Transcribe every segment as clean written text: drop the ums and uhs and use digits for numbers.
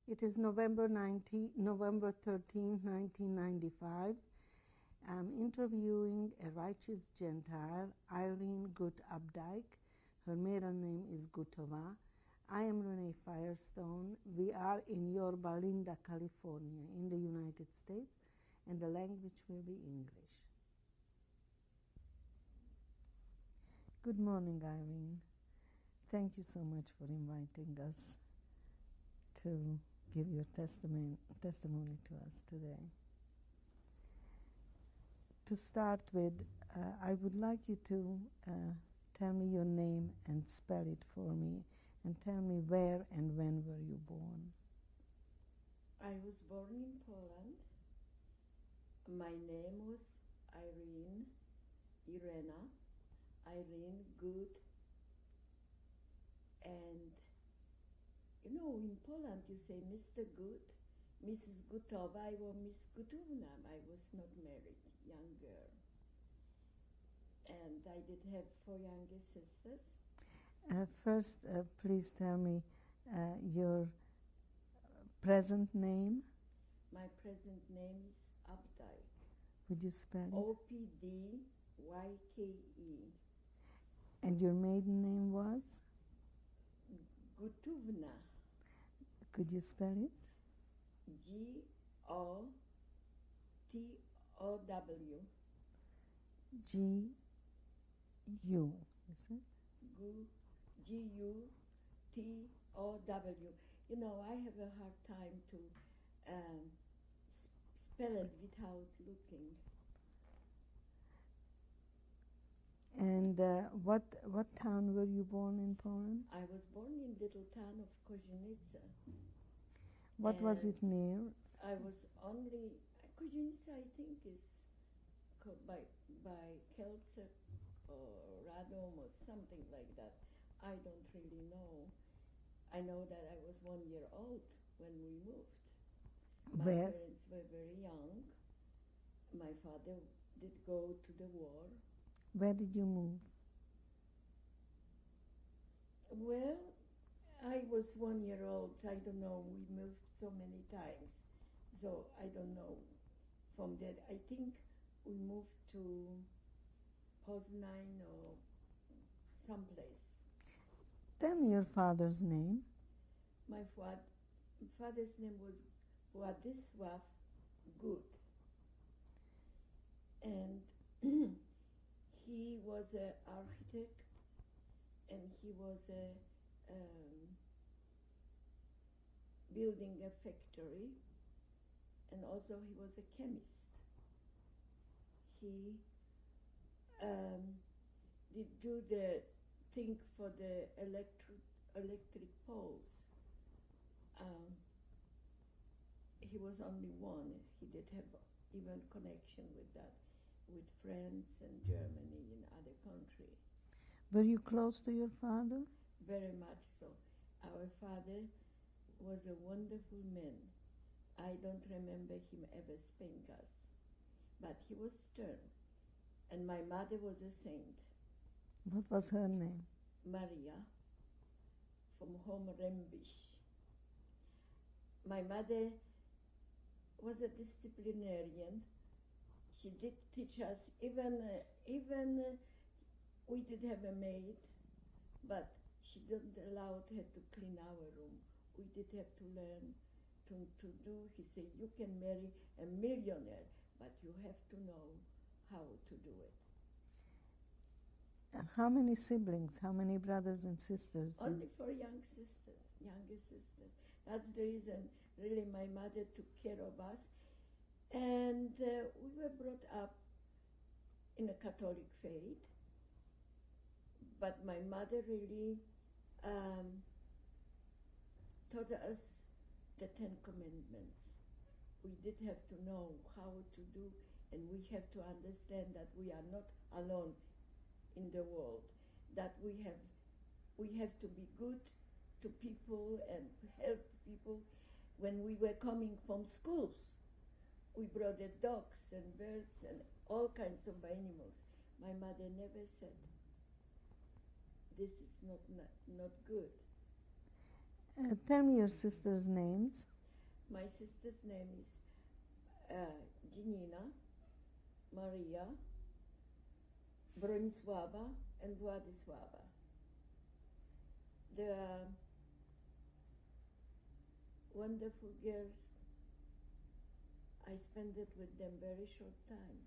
It is November 13, 1995. I'm interviewing a righteous Gentile, Irene Gut Updike. Her maiden name is Gutova. I am Renee Firestone. We are in Yorba Linda, California, in the United States, and the language will be English. Good morning, Irene. Thank you so much for inviting us to give your testimony to us today. To start with, I would like you to tell me your name and spell it for me, and tell me where and when were you born. I was born in Poland. My name was Irena Gut. And you know, in Poland you say Mr. Gut, Mrs. Gutova, or Miss Gutovna. I was not married, young girl. And I did have 4 younger sisters. First, please tell me your present name. My present name is Updike. Would you spell it? Opdyke. And your maiden name was? Gutovna. Could you spell it? Gotow. G-U, is it? Gutow. You know, I have a hard time to spell it without looking. And what town were you born in Poland? I was born in little town of Kozienica. What was it near? I was only Kozienica, I think, is by Kielce or Radom or something like that. I don't really know. I know that I was 1 year old when we moved. My Where? parents were very young. My father did go to the war. Where did you move? Well, I was 1 year old. I don't know. We moved so many times. So I don't know. From that, I think we moved to Poznań or someplace. Tell me your father's name. My father's name was Władysław Gut. And he was an architect, and he was building a factory, and also he was a chemist. He did do the thing for the electric poles. He was only one. He did have even connection with that, with France and Germany and other countries. Were you close to your father? Very much so. Our father was a wonderful man. I don't remember him ever spank us, but he was stern. And my mother was a saint. What was her name? Maria, from home Rembish. My mother was a disciplinarian. She did teach us, even we did have a maid, but she didn't allow her to clean our room. We did have to learn to do. He said, you can marry a millionaire, but you have to know how to do it. How many siblings? How many brothers and sisters? Only 4 younger sisters. That's the reason, really, my mother took care of us. And we were brought up in a Catholic faith. But my mother really taught us the 10 Commandments. We did have to know how to do, and we have to understand that we are not alone in the world, that we have to be good to people and help people. When we were coming from schools, we brought the dogs and birds and all kinds of animals. My mother never said, this is not good. Tell me your sisters' names. My sister's name is Janina, Maria, Bronisława, and Władysława. They are wonderful girls. I spent it with them very short time.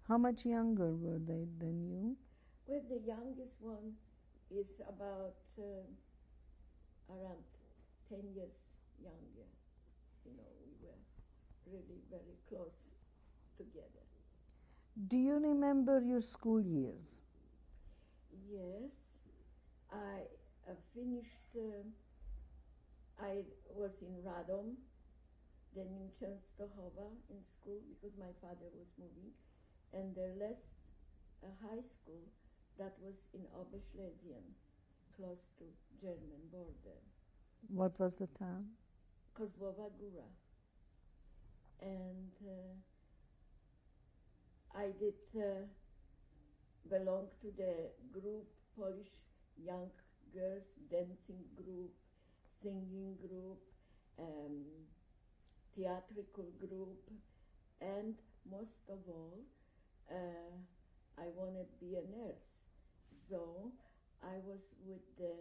How much younger were they than you? Well, the youngest one is about around 10 years younger. You know, we were really very close together. Do you remember your school years? Yes, I finished, I was in Radom, then in Częstochowa in school because my father was moving, and the last high school that was in Oberschlesien, close to German border, What was the town? Kozłowa Góra. And I did belong to the group, Polish young girls dancing group, singing group, theatrical group, and most of all, I wanted to be a nurse. So I was with the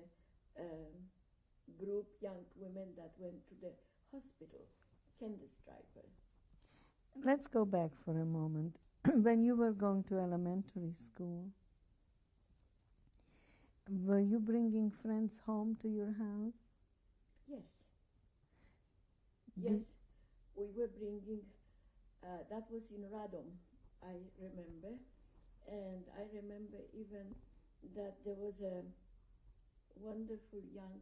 group young women that went to the hospital, Kinderstreifer. Let's go back for a moment. When you were going to elementary school, were you bringing friends home to your house? Yes. Did- Yes, we were bringing, that was in Radom, I remember. And I remember even that there was a wonderful young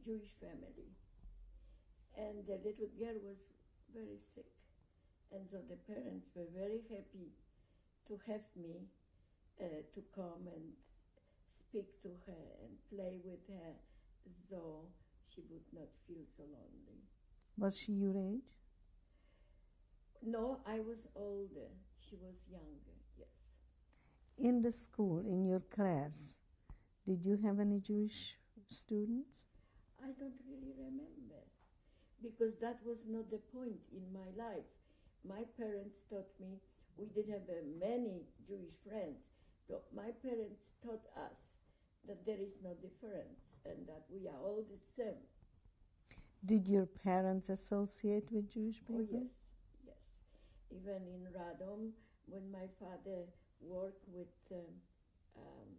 Jewish family. And the little girl was very sick. And so the parents were very happy to have me to come and speak to her and play with her so she would not feel so lonely. Was she your age? No, I was older. She was younger, yes. In the school, in your class, did you have any Jewish students? I don't really remember because that was not the point in my life. My parents taught me we didn't have many Jewish friends. So my parents taught us that there is no difference and that we are all the same. Did your parents associate with Jewish people? Oh, yes, yes. Even in Radom, when my father worked with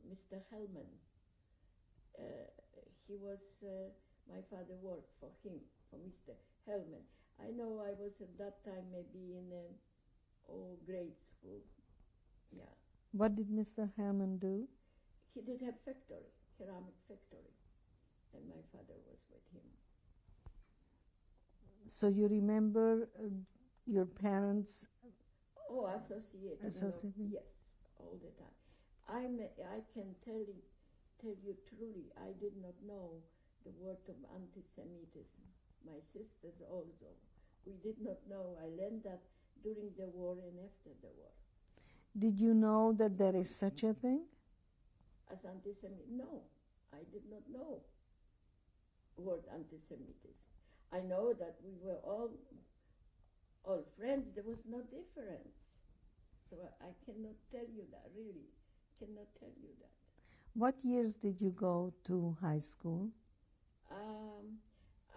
Mr. Hellman, my father worked for him, for Mr. Hellman. I know I was at that time maybe in grade school. Yeah. What did Mr. Herman do? He did have factory, ceramic factory, and my father was with him. So you remember your parents? Oh, associated. Associated. Yes, all the time. I can tell you truly, I did not know the word of anti-Semitism. My sisters also. We did not know. I learned that during the war and after the war. Did you know that there is such a thing? As anti-Semitism? No, I did not know word anti-Semitism. I know that we were all friends. There was no difference. So I cannot tell you that, really. Cannot tell you that. What years did you go to high school?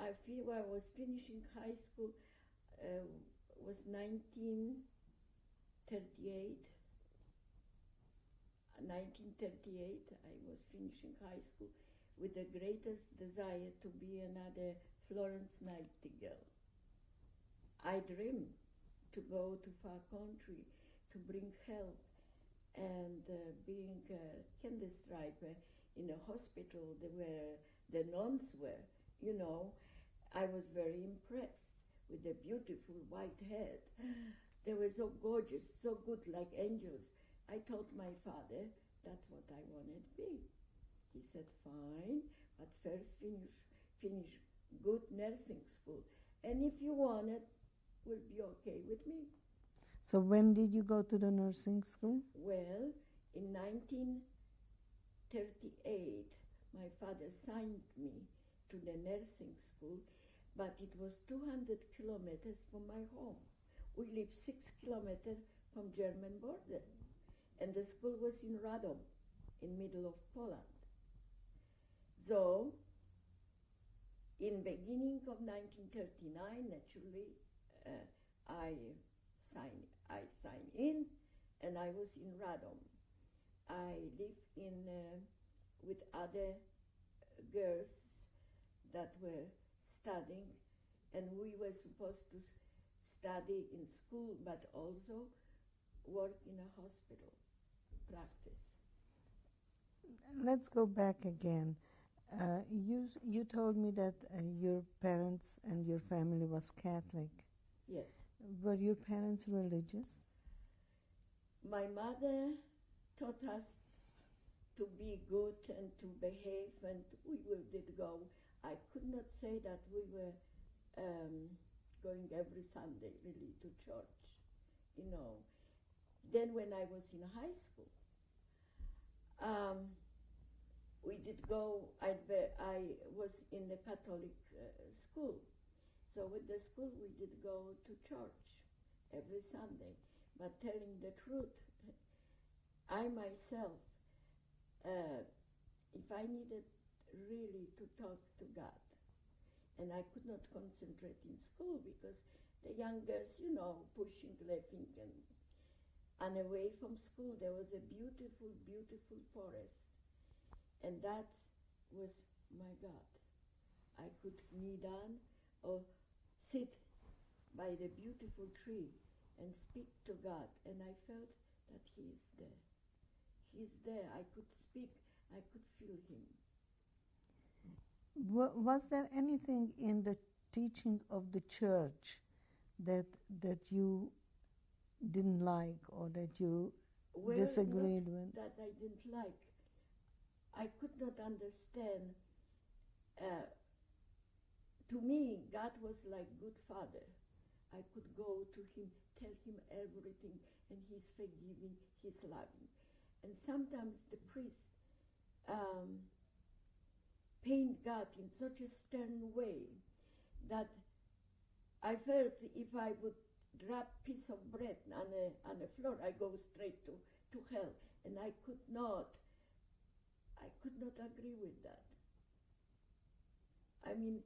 I feel I was finishing high school was 1938. 1938, I was finishing high school with the greatest desire to be another Florence Nightingale. I dreamed to go to far country to bring help, and being a Kinderstreifer in a hospital where the nuns were, you know, I was very impressed with the beautiful white head. They were so gorgeous, so good, like angels. I told my father that's what I wanted to be. He said, fine, but first finish good nursing school. And if you want it, will be okay with me. So when did you go to the nursing school? Well, in 1938, my father signed me to the nursing school, but it was 200 kilometers from my home. We live 6 kilometers from German border, and the school was in Radom, in middle of Poland. So, in beginning of 1939, naturally, I signed in, and I was in Radom. I lived in with other girls that were studying, and we were supposed to study in school, but also work in a hospital, practice. Let's go back again. You told me that your parents and your family was Catholic. Yes. Were your parents religious? My mother taught us to be good and to behave, and we did go. I could not say that we were going every Sunday really to church, you know. Then when I was in high school, we did go. I was in the Catholic school, so with the school we did go to church every Sunday. But telling the truth, I myself, if I needed really to talk to God, and I could not concentrate in school because the young girls, you know, pushing, laughing, and away from school there was a beautiful, beautiful forest, and that was my God. I could kneel down or sit by the beautiful tree and speak to God, and I felt that He is there. He's there. I could speak. I could feel Him. Was there anything in the teaching of the church that you didn't like or that you disagreed with? That I didn't like. I could not understand. To me, God was like good father. I could go to Him, tell Him everything, and He's forgiving, He's loving. And sometimes the priest paint God in such a stern way that I felt if I would drop piece of bread on the floor, I go straight to hell. And I could not agree with that. I mean,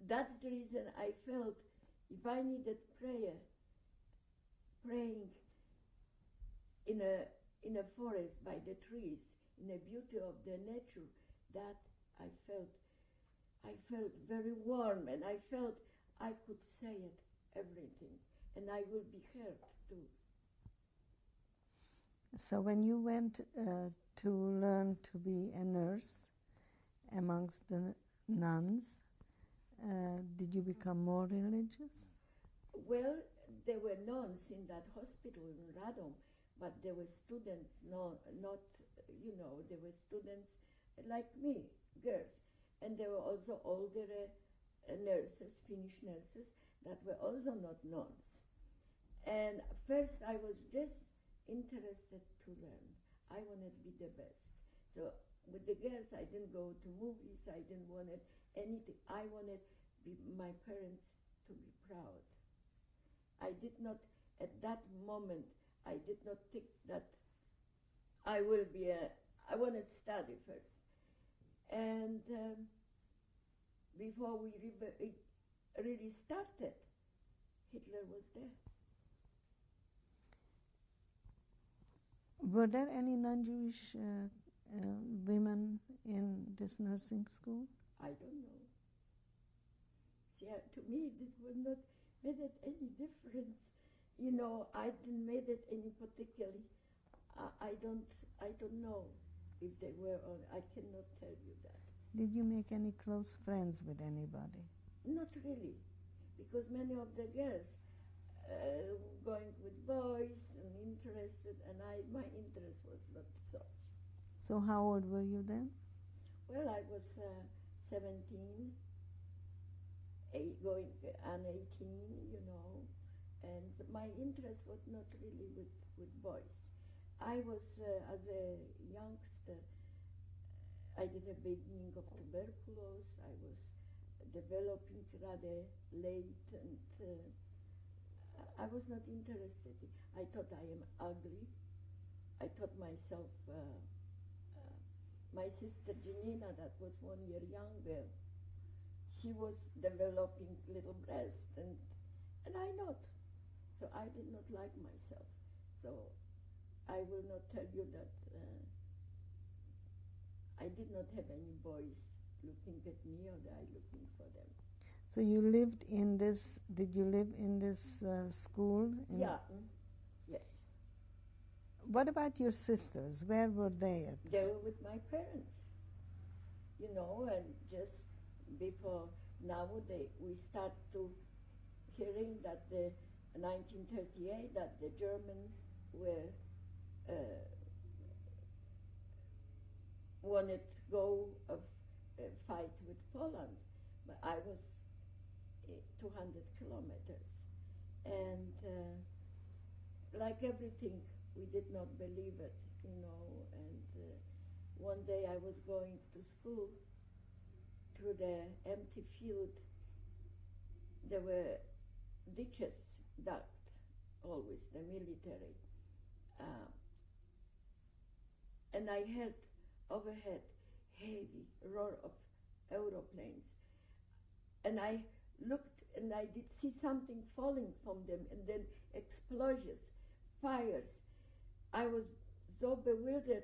that's the reason I felt if I needed praying in a forest by the trees, in the beauty of the nature, that I felt very warm, and I felt I could say it, everything, and I will be heard too. So when you went to learn to be a nurse amongst the nuns, did you become more religious? Well, there were nuns in that hospital in Radom, but there were students, not there were students like me, girls, and there were also older nurses, Finnish nurses, that were also not nuns. And first I was just interested to learn. I wanted to be the best. So with the girls, I didn't go to movies, I didn't want anything. I wanted my parents to be proud. I did not, at that moment, I did not think that I wanted to study first. And before we really started, Hitler was there. Were there any non-Jewish women in this nursing school? I don't know. Yeah, to me, it would not made it any difference. You know, I didn't made it any particularly. I don't know if they were or I cannot tell you that. Did you make any close friends with anybody? Not really, because many of the girls going with boys and interested, and my interest was not such. So how old were you then? Well, I was 17, going on 18, you know, and my interest was not really with boys. I was, as a youngster, I did a beginning of tuberculosis. I was developing rather late, and I was not interested. I thought I am ugly. I thought myself, my sister Janina, that was 1 year younger, she was developing little breasts, and I not. So I did not like myself. So I will not tell you that I did not have any boys looking at me or I looking for them. So you lived in this, did you live in this school? Yeah, yes. What about your sisters? Where were they at? They were with my parents, you know, and just before now we start to hearing that the 1938 that the Germans were wanted to go fight with Poland, but I was 200 kilometers, and like everything, we did not believe it, you know. And one day I was going to school through the empty field. There were ditches dug, always the military, and I heard overhead heavy roar of aeroplanes, and I looked and I did see something falling from them, and then explosions, fires. I was so bewildered.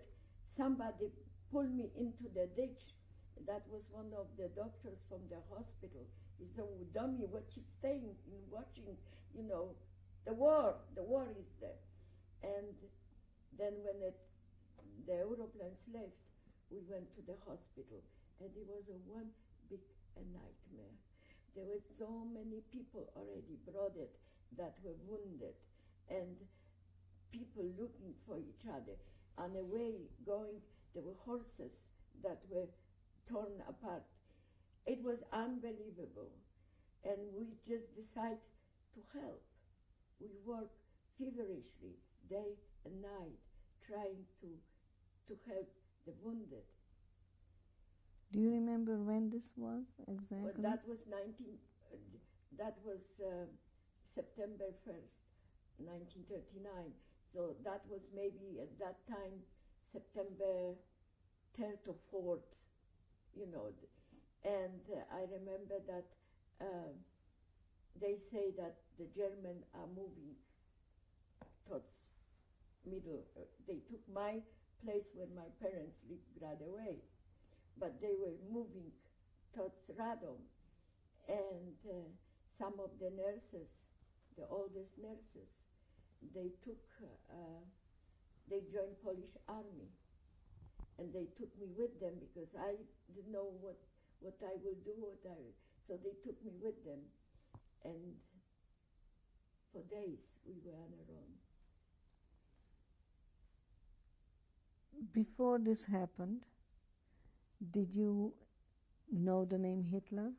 Somebody pulled me into the ditch. That was one of the doctors from the hospital. He said, "Oh, dummy, what you staying and watching, you know, the war is there." And then when the aeroplanes left, we went to the hospital, and it was one big nightmare. There were so many people already brooded that were wounded, and people looking for each other. On the way going, there were horses that were torn apart. It was unbelievable, and we just decided to help. We worked feverishly, day and night, trying to help the wounded. Do you remember when this was exactly? Well, that was September 1st, 1939. So that was maybe at that time September 3rd or 4th, you know. And I remember that they say that the Germans are moving towards middle. They took my place where my parents lived right away, but they were moving towards Radom. And some of the nurses, the oldest nurses, they joined Polish army, and they took me with them because I didn't know what I will do, so they took me with them, and for days we were on our own. Before this happened, did you know the name Hitler?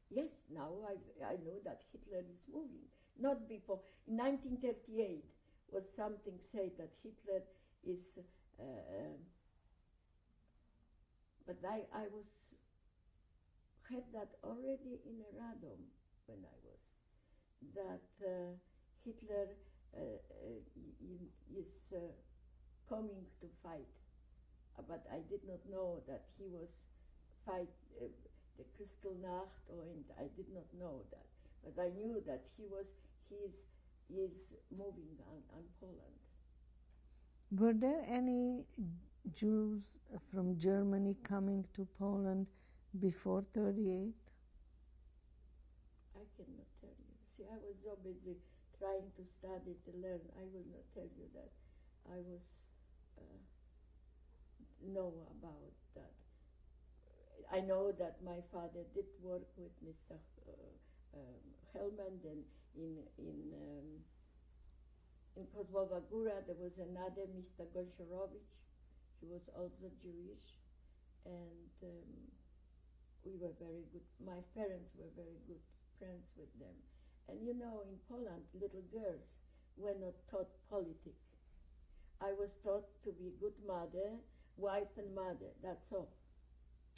Yes, now I know that Hitler is moving. Not before. In 1938 was something said that Hitler is, but I had that already in Radom when I was, that Hitler is coming to fight, but I did not know that he was fight the Kristallnacht, and I did not know that, but I knew that he is moving on Poland. Were there any Jews from Germany coming to Poland before 38? I cannot tell you. See, I was so busy trying to study, to learn. I will not tell you that I was know about that. I know that my father did work with Mr. Hellman, and in Kozlova Góra there was another Mr. Gosharovich. He was also Jewish, and we were very good. My parents were very good friends with them. And you know, in Poland, little girls were not taught politics. I was taught to be good mother, wife and mother, that's all.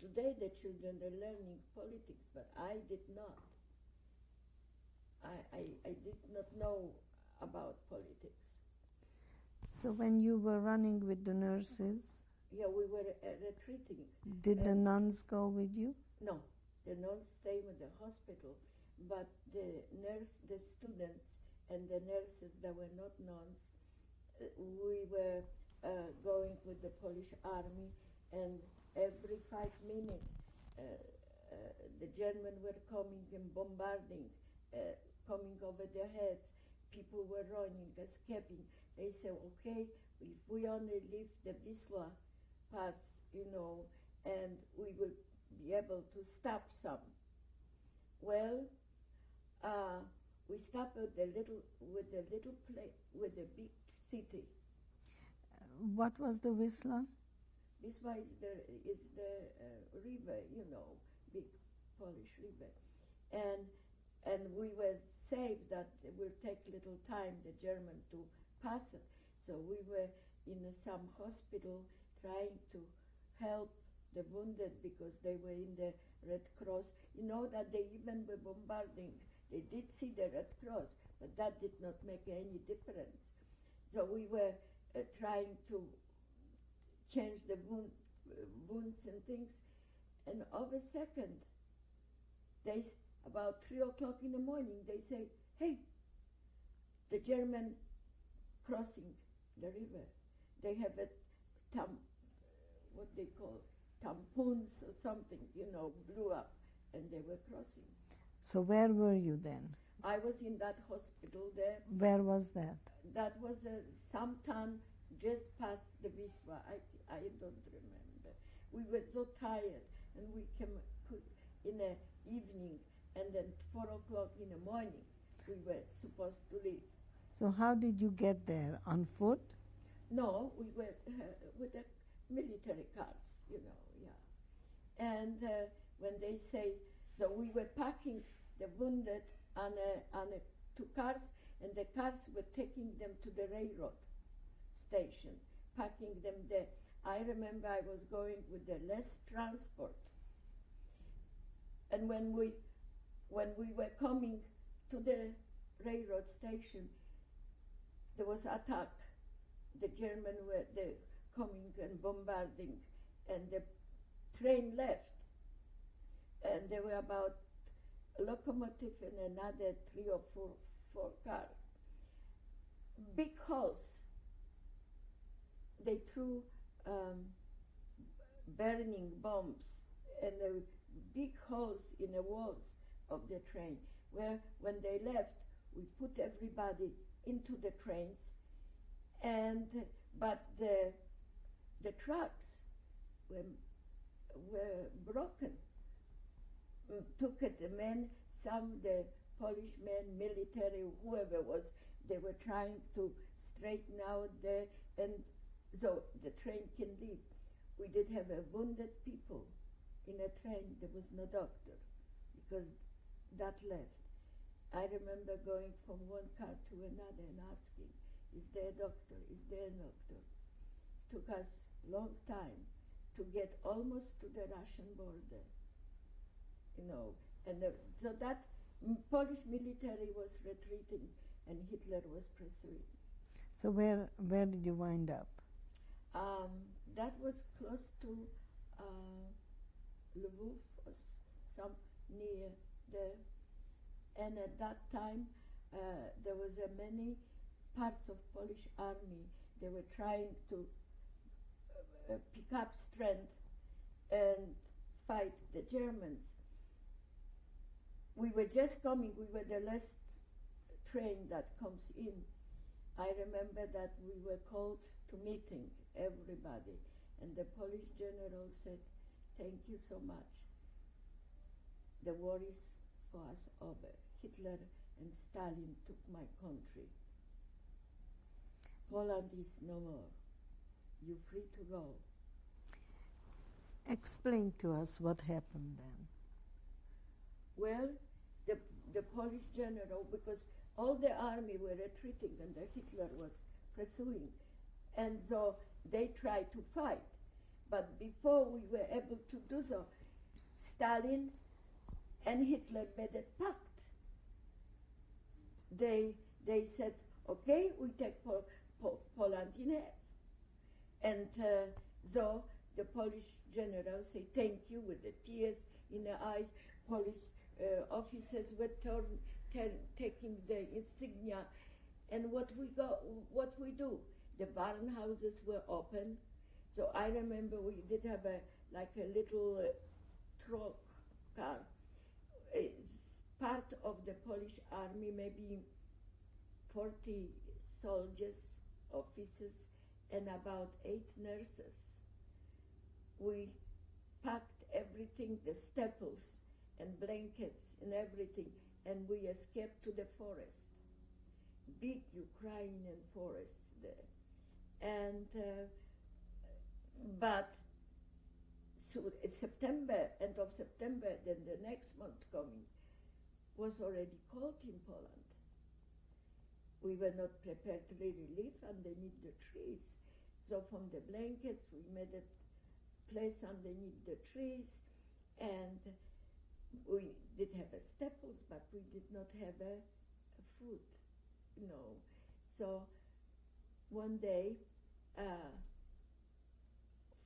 Today the children are learning politics, but I did not. I did not know about politics. So when you were running with the nurses, Yeah, we were retreating. did the nuns go with you? No, the nuns stayed with the hospital, but the students and the nurses that were not nuns, we were going with the Polish army, and every 5 minutes the Germans were coming and bombarding, coming over their heads. People were running, escaping. They said, okay, if we only leave the Wisla Pass, and we will be able to stop some. Well, we stopped with the big city. What was the Wisla? Wisla is the river, big Polish river, and we were saved that it will take little time the German to pass it. So we were in some hospital trying to help the wounded because they were in the Red Cross. You know that they even were bombarding. They did see the Red Cross, but that did not make any difference. So we were trying to change the wounds and things, and all of a second, about 3 o'clock in the morning, they say, hey, the German crossing the river. They have what they call tampons or something, blew up, and they were crossing. So where were you then? I was in that hospital there. Where was that? That was some town just past the Wisła. I don't remember. We were so tired, and we came in the evening, and then 4 o'clock in the morning, we were supposed to leave. So how did you get there? On foot? No, we were with the military cars, yeah. And when they say, so we were packing the wounded on 2 cars, and the cars were taking them to the railroad station, packing them there. I remember I was going with the less transport. And when we were coming to the railroad station, there was attack. The Germans were there coming and bombarding, and the train left. And there were about a locomotive and another 3 or 4 cars. Big holes. They threw burning bombs and big holes in the walls of the train, where when they left, we put everybody into the trains, but the tracks were broken. Took it, the men, the Polish men, military, whoever was, they were trying to straighten out and so the train can leave. We did have wounded people in a train. There was no doctor because that left. I remember going from one car to another and asking, is there a doctor? Is there a doctor? Took us long time to get almost to the Russian border, and so that Polish military was retreating and Hitler was pursuing. So where did you wind up? That was close to Lvov, or some near there. And at that time, there was many parts of Polish army. They were trying to pick up strength and fight the Germans. We were just coming. We were the last train that comes in. I remember that we were called to meeting, everybody, and the Polish general said, "Thank you so much. The war is for us over. Hitler and Stalin took my country. Poland is no more. You're free to go." Explain to us what happened then. Well, the Polish general, because all the army were retreating and the Hitler was pursuing, and so they tried to fight. But before we were able to do so, Stalin and Hitler made a pact. They said, okay, we take Poland in half. And so the Polish general said, thank you, with the tears in their eyes. Polish officers were taking the insignia. And what we do, the barn houses were open. So I remember we did have a little truck car. It's part of the Polish army, maybe 40 soldiers, officers, and about 8 nurses. We packed everything, the staples and blankets and everything, and we escaped to the forest. Big Ukrainian forest there. And but so September, end of September, then the next month coming, was already cold in Poland. We were not prepared to really live underneath the trees. So from the blankets, we made a place underneath the trees, and we did have a staples, but we did not have a food, So one day,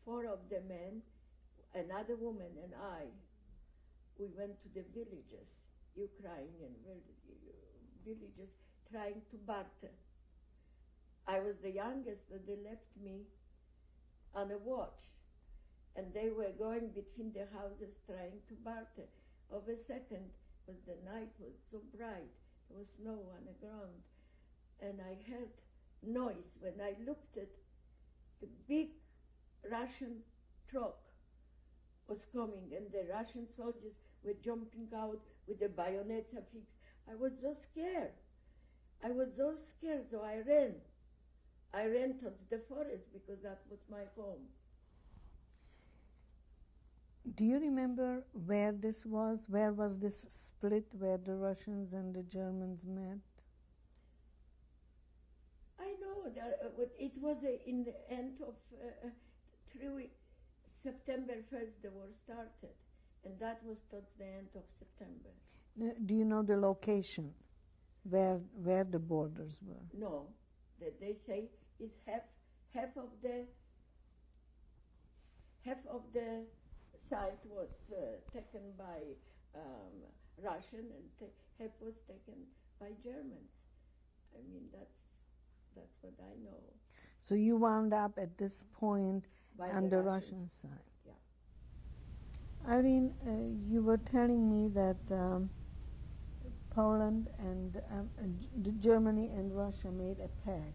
4 of the men, another woman and I, we went to the villages, Ukrainian villages, trying to barter. I was the youngest, and they left me on a watch. And they were going between the houses trying to barter. Of a second, the night was so bright, there was snow on the ground, and I heard noise. When I looked at the big Russian truck was coming, and the Russian soldiers were jumping out with the bayonets affixed. I was so scared. So I ran. I ran towards the forest because that was my home. Do you remember where this was? Where was this split, where the Russians and the Germans met? I know that it was in the end of September 1st the war started, and that was towards the end of September. Do you know the location, where the borders were? No, they say it's half of the site was taken by Russian, and half was taken by Germans. I mean, that's what I know. So you wound up at this point on the Russian side. Yeah. Irene, you were telling me that Poland and Germany and Russia made a pact,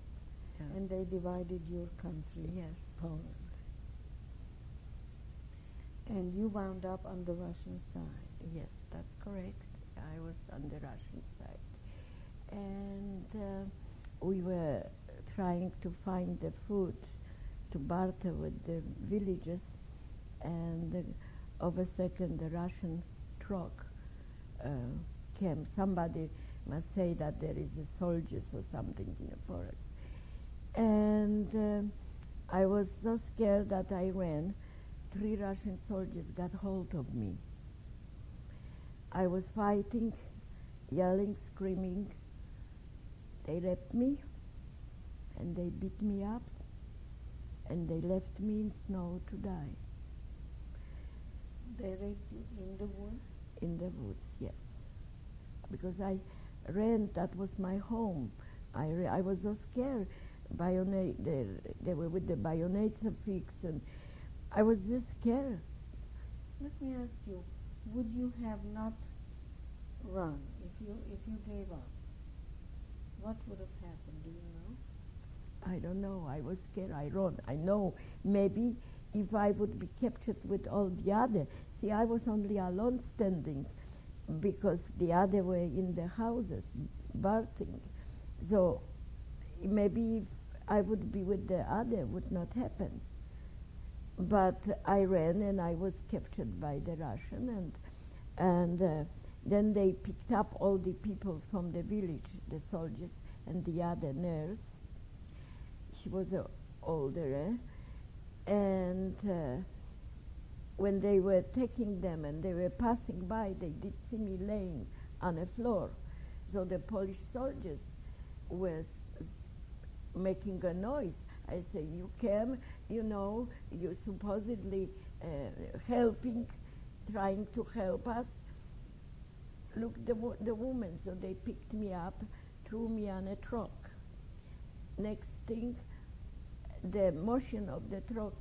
and they divided your country, yes, Poland. And you wound up on the Russian side. Yes, that's correct. I was on the Russian side. And we were trying to find the food to barter with the villages, and of a second the Russian truck came. Somebody must say that there is a soldiers or something in the forest. And I was so scared that I ran. 3 Russian soldiers got hold of me. I was fighting, yelling, screaming. They raped me, and they beat me up, and they left me in snow to die. They raped you in the woods? In the woods, yes. Because I ran, that was my home. I was so scared. They were with the bayonets affixed, and I was just scared. Let me ask you, would you have not run if you gave up? What would have happened, do you know? I don't know. I was scared. I ran. I know maybe if I would be captured with all the other. See, I was only alone standing because the other were in the houses, bartering. So maybe if I would be with the other, would not happen. But I ran, and I was captured by the Russian, and then they picked up all the people from the village, the soldiers and the other nurse. She was older, And when they were taking them and they were passing by, they did see me laying on a floor. So the Polish soldiers were making a noise. I say, you came, you know, you supposedly helping, trying to help us. Look, the woman. So they picked me up, threw me on a truck. Next thing, the motion of the truck,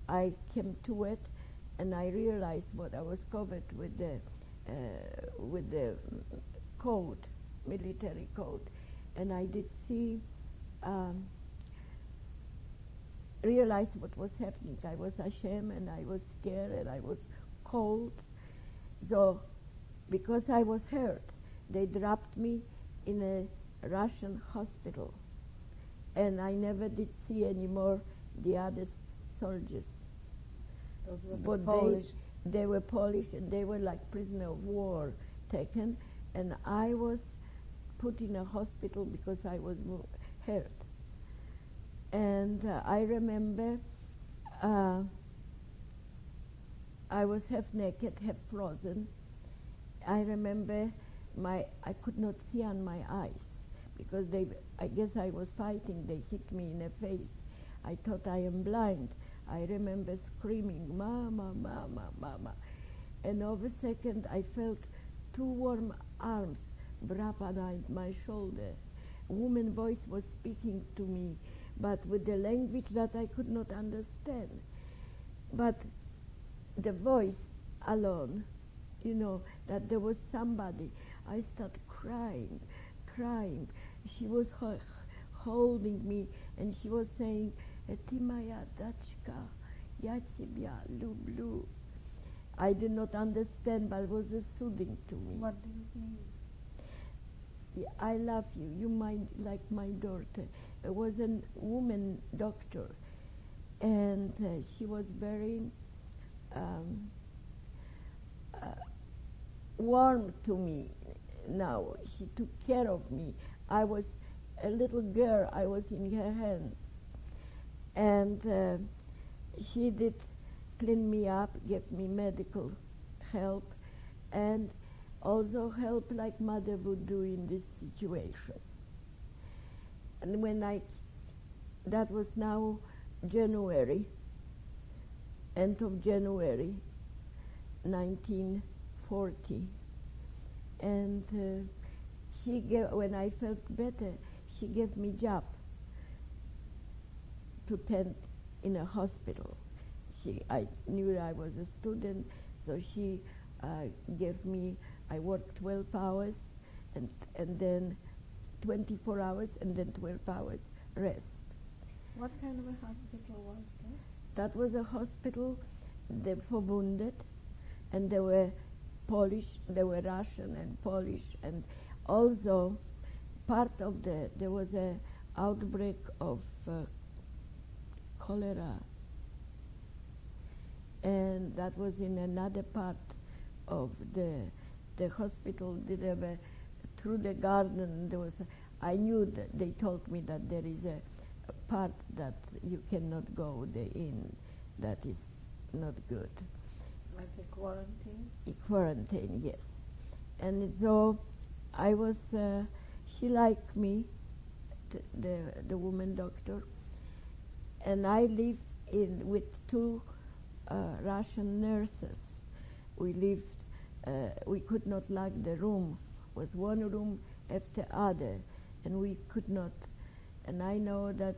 I came to it, and I realized what I was covered with the coat, military coat, and I did see, realize what was happening. I was ashamed, and I was scared, and I was cold. So, because I was hurt, they dropped me in a Russian hospital, and I never did see anymore the other soldiers. Those were But the Polish. they were Polish, and they were like prisoner of war taken, and I was put in a hospital because I was hurt. And I remember I was half naked, half frozen. I remember I could not see on my eyes because I guess I was fighting. They hit me in the face. I thought I am blind. I remember screaming, "Mama, Mama, Mama." And over a second, I felt two warm arms wrap around my shoulder. A woman's voice was speaking to me, but with the language that I could not understand. But the voice alone, you know, that there was somebody. I started crying. She was holding me, and she was saying, "Ty moja daczka, ja ciebie lubię." I did not understand, but it was soothing to me. What did it mean? Yeah, I love you. You like my daughter. It was a woman doctor, and she was very warm to me. Now she took care of me. I was a little girl. I was in her hands, and she did clean me up, give me medical help, and also help like mother would do in this situation. And when that was now January, end of January 1940, and when I felt better, she gave me job to tend in a hospital. I knew I was a student, so she gave me, I worked 12 hours, and then 24 hours, and then 12 hours rest. What kind of a hospital was this? That was a hospital for wounded, and there were Polish, there were Russian and Polish, and also there was an outbreak of cholera, and that was in another part of the hospital. Through the garden there was I knew that they told me that there is a part that you cannot go in, that is not good. Like a quarantine? A quarantine, yes. And so I was, she liked me, the woman doctor, and I lived with two Russian nurses. We lived, we could not lock the room. It was one room after other, and we could not. And I know that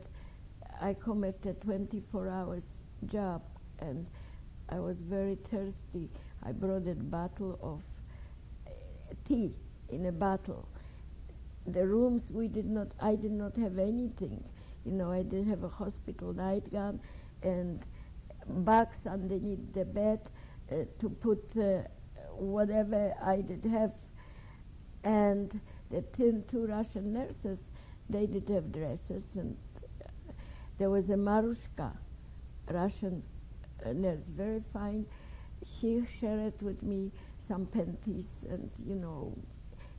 I come after 24 hours job, and I was very thirsty. I brought a bottle of tea in a bottle. The rooms I did not have anything. You know, I didn't have a hospital nightgown and box underneath the bed to put whatever I did have. And the two Russian nurses, they did have dresses, and there was a Marushka, Russian nurse, very fine. She shared with me some panties and, you know,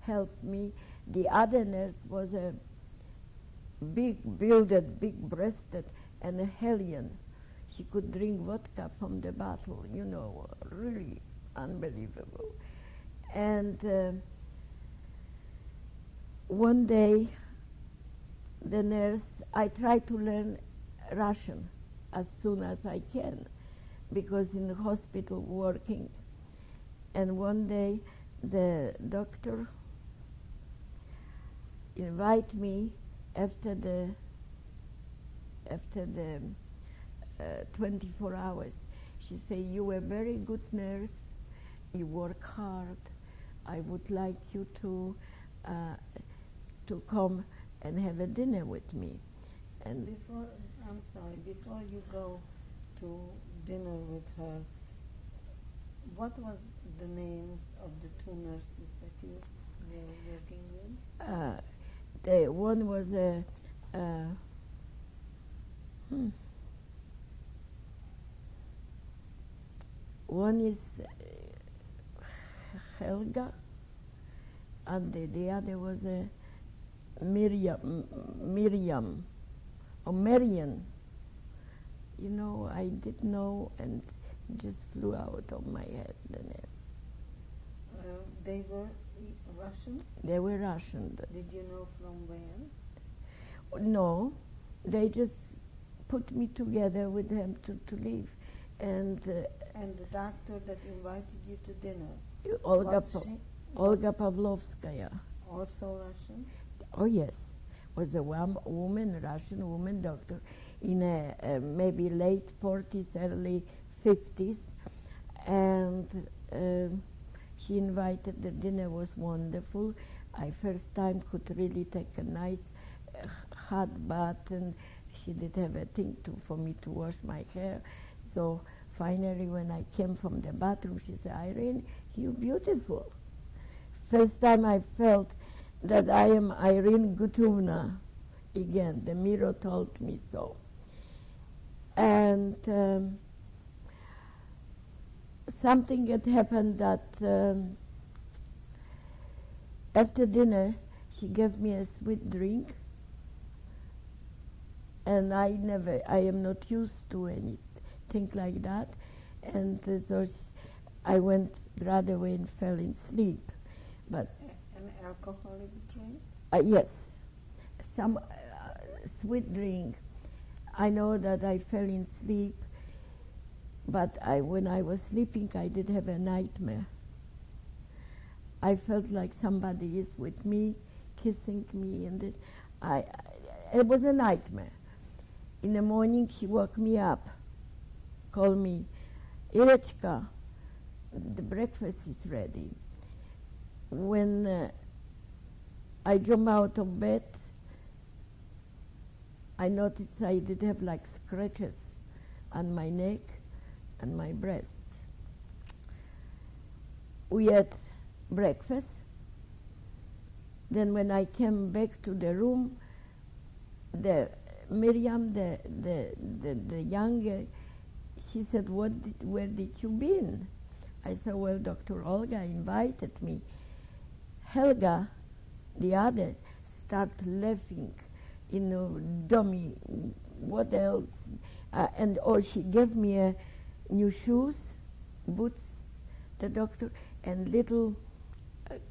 helped me. The other nurse was a big-builded, big-breasted, and a hellion. she could drink vodka from the bottle, you know, really unbelievable. And one day, the nurse, I tried to learn Russian as soon as I can, because in the hospital working. And one day, the doctor invited me after the 24 hours. She said, "You were a very good nurse. You work hard. I would like you to come and have a dinner with me." And before you go to dinner with her, what was the names of the two nurses that you were working with? The one was one is Helga, and the other was Miriam, or Marian. You know, I didn't know, and just flew out of my head. They were Russian? They were Russian. Did you know from where? No, they just put me together with them to live. And the doctor that invited you to dinner? Olga Pavlovskaya. Also Russian? Oh yes, was a Russian woman doctor in maybe late 40s, early 50s, and she invited. The dinner was wonderful. I first time could really take a nice hot bath, and she did have a thing for me to wash my hair. So finally, when I came from the bathroom, she said, "Irene, you're beautiful." First time I felt that I am Irene Gutovna again. The mirror told me so. And something had happened that after dinner, she gave me a sweet drink, and I am not used to anything like that, and so I went right away and fell in sleep. But an alcoholic drink? Yes, some sweet drink. I know that I fell in sleep, but when I was sleeping, I did have a nightmare. I felt like somebody is with me, kissing me, and it was a nightmare. In the morning, she woke me up, called me, "Irechka, the breakfast is ready." When I jumped out of bed, I noticed I did have like scratches on my neck and my breast. We had breakfast. Then when I came back to the room, Miriam, the younger, she said, "Where did you been?" I said, "Well, Dr. Olga invited me." Helga, the other, started laughing, dummy, what else? She gave me new shoes, boots, the doctor, and little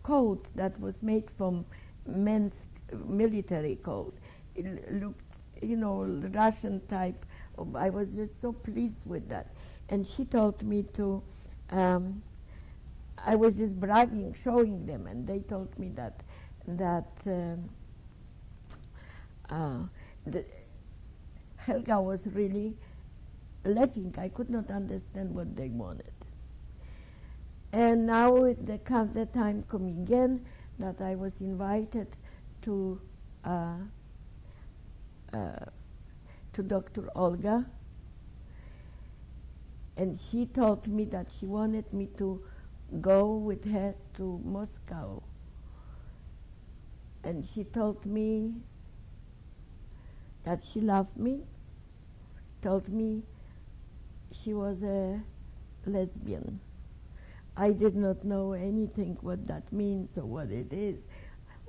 coat that was made from men's military coat. It looked, Russian type. I was just so pleased with that. And she told me to, I was just bragging, showing them, and they told me that Helga was really laughing. I could not understand what they wanted. And now the time coming again that I was invited to Dr. Olga, and she told me that she wanted me to go with her to Moscow. And she told me that she loved me, told me she was a lesbian. I did not know anything what that means or what it is.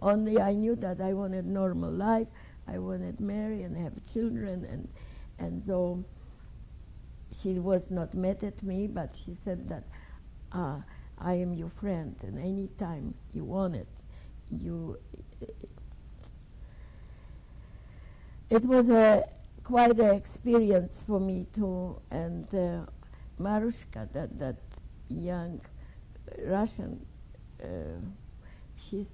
Only I knew that I wanted normal life. I wanted to marry and have children, and so she was not mad at me, but she said that I am your friend, and any time you want it, you. It was quite an experience for me too, and Marushka, that young Russian, she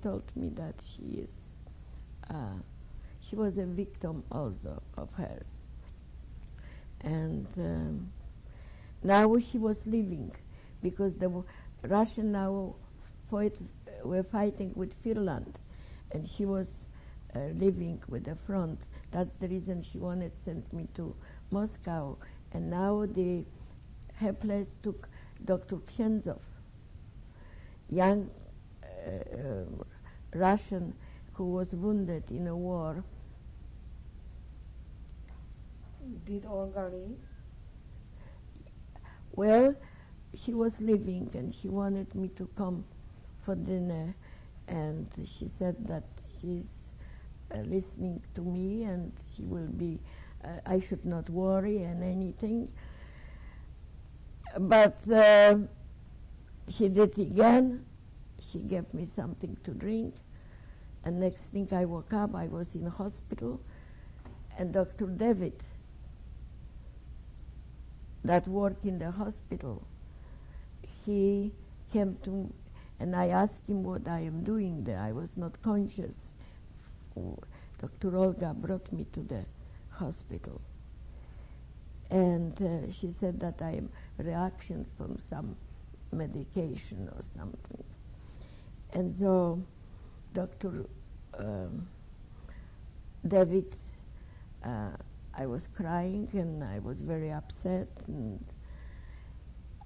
told me that she was a victim also of hers, and now she was leaving because the Russian now were fighting with Finland, and she was living with the front. That's the reason she wanted to send me to Moscow, and now her place took Dr. Ksenzov, young Russian who was wounded in a war. Did Olga leave? Well, she was leaving and she wanted me to come for dinner, and she said that she's listening to me and she will be, I should not worry and anything. But she did again. She gave me something to drink, and next thing I woke up, I was in hospital, and Dr. David, that worked in the hospital, he came to, and I asked him what I am doing there. I was not conscious. Dr. Olga brought me to the hospital, and she said that I am reaction from some medication or something. And so Dr. David, I was crying and I was very upset, and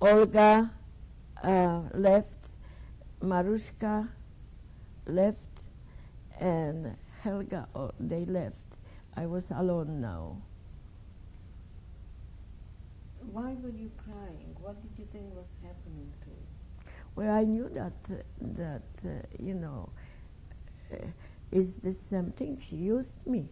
Olga left, Marushka left, and Helga, they left. I was alone now. Why were you crying? What did you think was happening to you? Well, I knew that is the same thing. She used me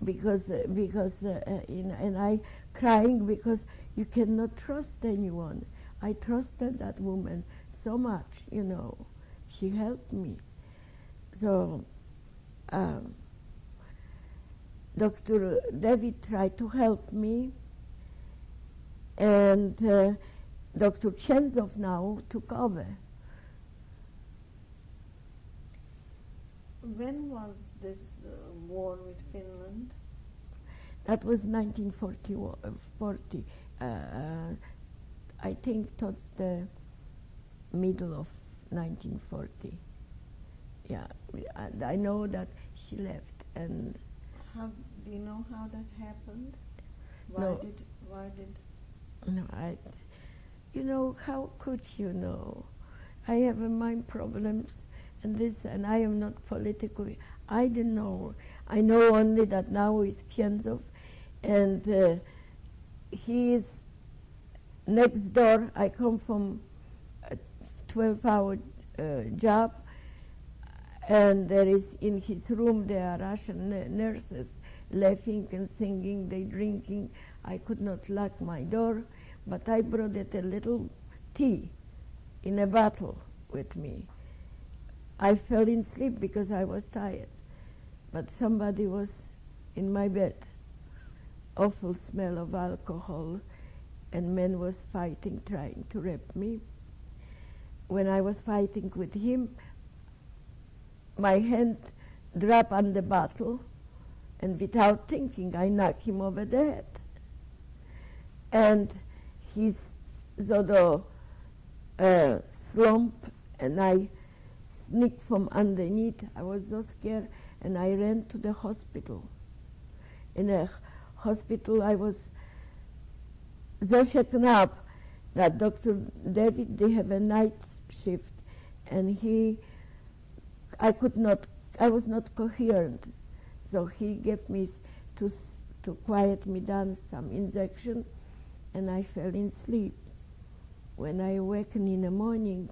because and I crying because you cannot trust anyone. I trusted that woman so much, She helped me. So Dr. David tried to help me, and Dr. Ksenzov now took over. When was this war with Finland? That was 1940. I think towards the middle of 1940. Yeah, I know that she left, and do you know how that happened? No. Why did? No, how could you know? I have mind problems, and I am not political. I don't know. I know only that now is Ksenzov, and he is next door. I come from a 12-hour job, and there is in his room there are Russian nurses laughing and singing, they drinking. I could not lock my door, but I brought it a little tea in a bottle with me. I fell in sleep because I was tired, but somebody was in my bed. Awful smell of alcohol, and men was fighting, trying to rape me. When I was fighting with him, my hand dropped on the bottle, and without thinking, I knocked him over the head. And he sort of slumped, and I sneaked from underneath. I was so scared, and I ran to the hospital. In a hospital, I was so shaken up that Dr. David, they have a night shift, and I was not coherent. So he gave me, to quiet me down, some injection, and I fell in sleep. When I awakened in the morning,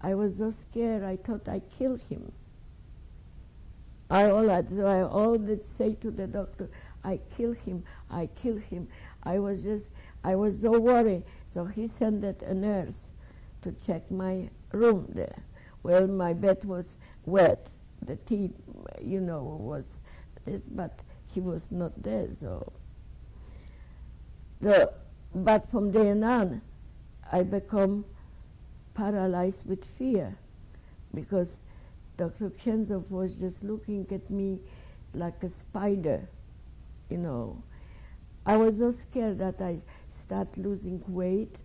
I was so scared, I thought I killed him. I all did say to the doctor, I kill him, I kill him. I was so worried. So he sent a nurse to check my room there. Well, my bed was wet. The tea, was this, but he was not there. So, but from then on, I become paralyzed with fear, because Dr. Kenzov was just looking at me like a spider, I was so scared that I started losing weight,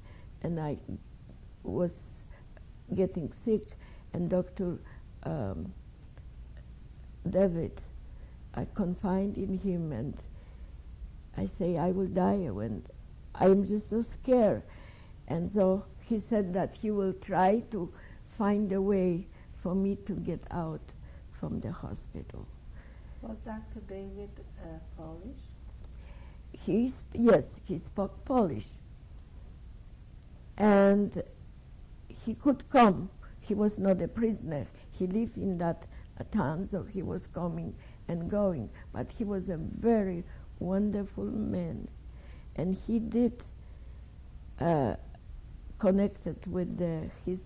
and I was getting sick, and Dr. David, I confided in him, and I say, I will die when I'm just so scared. And so he said that he will try to find a way for me to get out from the hospital. Was Dr. David Polish? Yes, he spoke Polish. And he could come. He was not a prisoner. He lived in that town, so he was coming and going. But he was a very wonderful man. And he did connected with his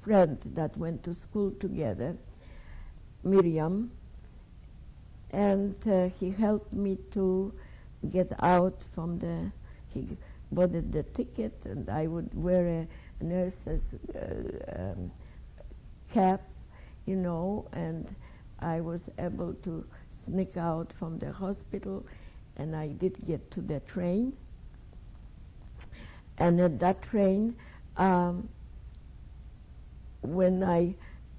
friend that went to school together, Miriam, and he helped me to get out from he bought the ticket, and I would wear a nurse's cap, and I was able to sneak out from the hospital, and I did get to the train. And at that train, when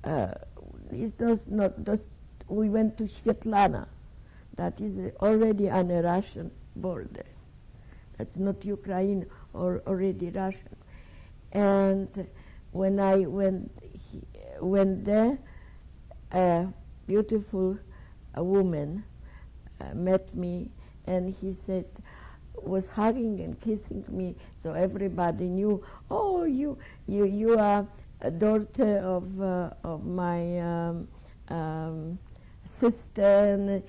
it was not just, we went to Svetlana, that is already on a Russian border. That's not Ukraine or already Russian. And when I went there, a beautiful woman met me, and he was hugging and kissing me, so everybody knew, oh, you are a daughter of my sister,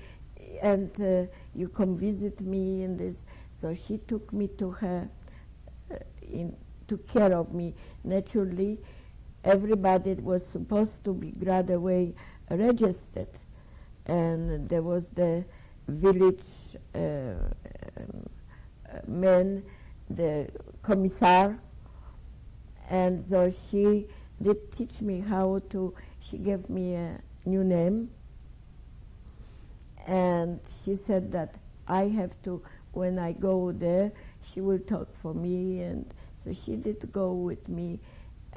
and you come visit me in this. So she took me to her, took care of me. Naturally, everybody was supposed to be right away registered, and there was the village man, the commissar, and so she did teach me how to, she gave me a new name, and she said that I have to, when I go there, she will talk for me, and so she did go with me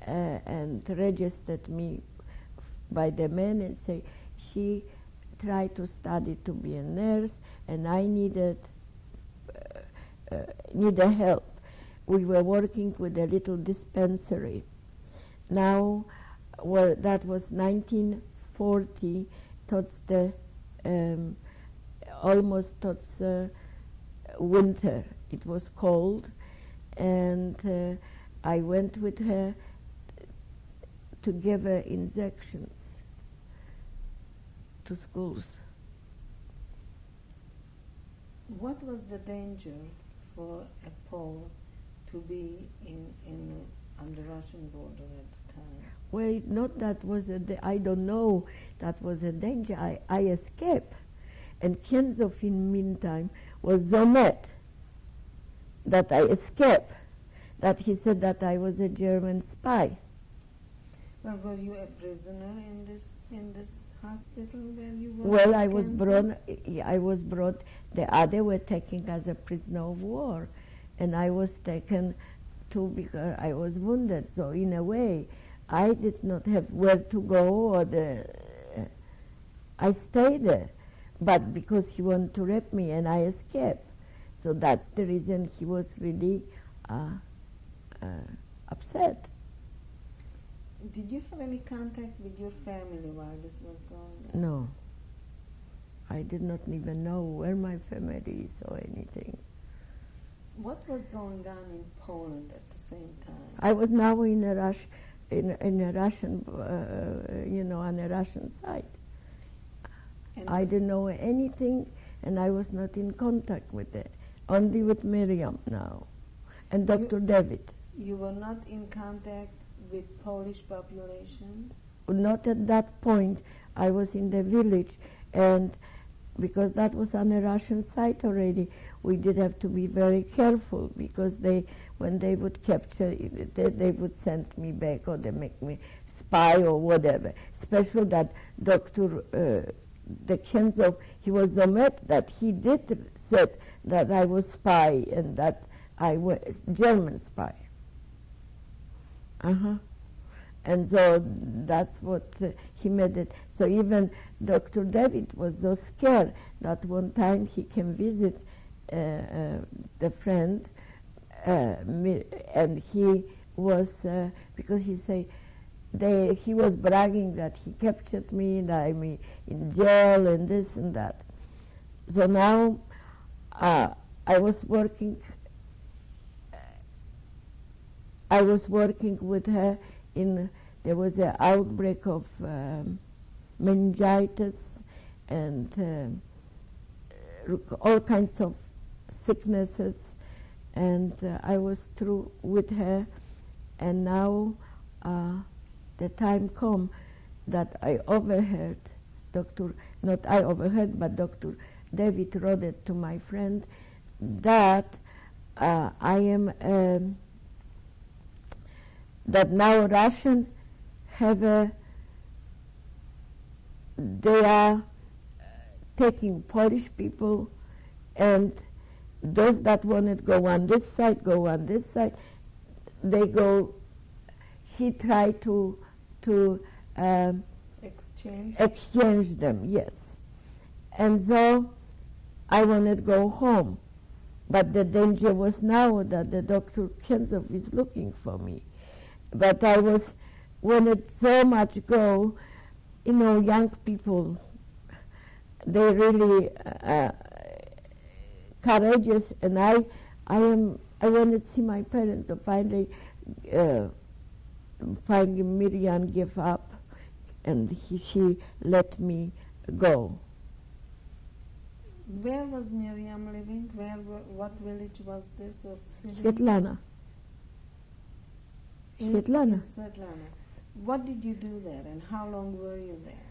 and registered me by the man, and say she tried to study to be a nurse, and I needed help. We were working with a little dispensary. Now, that was 1940, towards the almost towards winter. It was cold, and I went with her to give her injections to schools. What was the danger for a Pole to be on the Russian border at the time? Well, not that was I don't know, that was a danger. I escaped. And Kenzov, in the meantime, was so mad that I escaped, that he said that I was a German spy. Well, were you a prisoner in this hospital where you were? Well, I was brought, the other were taken as a prisoner of war, and I was taken too because I was wounded. So in a way, I did not have where to go, I stayed there. But because he wanted to rape me, and I escaped. So that's the reason he was really upset. Did you have any contact with your family while this was going on? No. I did not even know where my family is or anything. What was going on in Poland at the same time? I was now in a Russian, on a Russian side. And I didn't know anything, and I was not in contact with it. Only with Miriam now, and Dr. David. you were not in contact with Polish population? Not at that point. I was in the village, and because that was on a Russian site already, we did have to be very careful, because when they would capture, they would send me back, or they make me spy or whatever. Especially that Dr. The Kenzov, he was Zomet, that he did said that I was spy and that I was German spy. And so that's what he made it. So even Dr. David was so scared that one time he came visit the friend, and he was, because he say, he was bragging that he captured me and I'm in jail and this and that. So now I was working with her there was an outbreak of meningitis and all kinds of sicknesses, and I was through with her, and now the time come that I overheard not I overheard, but Dr. David wrote it to my friend that I am that now Russian they are taking Polish people, and those that wanted go on this side, they go. He tried to exchange them, yes. And so I wanted to go home, but the danger was now that the Dr. Kenzov is looking for me. But I wanted so much go, young people, they're really courageous, and I wanted to see my parents. So finally, Miriam gave up, and she let me go. Where was Miriam living? What village was this, or city? Svetlana. Svetlana. Svetlana. What did you do there, and how long were you there?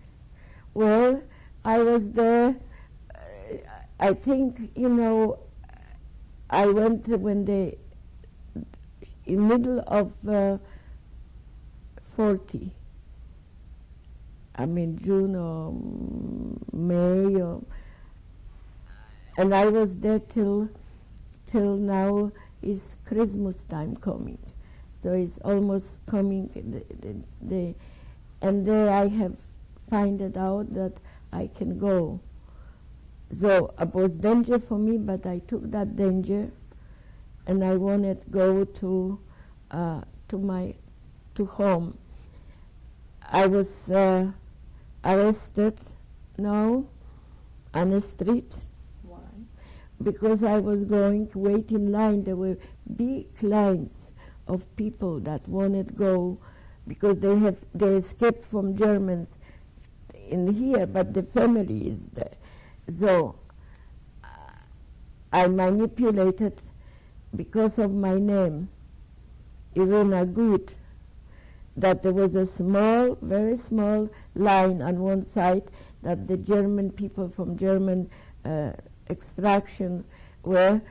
Well, I was there, I think, I went when in middle of 40. I mean, June or May, and I was there till now is Christmas time coming. So it's almost coming, and there I have found it out that I can go. So it was danger for me, but I took that danger, and I wanted to go to home. I was arrested now on the street. Why? Because I was going to wait in line. There were big lines of people that wanted to go, because they escaped from Germans in here, but the family is there. So I manipulated, because of my name, Irina Good, that there was a small, very small line on one side that the German people from German extraction were,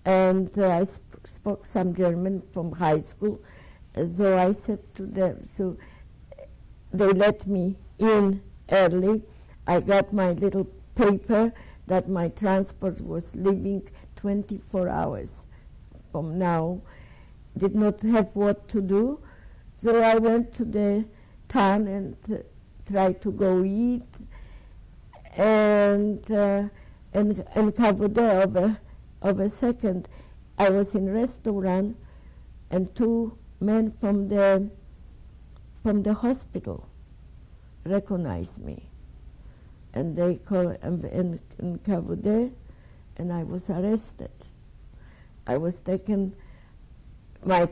and I spoke some German from high school, so I said to them, so they let me in early. I got my little paper that my transport was leaving 24 hours from now, did not have what to do, so I went to the town and tried to go eat, and covered there of a second. I was in restaurant, and two men from the hospital recognized me, and they called in Cavode, and I was arrested. I was taken. My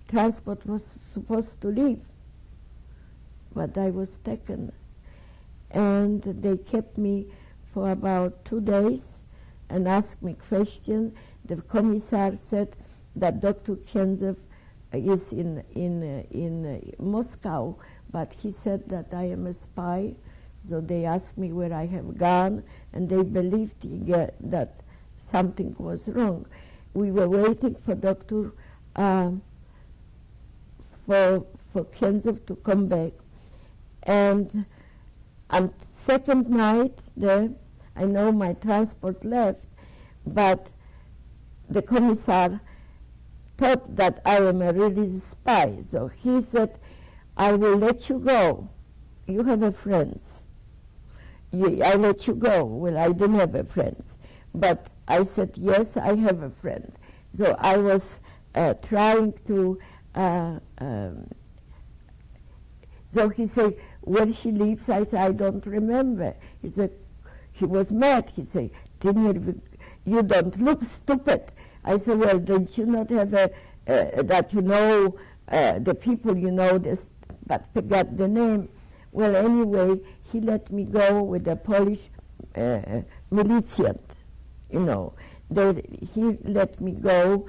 transport was supposed to leave, but I was taken, and they kept me for about 2 days and asked me questions. The commissar said that Dr. Kenzov is in Moscow, but he said that I am a spy. So they asked me where I have gone, and they believed that something was wrong. We were waiting for Dr. For Kenzov to come back, and on second night there, I know my transport left, but the commissar thought that I am a really spy. So he said, I will let you go. You have a friends. I let you go. Well, I didn't have a friends. But I said, yes, I have a friend. So I was trying to, so he said, where she lives? I said, I don't remember. He said, he was mad. He said, you don't look stupid. I said, well, don't you not have that you know the people you know this, but forgot the name. Well, anyway, he let me go with a Polish militiant, you know. He let me go,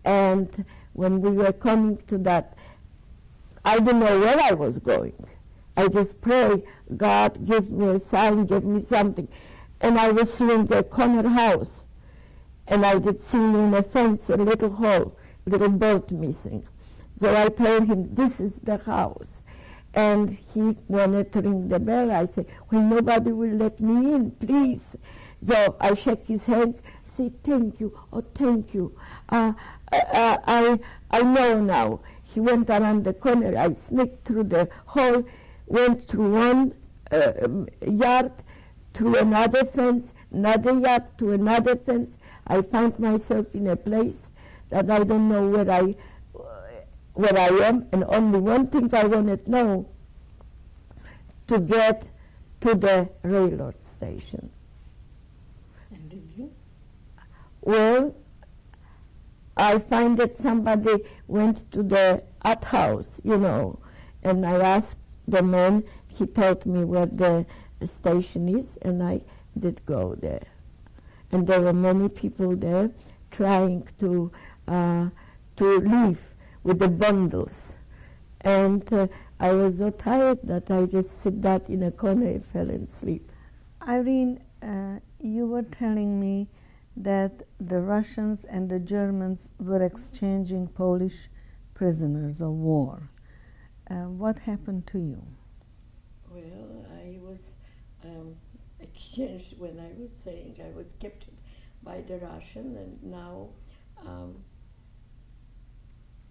and when we were coming to that, I didn't know where I was going. I just pray, God, give me a sign, give me something. And I was seeing a corner house, and I did see in a fence a little hole, little bolt missing. So I told him, this is the house. And he wanted to ring the bell. I said, well, nobody will let me in, please. So I shook his hand, say, thank you, oh, thank you. I know now. He went around the corner. I sneaked through the hall, went through one yard, through another fence, another yard, to another fence. I found myself in a place that I don't know where I am, and only one thing I wanted to know, to get to the railroad station. And did you? Well, I find that somebody went to the outhouse, you know, and I asked the man, he told me where the station is, and I did go there. And there were many people there trying to leave with the bundles. And I was so tired that I just sit down in a corner and fell asleep. Irene, you were telling me that the Russians and the Germans were exchanging Polish prisoners of war. What happened to you? Well, I was exchanged when I was saying I was captured by the Russian, and now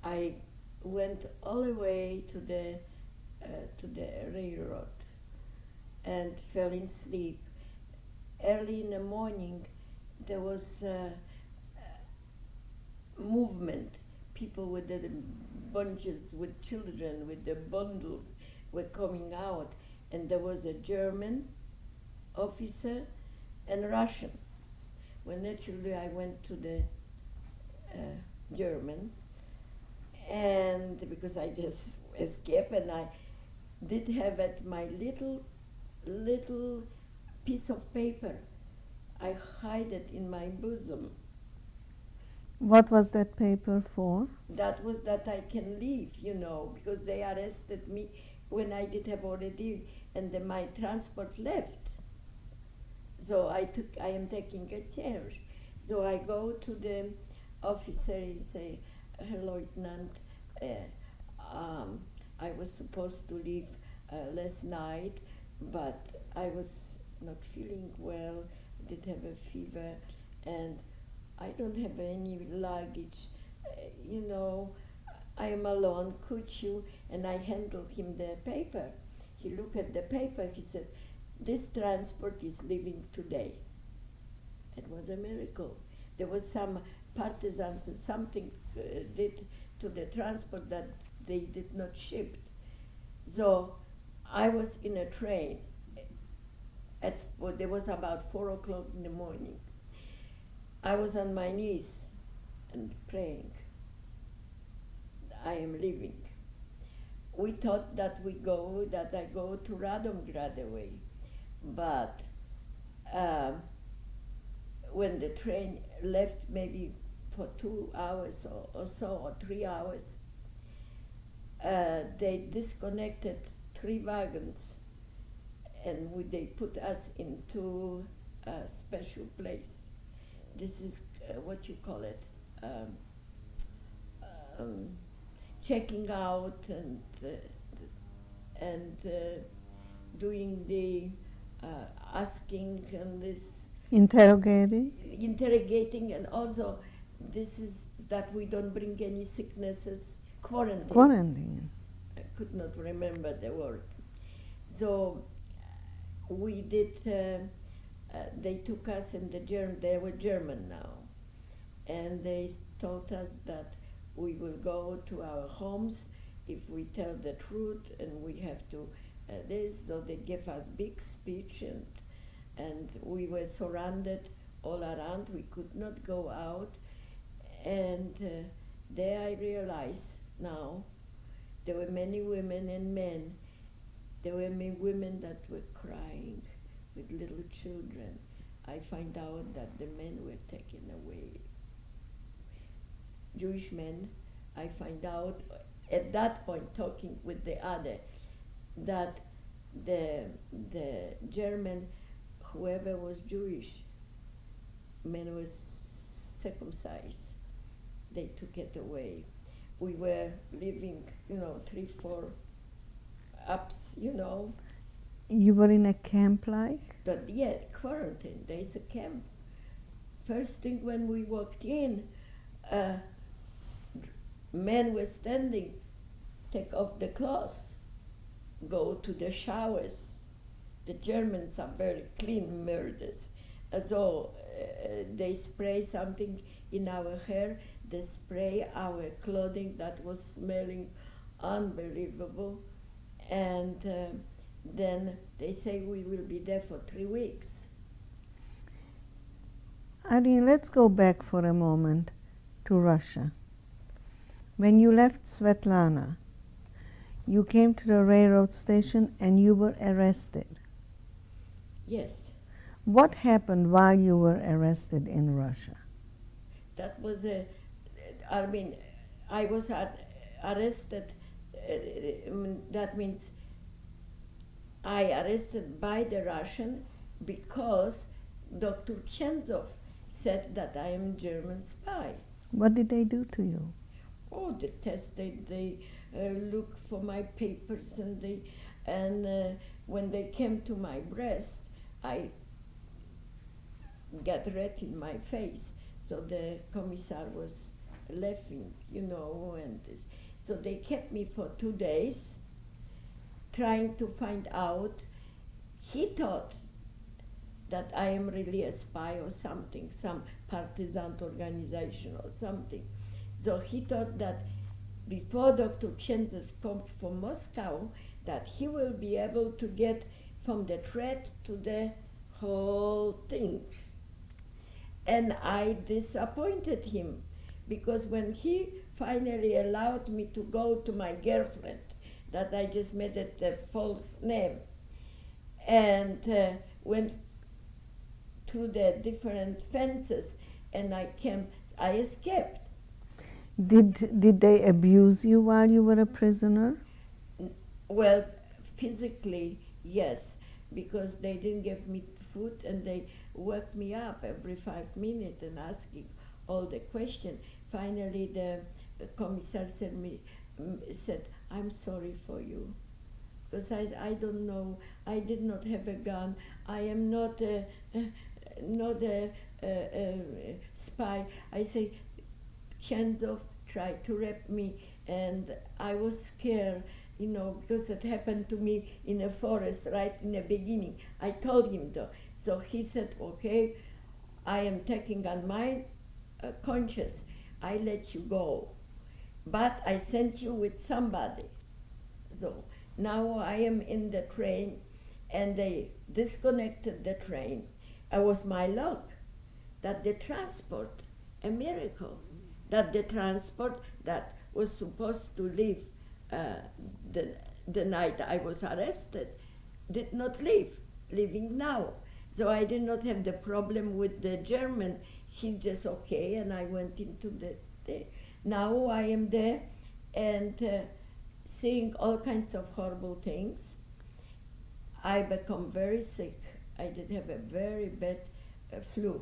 I went all the way to the railroad and fell in sleep. Early in the morning, there was movement. People with the bunches, with children, with the bundles were coming out, and there was a German officer and Russian. Well, naturally, I went to the German, and because I just escaped, and I did have at my little piece of paper. I hide it in my bosom. What was that paper for? That was that I can leave, you know, because they arrested me when I did have already, and then my transport left. So I am taking a chance. So I go to the officer and say, Lieutenant, I was supposed to leave last night, but I was not feeling well, did have a fever, and I don't have any luggage. You know, I am alone, could you? And I handed him the paper. He looked at the paper, he said, this transport is leaving today. It was a miracle. There was some partisans and something did to the transport that they did not ship. So I was in a train. There was about 4 o'clock in the morning. I was on my knees and praying. I am leaving. We thought that I go to Radomgrad away. but when the train left, maybe for 2 hours or so, or 3 hours, they disconnected 3 wagons, and they put us into a special place. This is what you call it, checking out and doing the asking and this interrogating, and also this is that we don't bring any sicknesses. Quarantine. I could not remember the word. So we did. They took us in the German. They were German now, and they told us that we will go to our homes if we tell the truth, and we have to this. So they gave us big speech, and we were surrounded all around. We could not go out, and there I realized now there were many women and men. There were many women that were crying with little children. I find out that the men were taken away. Jewish men, I find out at that point, talking with the other, that the German, whoever was Jewish, man was circumcised. They took it away. We were living, 3, 4 ups, You were in a camp like? Yeah, quarantine. There is a camp. First thing when we walked in, men were standing, take off the clothes, go to the showers. The Germans are very clean murders. So they spray something in our hair, they spray our clothing that was smelling unbelievable, and then they say we will be there for 3 weeks. Irene, let's go back for a moment to Russia. When you left Svetlana, you came to the railroad station and you were arrested. Yes. What happened while you were arrested in Russia? That was I was arrested. That means I arrested by the Russian because Dr. Chenzov said that I am German spy. What did they do to you? Oh, the test. They look for my papers, and when they came to my breast, I got red in my face. So the commissar was laughing, and this. So they kept me for 2 days, trying to find out. He thought that I am really a spy or something, some partisan organization or something. So he thought that before Dr. Chenzov comes from Moscow, that he will be able to get from the threat to the whole thing. And I disappointed him, because when he finally allowed me to go to my girlfriend, that I just made it a false name, and went through the different fences, and I escaped. Did they abuse you while you were a prisoner? Well, physically, yes, because they didn't give me food, and they woke me up every 5 minutes and asking all the questions. Finally, the commissar said, "I'm sorry for you, because I don't know. I did not have a gun. I am not a spy." I say, Chenzov tried to rape me, and I was scared, because it happened to me in a forest right in the beginning. I told him though. So he said, "Okay, I am taking on my conscience. I let you go, but I sent you with somebody." So now I am in the train, and they disconnected the train. It was my luck that the transport, a miracle, that the transport that was supposed to leave the night I was arrested did not leave. living now. So I did not have the problem with the German. He just okay, and I went into the now I am there and seeing all kinds of horrible things. I become very sick. I did have a very bad flu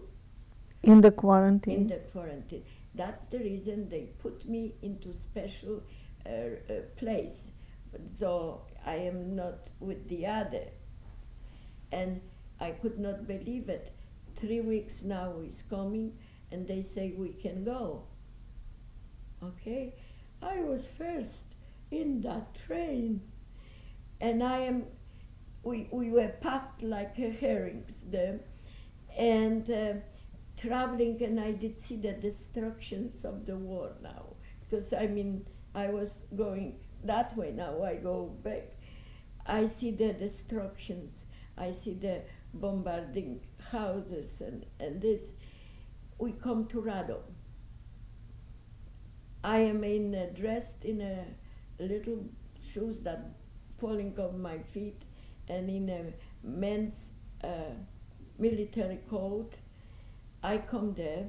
In the quarantine? in the quarantine. That's the reason they put me into special place. So I am not with the other. And I could not believe it. 3 weeks now is coming and they say we can go. Okay? I was first in that train. And we were packed like herrings there. And traveling, and I did see the destructions of the war now. Because I was going that way, now I go back. I see the destructions, I see the bombarding houses and this. We come to Radom. I am dressed in a little shoes that falling off my feet and in a men's military coat. I come there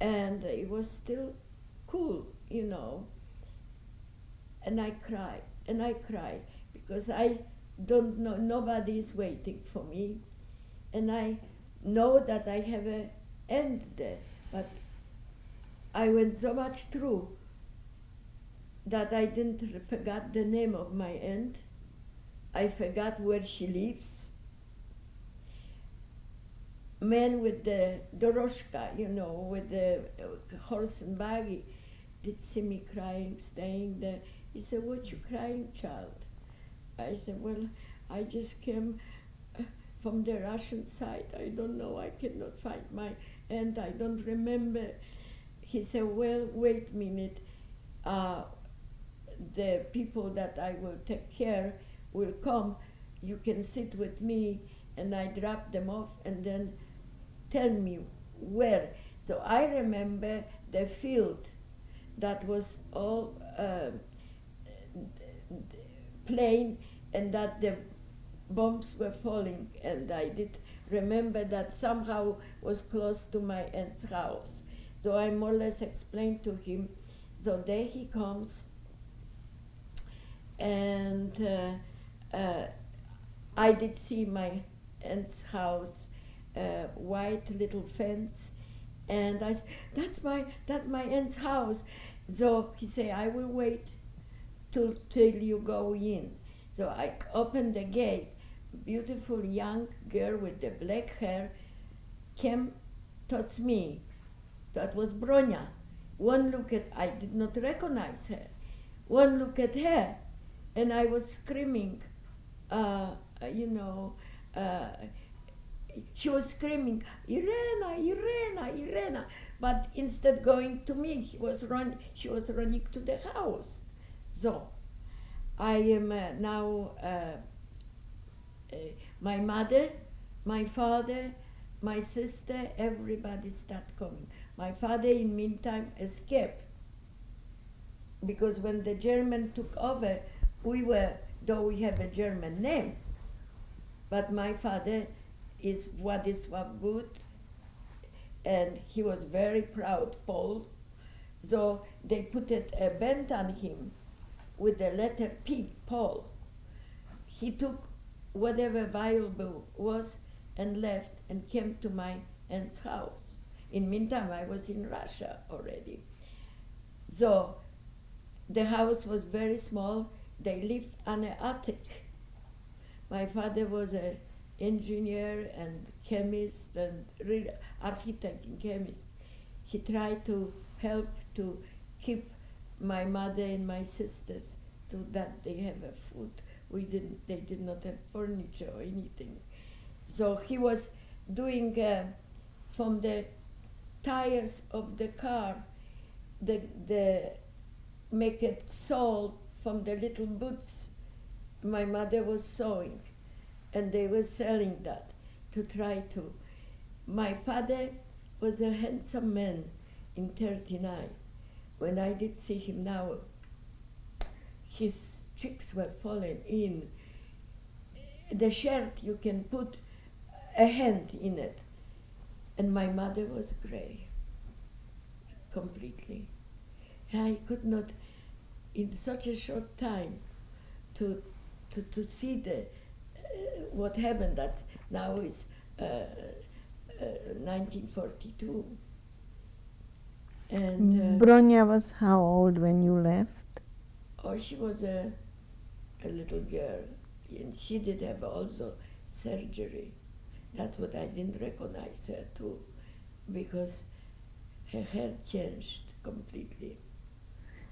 and it was still cool, and I cry because I don't know, nobody is waiting for me, and I know that I have an end there, but I went so much through that I didn't forget the name of my aunt. I forgot where she lives. Man with the doroshka, with the horse and buggy, did see me crying, staying there. He said, "What you crying, child?" I said, "Well, I just came from the Russian side. I don't know, I cannot find my aunt, I don't remember." He said, "Well, wait a minute. The people that I will take care will come. You can sit with me," and I dropped them off and then tell me where. So I remember the field that was all plain and that the bombs were falling, and I did remember that somehow was close to my aunt's house. So I more or less explained to him. So there he comes, and I did see my aunt's house, white little fence, and I said, that's my aunt's house. So he said, "I will wait till you go in." So I opened the gate. Beautiful young girl with the black hair came towards me. That was Bronya. One look I did not recognize her. One look at her, and I was screaming, she was screaming, "Irena, Irena, Irena!" But instead going to me, she was running to the house. So I am now, my mother, my father, my sister, everybody start coming. My father in meantime escaped, because when the German took over, though we have a German name, but my father is Władysław Gut, and he was very proud Pole. So they put a band on him with the letter P, Paul. He took whatever valuable was and left and came to my aunt's house. In meantime, I was in Russia already. So the house was very small. They lived on an attic. My father was an engineer and chemist and architect and chemist. He tried to help to keep my mother and my sisters so that they have a food. They did not have furniture or anything. So he was doing from the tires of the car, the make it sole from the little boots. My mother was sewing, and they were selling that to try to. My father was a handsome man in 39. When I did see him now, his cheeks were falling in. the shirt you can put a hand in it. And my mother was gray, completely. I could not, in such a short time, to see the what happened. That now is 1942. And Bronya was how old when you left? oh, she was a little girl, and she did have also surgery. That's what I didn't recognize her too, because her hair changed completely.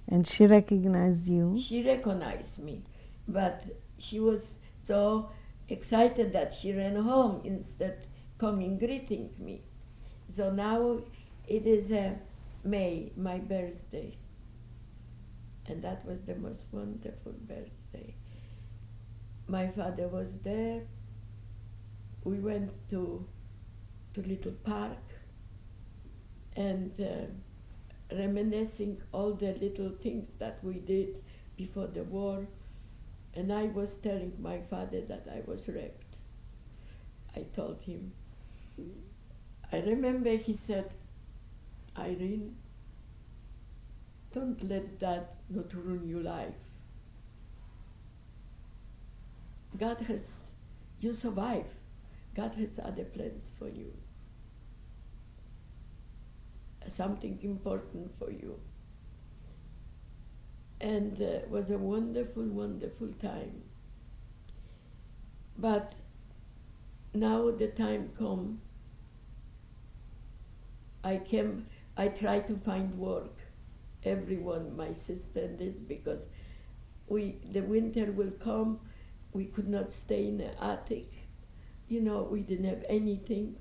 And she recognized you? She recognized me, but she was so excited that she ran home instead coming greeting me. So now it is May, my birthday, and that was the most wonderful birthday. My father was there. We went to little park and reminiscing all the little things that we did before the war. And I was telling my father that I was raped. I told him. I remember he said, Irene, don't let that not ruin your life. God has, you survive. God has other plans for you. Something important for you. And it was a wonderful, wonderful time. But now the time come, I tried to find work. Everyone, my sister and this, because the winter will come, we could not stay in the attic. You know, we didn't have anything.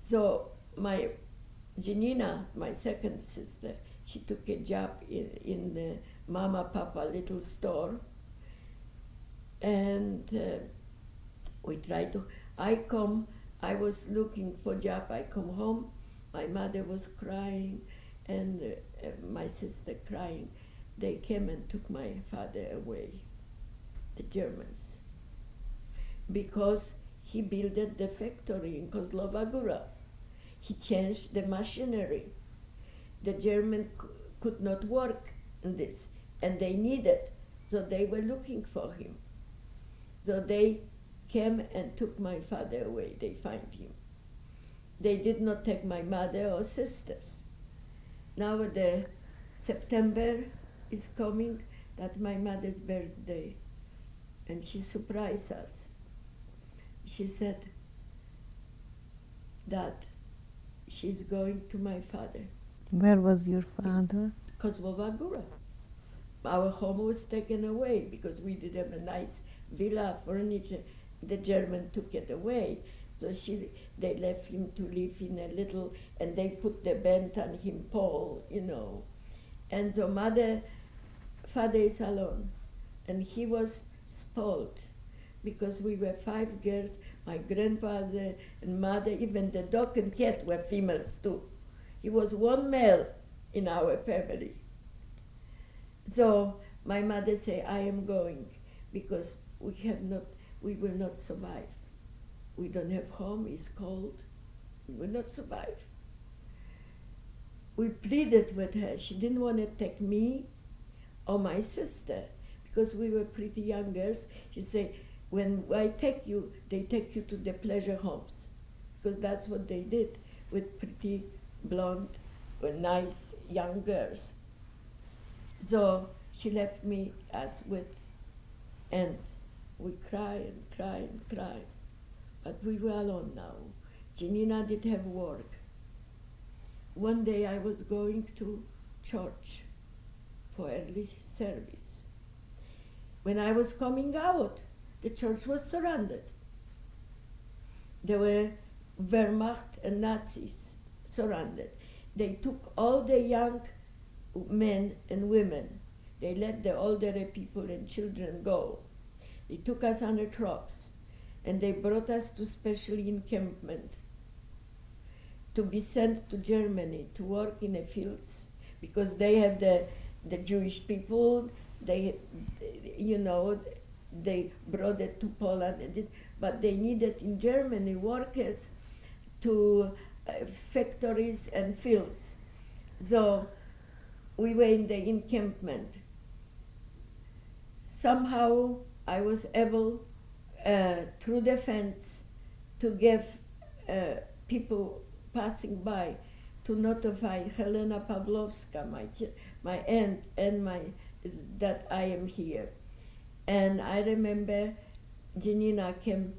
So my Janina, my second sister, she took a job in the Mama Papa little store. And we tried to, I was looking for job, I come home, my mother was crying and my sister crying. They came and took my father away, the Germans, because he built the factory in Kozlova Gora. He changed the machinery. The German could not work in this, and they needed, so they were looking for him. So they came and took my father away. They find him. They did not take my mother or sisters. Now the September is coming. That's my mother's birthday, and she surprised us. She said that she's going to my father. Where was your father? Kozlova Gora. Our home was taken away because we did have a nice villa, furniture. The German took it away. So they left him to live in a little, and they put the bent on him pole, you know. And so father is alone. And he was spoiled because we were 5 girls. My grandfather and mother, even the dog and cat were females too. He was one male in our family. So my mother said, I am going because we will not survive. We don't have home, it's cold, we will not survive. We pleaded with her. She didn't want to take me or my sister because we were pretty young girls. She said, when I take you, they take you to the pleasure homes, because that's what they did with pretty blonde or nice young girls. So she left us with, and we cry and cry and cry. But we were alone now. Janina did have work. One day I was going to church for early service. When I was coming out, the church was surrounded. There were Wehrmacht and Nazis surrounded. They took all the young men and women. They let the older people and children go. They took us on the trucks, and they brought us to special encampment to be sent to Germany to work in the fields, because they have the Jewish people, they, you know, they brought it to Poland and this, but they needed in Germany workers to factories and fields. So we were in the encampment. Somehow I was able, through the fence, to give people passing by to notify Helena Pawlowska, my aunt, and that I am here. And I remember Janina came,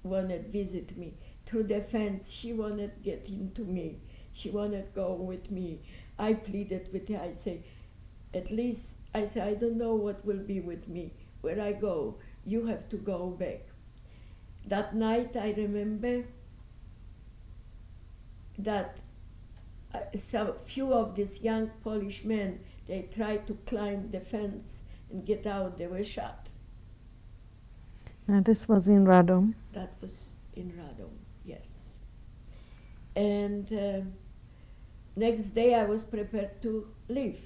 wanted to visit me. Through the fence, she wanted to get into me. She wanted to go with me. I pleaded with her. I say, at least, I say, I don't know what will be with me. Where I go, you have to go back. That night, I remember that some few of these young Polish men, they tried to climb the fence and get out. They were shot. Now this was in Radom. That was in Radom, yes. And next day I was prepared to leave.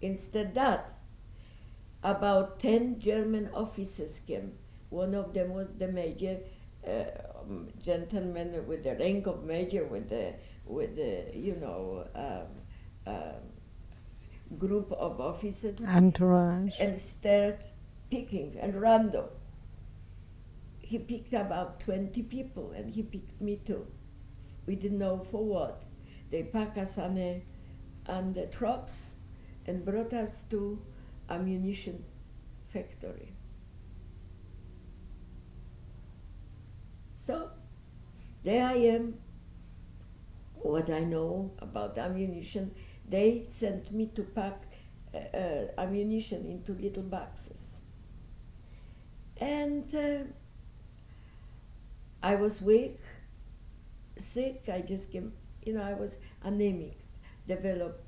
Instead that, about 10 German officers came. One of them was the major, gentleman with the rank of major, with the group of officers. Entourage. And started picking and random. He picked about 20 people and he picked me too. We didn't know for what. They packed us on the trucks and brought us to ammunition factory. So there I am. What I know about ammunition, they sent me to pack ammunition into little boxes. And I was weak, sick. I just came, I was anemic, developed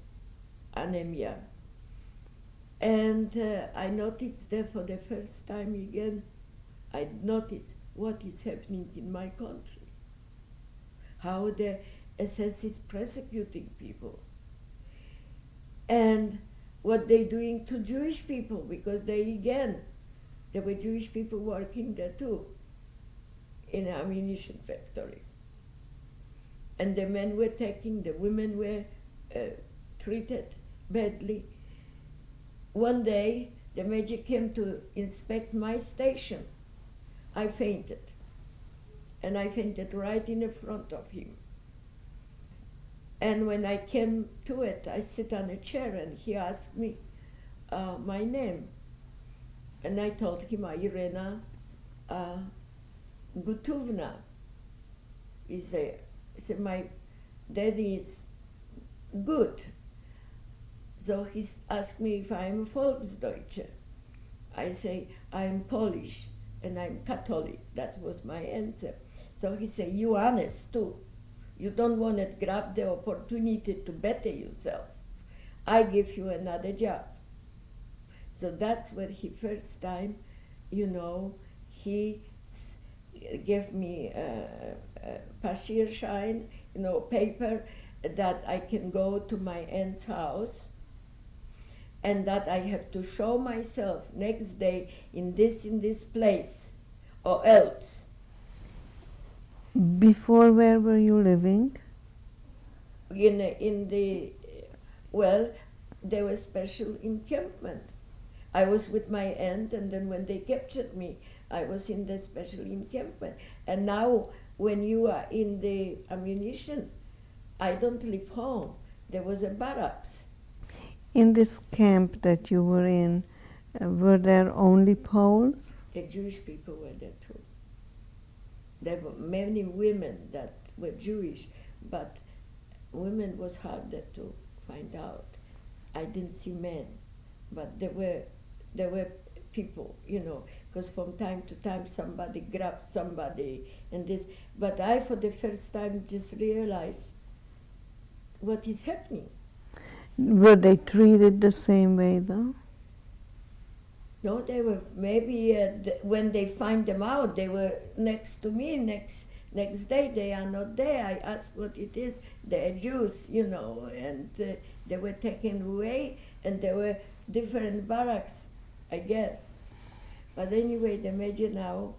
anemia. And I noticed there for the first time again, I noticed what is happening in my country, how the SS is persecuting people, and what they're doing to Jewish people, because there were Jewish people working there too, in an ammunition factory. And the men were taken, the women were treated badly. One day, the major came to inspect my station. I fainted. And I fainted right in the front of him. And when I came to it, I sit on a chair and he asked me my name. And I told him, Irena Gutuvna. He said, my daddy is good. So he asked me if I'm a Volksdeutsche. I say, I'm Polish and I'm Catholic. That was my answer. So he said, you honest too. You don't want to grab the opportunity to better yourself. I give you another job. So that's where he first time, he gave me a Passierschein, paper that I can go to my aunt's house and that I have to show myself next day in this place or else. Before, where were you living? There was special encampment. I was with my aunt, and then when they captured me, I was in the special encampment. And now, when you are in the ammunition, I don't leave home. There was a barracks. In this camp that you were in, were there only Poles? The Jewish people were there too. There were many women that were Jewish, but women was harder to find out. I didn't see men, but there were people, because from time to time somebody grabbed somebody and this. But I, for the first time, just realized what is happening. Were they treated the same way, though? No, they were maybe when they find them out, they were next to me. Next day they are not there. I asked what it is. They're Jews, and they were taken away, and there were different barracks, I guess. But anyway, the major now,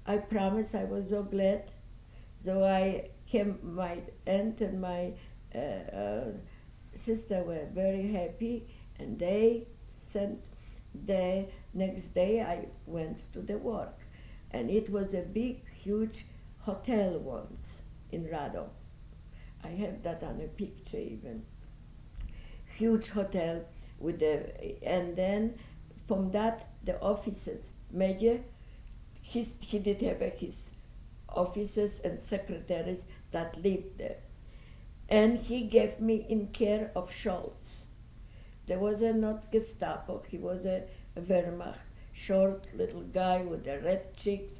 I promise I was so glad. So I came, my aunt and my sister were very happy, and they sent the next day I went to the work. And it was a big, huge hotel once in Radom. I have that on a picture even. Huge hotel with and then from that the officers, major, he did have his officers and secretaries that lived there. And he gave me in care of Schultz. There was a not Gestapo, he was a Wehrmacht, short little guy with the red cheeks,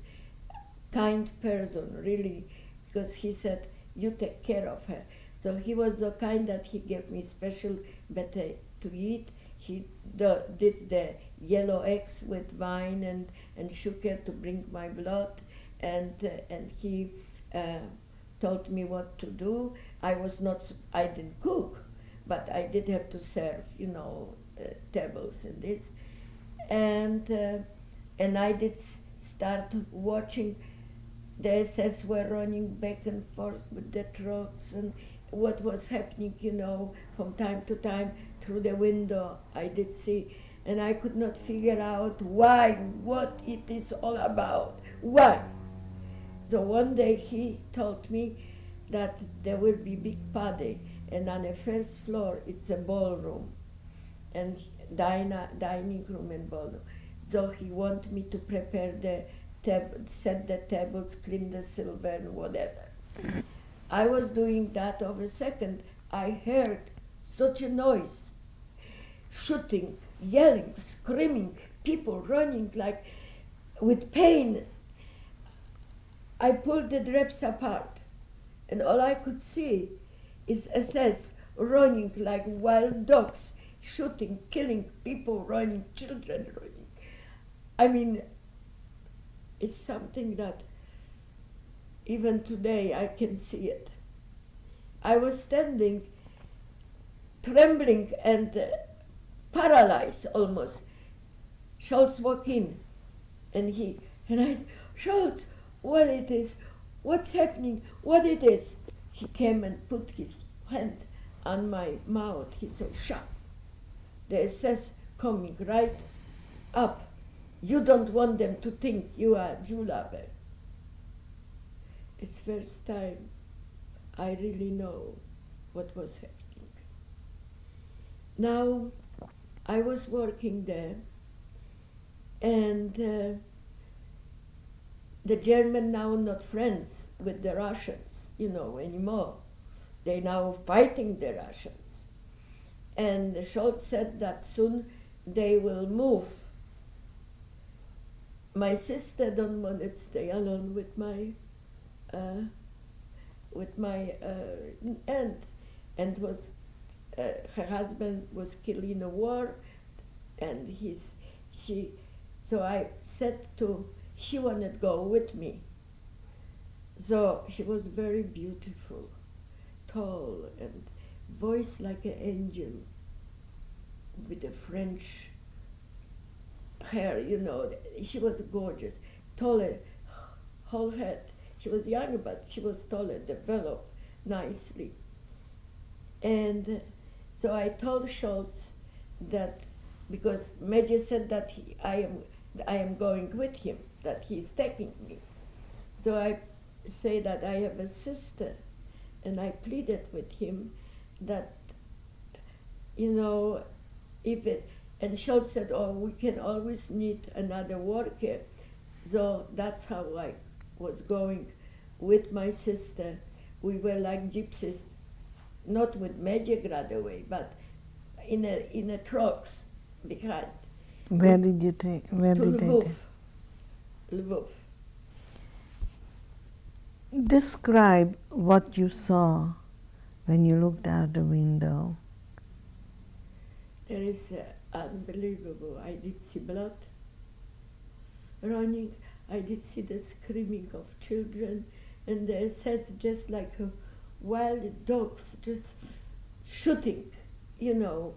kind person, really, because he said, you take care of her. So he was so kind that he gave me special better to eat. He did the yellow eggs with wine and sugar to bring my blood, and he told me what to do. I didn't cook, but I did have to serve, tables and this, and I did start watching. The SS were running back and forth with the trucks and what was happening, from time to time through the window I did see, and I could not figure out what it is all about, why. So one day he told me that there will be big party, and on the first floor it's a ballroom, and dining room and ballroom. So he wanted me to prepare the set the tables, clean the silver and whatever. I was doing that. Of a second, I heard such a noise, shooting, yelling, screaming, people running like with pain. I pulled the drapes apart, and all I could see is SS running like wild dogs, shooting, killing people, running, children running. I mean, it's something that even today I can see it. I was standing, trembling and paralyzed almost. Schultz walked in, and I said, Schultz, what it is, what's happening, what it is. He came and put his hand on my mouth. He said, shut. The SS coming right up. You don't want them to think you are Julaber. It's first time I really know what was happening. Now, I was working there, and the German now not friends with the Russians, anymore. They now fighting the Russians. And Schultz said that soon they will move. My sister don't want to stay alone with my aunt, and was her husband was killed in a war, and so I said she wanted to go with me. So she was very beautiful, tall, and voice like an angel, with a French hair, she was gorgeous, taller, whole head. She was young, but she was taller, developed nicely. And so I told Schultz that, because Major said that I am going with him, that he's taking me. So I say that I have a sister, and I pleaded with him that, if it, and Schultz said, we can always need another worker. So that's how I was going with my sister. We were like gypsies, not with Major Gradaway, but in a trucks behind. Where did you take? Where to did they Lvov. take? Lvov. Describe what you saw when you looked out the window. There is unbelievable. I did see blood running. I did see the screaming of children, and the SS just like wild dogs, just shooting.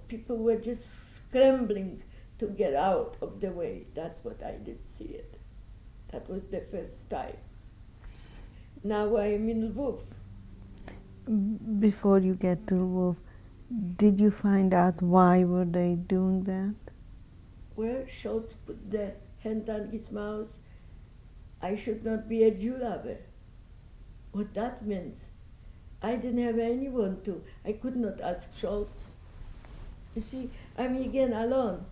People were just scrambling to get out of the way. That's what I did see it. That was the first time. Now I am in Lvov. Before you get to Lvov, did you find out why were they doing that? Well, Scholz put the hand on his mouth. I should not be a Jew lover. What that means. I didn't have anyone to. I could not ask Scholz. You see, I'm again alone.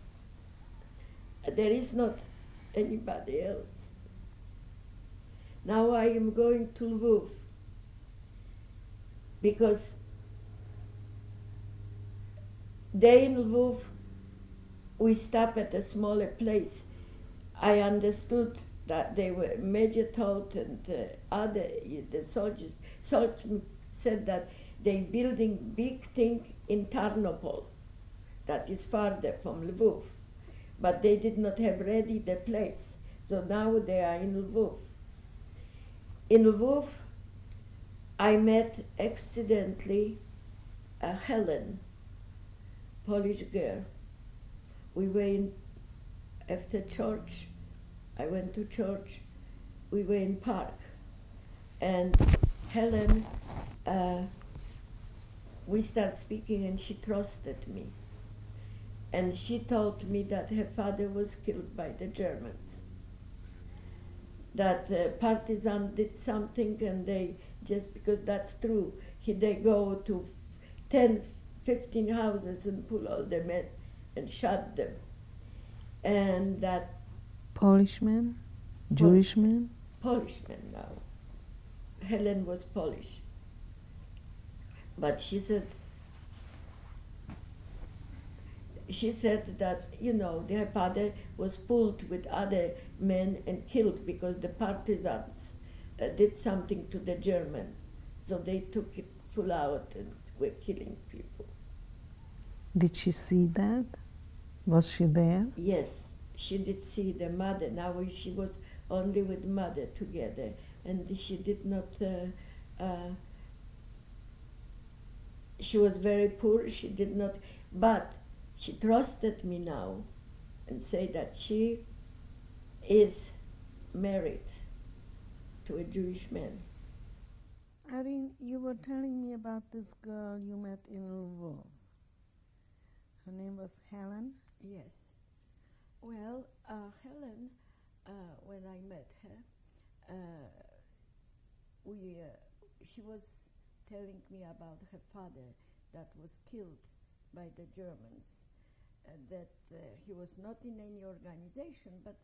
There is not anybody else. Now I am going to Lvov because they in Lvov, we stop at a smaller place. I understood that they were Major Todt and the soldiers said that they building big thing in Tarnopol, that is farther from Lvov, but they did not have ready the place. So now they are in Lvov. In Lvov, I met accidentally a Helen, Polish girl. We were in, after church, I went to church, we were in park, and Helen, we started speaking and she trusted me. And she told me that her father was killed by the Germans. That partisans did something and they, just because that's true, they go to 10, 15 houses and pull all the men and shot them. And that Polish men? Jewish men? Polish men now. Helen was Polish. But she said that, her father was pulled with other men and killed because the partisans did something to the German. So they took it full out and were killing people. Did she see that? Was she there? Yes, she did see the mother. Now she was only with mother together, and she did not. She was very poor. She did not, but she trusted me now, and say that she is married to a Jewish man. Irene, you were telling me about this girl you met in Lvov. Her name was Helen? Yes. Well, Helen, when I met her, she was telling me about her father that was killed by the Germans, that he was not in any organization, but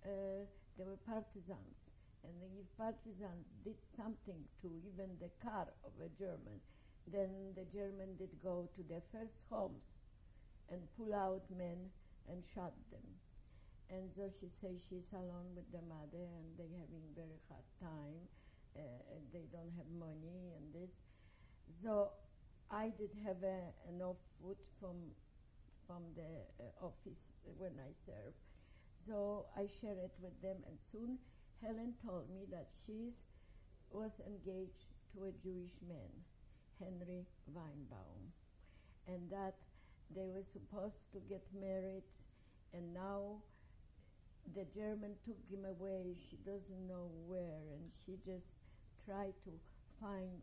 there were partisans. And if partisans did something to even the car of a German, then the German did go to their first homes and pull out men and shot them. And so she says she's alone with the mother and they having very hard time. They don't have money and this. So I did have enough food from the office when I served. So I shared it with them, and soon Helen told me that she was engaged to a Jewish man, Henry Weinbaum, and that they were supposed to get married, and now the German took him away. She doesn't know where, and she just tried to find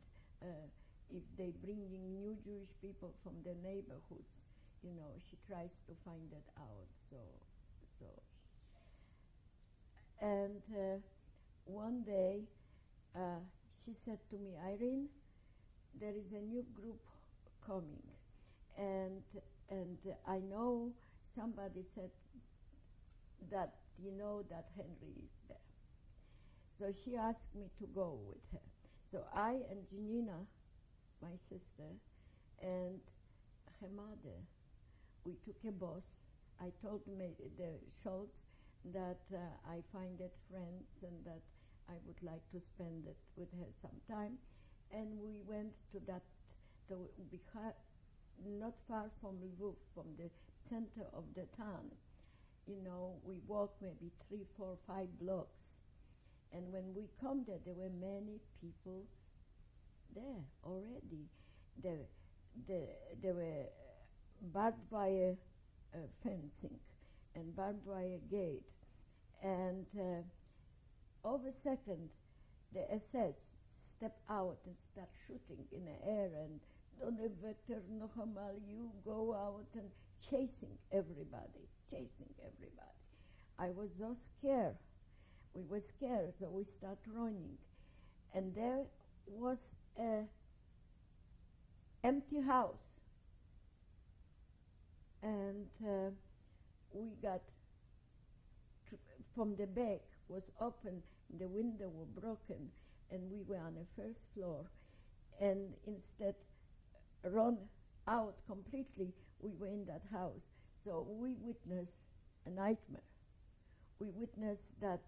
if they bring in new Jewish people from the neighborhoods. She tries to find that out. And one day she said to me, Irene, there is a new group coming, and I know somebody said that that Henry is there. So she asked me to go with her. So I and Janina, my sister, and her mother, we took a bus. I told the Scholz that I find it friends and that I would like to spend it with her sometime. And we went to that, not far from Lvov, from the center of the town. We walked maybe 3, 4, 5 blocks. And when we come there were many people there already. There were barbed wire fencing, and barbed wire gate. And all of a second, the SS stepped out and start shooting in the air and "Don't ever noch einmal, you go out," and chasing everybody. I was so scared. We were scared, so we start running. And there was a empty house. And we got, from the back was open, the window were broken, and we were on the first floor. And instead run out completely, we were in that house. So we witnessed a nightmare. We witnessed that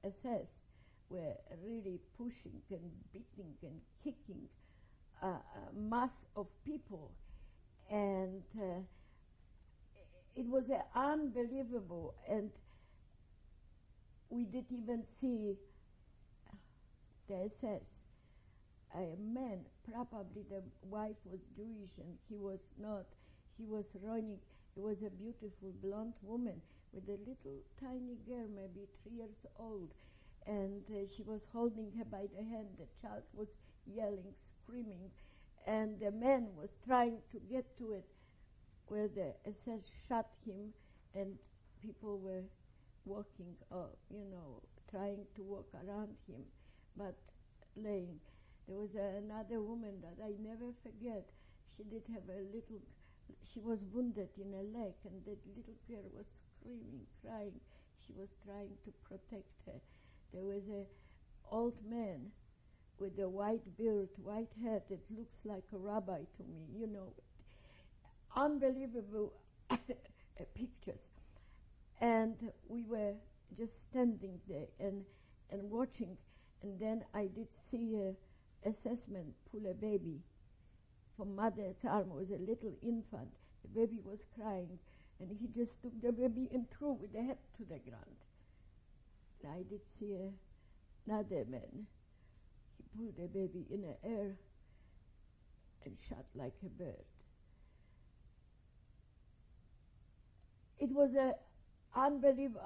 SS were really pushing and beating and kicking a mass of people. And it was unbelievable. And we didn't even see the SS. A man, probably the wife was Jewish and he was not. He was running. It was a beautiful blonde woman with a little tiny girl, maybe 3 years old. And she was holding her by the hand. The child was yelling, screaming. And the man was trying to get to it where the SS shot him, and people were walking, trying to walk around him, but laying. There was another woman that I never forget. She did have she was wounded in her leg, and that little girl was screaming, crying. She was trying to protect her. There was an old man with a white beard, white head that looks like a rabbi to me, Unbelievable pictures. And we were just standing there and watching. And then I did see a assessment pull a baby from mother's arm. It was a little infant. The baby was crying, and he just took the baby and threw with the head to the ground. And I did see another man. He pulled the baby in the air and shot like a bird. It was unbelievable.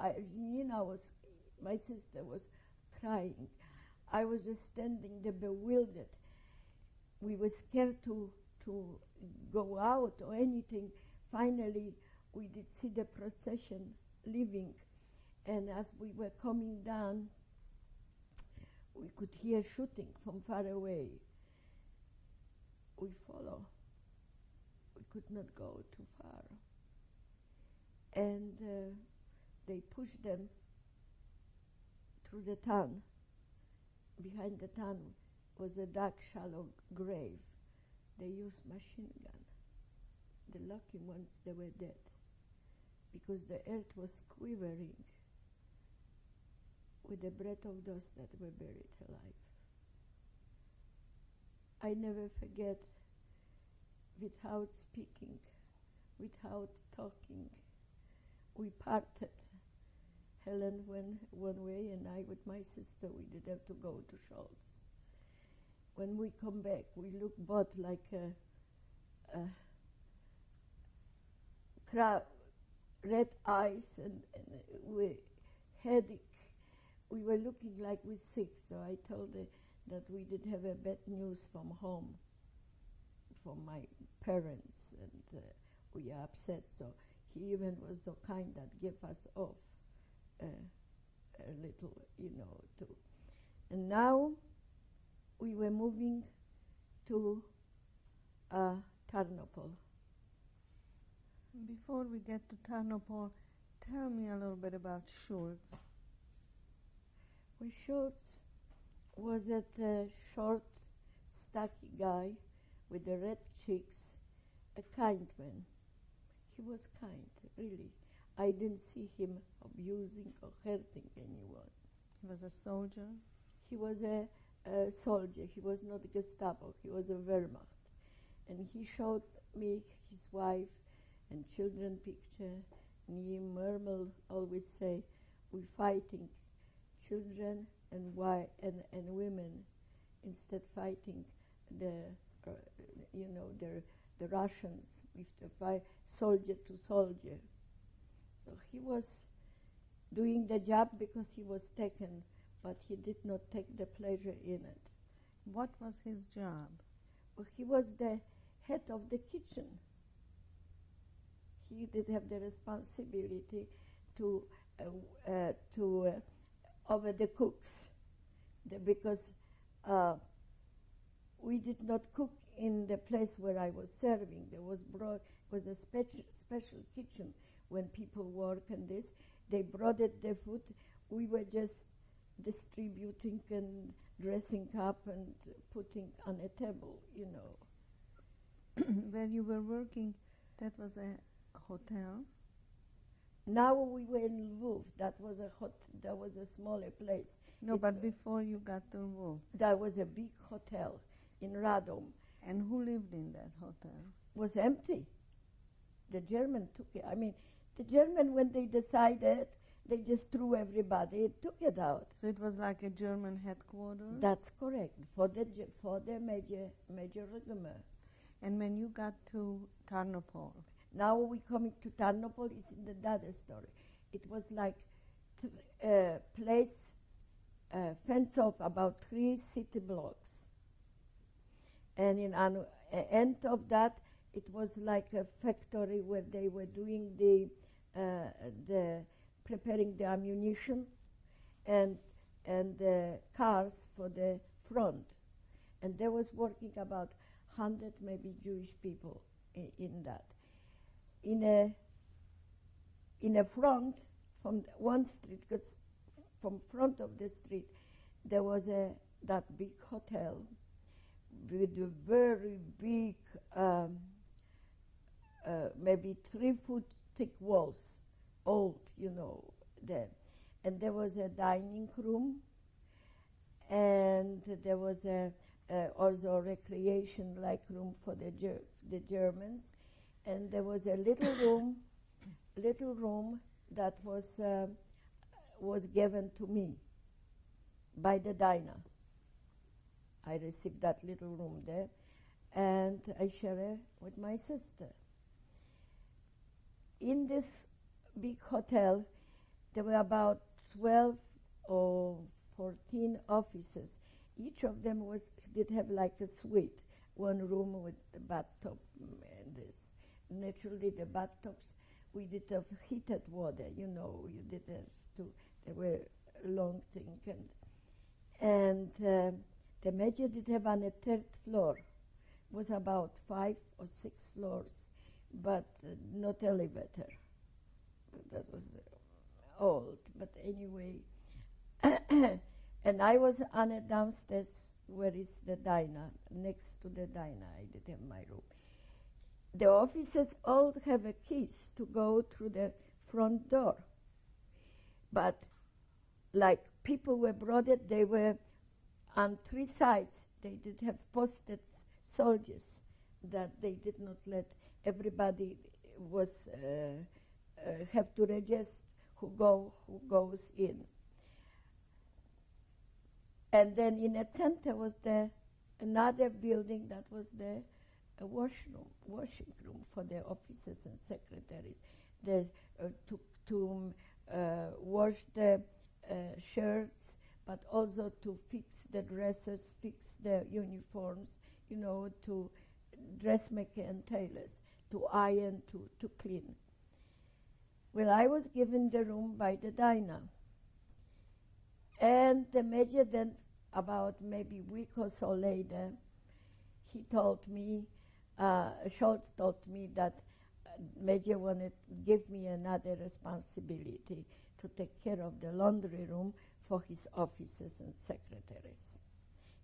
My sister was crying. I was just standing there bewildered. We were scared to go out or anything. Finally, we did see the procession leaving. And as we were coming down, we could hear shooting from far away. We follow. We could not go too far. And they pushed them through the town. Behind the town was a dark, shallow grave. They used machine gun. The lucky ones, they were dead, because the earth was quivering with the breath of those that were buried alive. I never forget, without speaking, without talking, we parted. Helen went one way, and I with my sister, we did have to go to Schultz. When we come back, we look both like red eyes and we headache. We were looking like we sick, so I told her that we did have a bad news from home, from my parents, and we are upset. So he even was so kind that gave us off a little, too. And now we were moving to Tarnopol. Before we get to Tarnopol, tell me a little bit about Schultz. Well, Schultz was a short, stocky guy with the red cheeks, a kind man. He was kind, really. I didn't see him abusing or hurting anyone. He was a soldier? He was a soldier. He was not Gestapo. He was a Wehrmacht. And he showed me his wife and children picture. And he murmured, always say, we're fighting children and women instead fighting the Russians with the fight soldier to soldier. So he was doing the job because he was taken, but he did not take the pleasure in it. What was his job? Well, he was the head of the kitchen. He did have the responsibility to over the cooks, because we did not cook in the place where I was serving. There was a special kitchen when people work and this. They brought it the food. We were just distributing and dressing up and putting on a table, you know. Where you were working, that was a hotel? Now we were in Lviv. That was a smaller place. No, but before you got to Lviv. That was a big hotel in Radom. And who lived in that hotel? Was empty. The German took it. I mean, the German, when they decided, they just threw everybody, took it out. So it was like a German headquarters? That's correct, for the major regiment. And when you got to Tarnopol? Now we coming to Tarnopol, it's in the other story. It was like a place fenced off about 3 city blocks. And in end of that, it was like a factory where they were doing the preparing the ammunition and the cars for the front. And there was working about 100 maybe Jewish people in that. In a front, from one street, because from front of the street, there was that big hotel with a very big, maybe 3 foot thick walls, old, you know, there. And there was a dining room, and there was also a recreation-like room for the Germans. And there was a little room that was given to me by the diner. I received that little room there, and I share it with my sister. In this big hotel, there were about 12 or 14 offices. Each of them did have like a suite, one room with a bathtub and this. Naturally, the bathtubs, we did have heated water, you know, you did have to, they were long things. And the major did have on a 3rd floor, was about 5 or 6 floors, but not elevator. That was old, but anyway. And I was on a downstairs where is the diner, next to the diner, I did have my room. The officers all have a keys to go through the front door. But like people were brought it, they were on 3 sides. They did have posted soldiers that they did not let everybody was have to register who goes in. And then in the center was another building that was the washing room for the officers and secretaries. To wash the shirts, but also to fix the dresses, fix the uniforms, you know, to dressmaker and tailors, to iron, to clean. Well, I was given the room by the diner. And the major then, about maybe a week or so later, he told me, Schultz told me that Major wanted to give me another responsibility to take care of the laundry room for his officers and secretaries.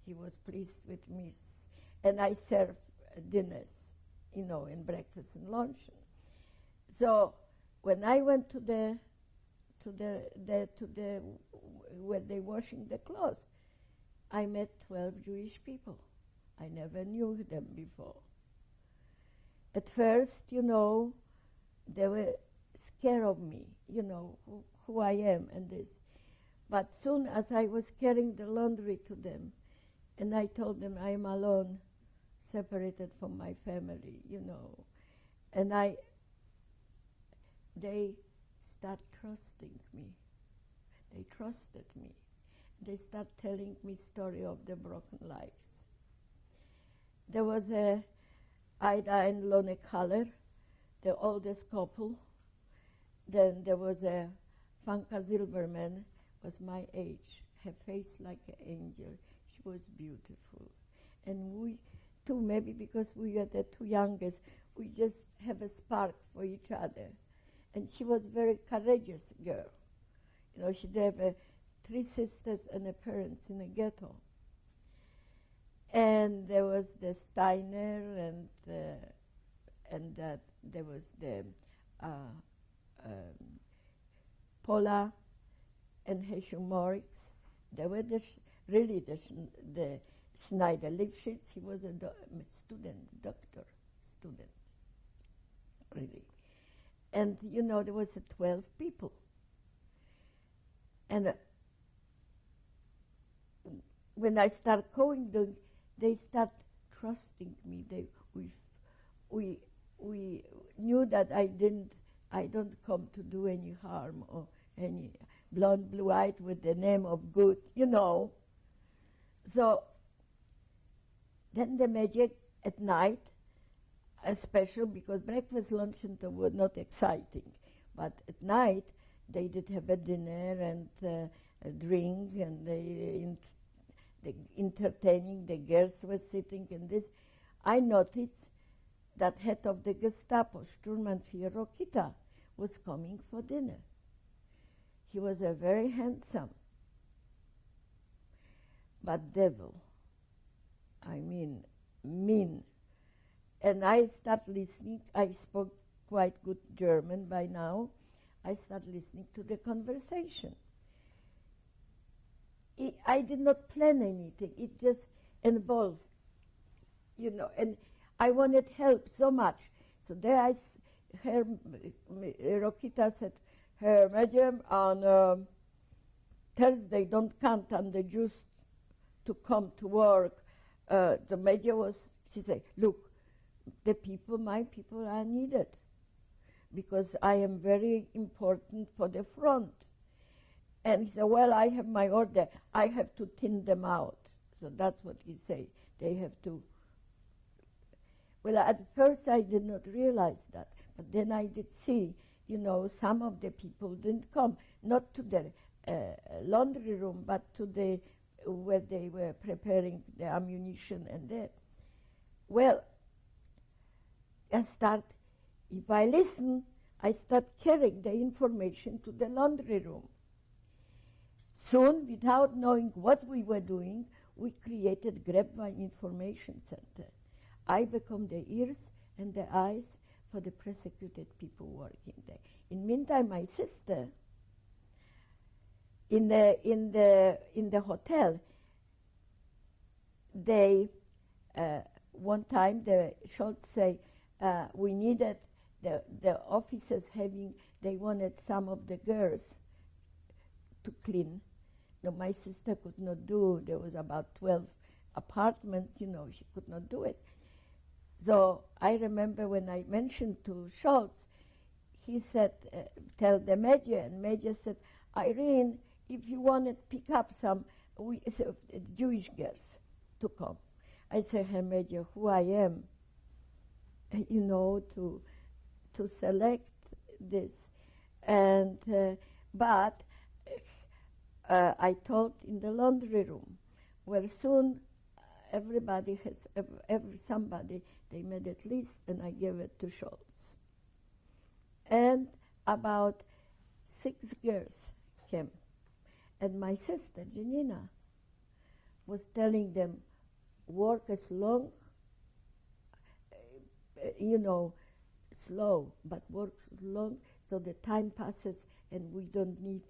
He was pleased with me. And I served dinners, you know, and breakfast and luncheon. So when I went to where they washing the clothes, I met 12 Jewish people. I never knew them before. At first, you know, they were scared of me, you know, who I am and this. But soon as I was carrying the laundry to them, and I told them I am alone, separated from my family, you know, and they start trusting me. They trusted me. They start telling me story of the broken lives. There was Ida and Lone Kaller, the oldest couple. Then there was a Fanka Zilberman, was my age, her face like an angel. She was beautiful. And we too, maybe because we are the two youngest, we just have a spark for each other. And she was a very courageous girl. You know, she'd have 3 sisters and a parents in a ghetto. And there was the Steiner, and there was the Paula and Heshum Moritz. They were really the Schneider Lifshitz. He was a doctor student, really. And, you know, there was 12 people. And when I start going, they start trusting me. We knew that I don't come to do any harm or any blonde, blue-eyed with the name of good, you know. So then the magic at night, special because breakfast, lunch, and were not exciting. But at night, they did have a dinner and a drink, and they entertaining. The girls were sitting in this. I noticed that head of the Gestapo, Sturmbannführer Rokita, was coming for dinner. He was a very handsome, but devil. I mean, mean. And I start listening. I spoke quite good German by now. I start listening to the conversation. I did not plan anything. It just involved, you know, and I wanted help so much. So there Rokita said, Herr Major, on Thursday don't count on the Jews to come to work. The Major she said, look, my people are needed because I am very important for the front. And he said, well, I have my order. I have to thin them out. So that's what he said. They have to. Well, at first I did not realize that. But then I did see, you know, some of the people didn't come, not to the laundry room, but to the where they were preparing the ammunition and that. Well, if I listen, I start carrying the information to the laundry room. Soon, without knowing what we were doing, we created Grapevine Information Center. I become the ears and the eyes for the persecuted people working there. In meantime, my sister, in the hotel, they one time the Schultz say we needed the officers they wanted some of the girls to clean. No, my sister could not do. There was about 12 apartments, you know, she could not do it. So I remember when I mentioned to Schultz, he said, tell the Major, and Major said, Irene, if you want to pick up some Jewish girls to come. I said, Herr Major, who I am, you know, to select this. And, but I told in the laundry room, where soon everybody has, somebody, they made at least, and I gave it to Schultz. And about 6 girls came. And my sister, Janina, was telling them, work as long, you know, slow, but work long so the time passes and we don't need,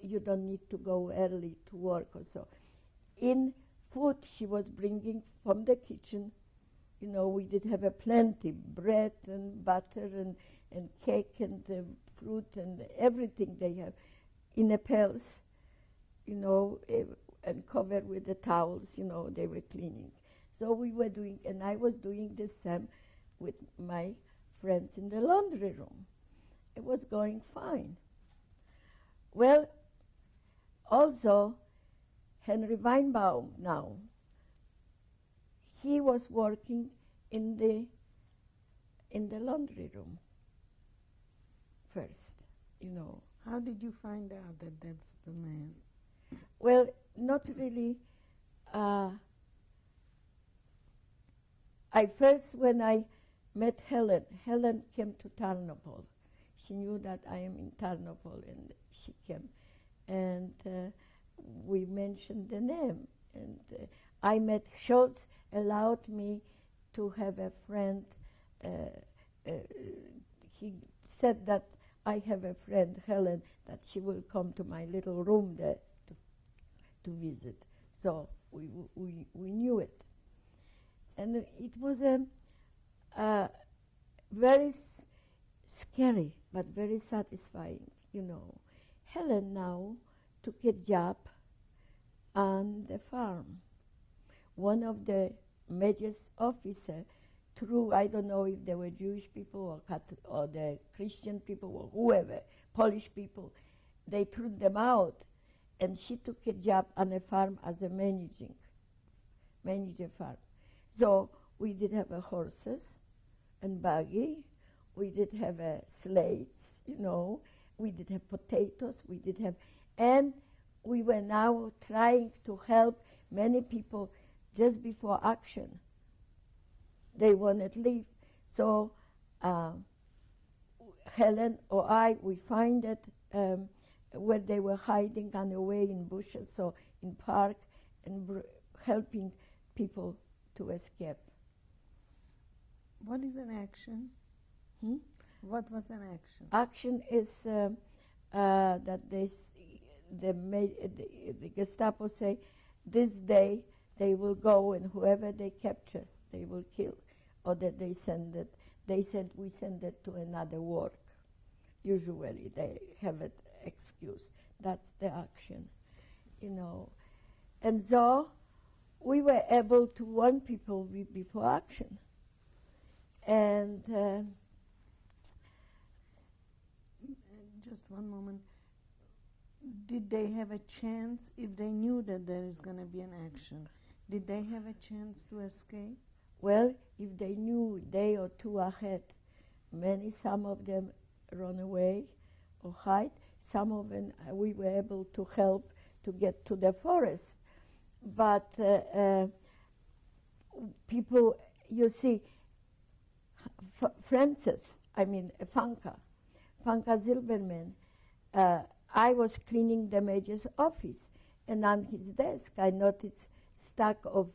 you don't need to go early to work or so. In food she was bringing from the kitchen, you know, we did have a plenty, bread and butter and cake and fruit and everything they have in a pails, you know, and covered with the towels, you know, they were cleaning. So we were doing, and I was doing the same with my friends in the laundry room. it was going fine. Well, also, Henry Weinbaum now, he was working in the laundry room first, you know. How did you find out that that's the man? Well, not really. When I met Helen came to Tarnopol. She knew that I am in Tarnopol, and she came. And we mentioned the name. And I met Schultz, allowed me to have a friend. He said that I have a friend, Helen, that she will come to my little room there to visit. So we knew it. And it was a very scary but very satisfying, you know. Helen now took a job on the farm. One of the major officers through, I don't know if they were Jewish people or the Christian people or whoever, Polish people, they threw them out, and she took a job on a farm as a manager farm. So we did have horses and buggy, we did have slates, you know, we did have potatoes, and we were now trying to help many people just before action. They wanted leave. So Helen or I, we find it where they were hiding on the way in bushes, so in park, and helping people to escape. What is an action? What was an action? Action is that the Gestapo say this day they will go, and whoever they capture they will kill, or that we send it to another work. Usually they have an excuse. That's the action, you know. And so we were able to warn people before action. And just one moment. Did they have a chance, if they knew that there is going to be an action, did they have a chance to escape? Well, if they knew a day or two ahead, some of them run away or hide. Some of them we were able to help to get to the forest. But people, you see, Fanka Zilberman, I was cleaning the major's office, and on his desk I noticed stack of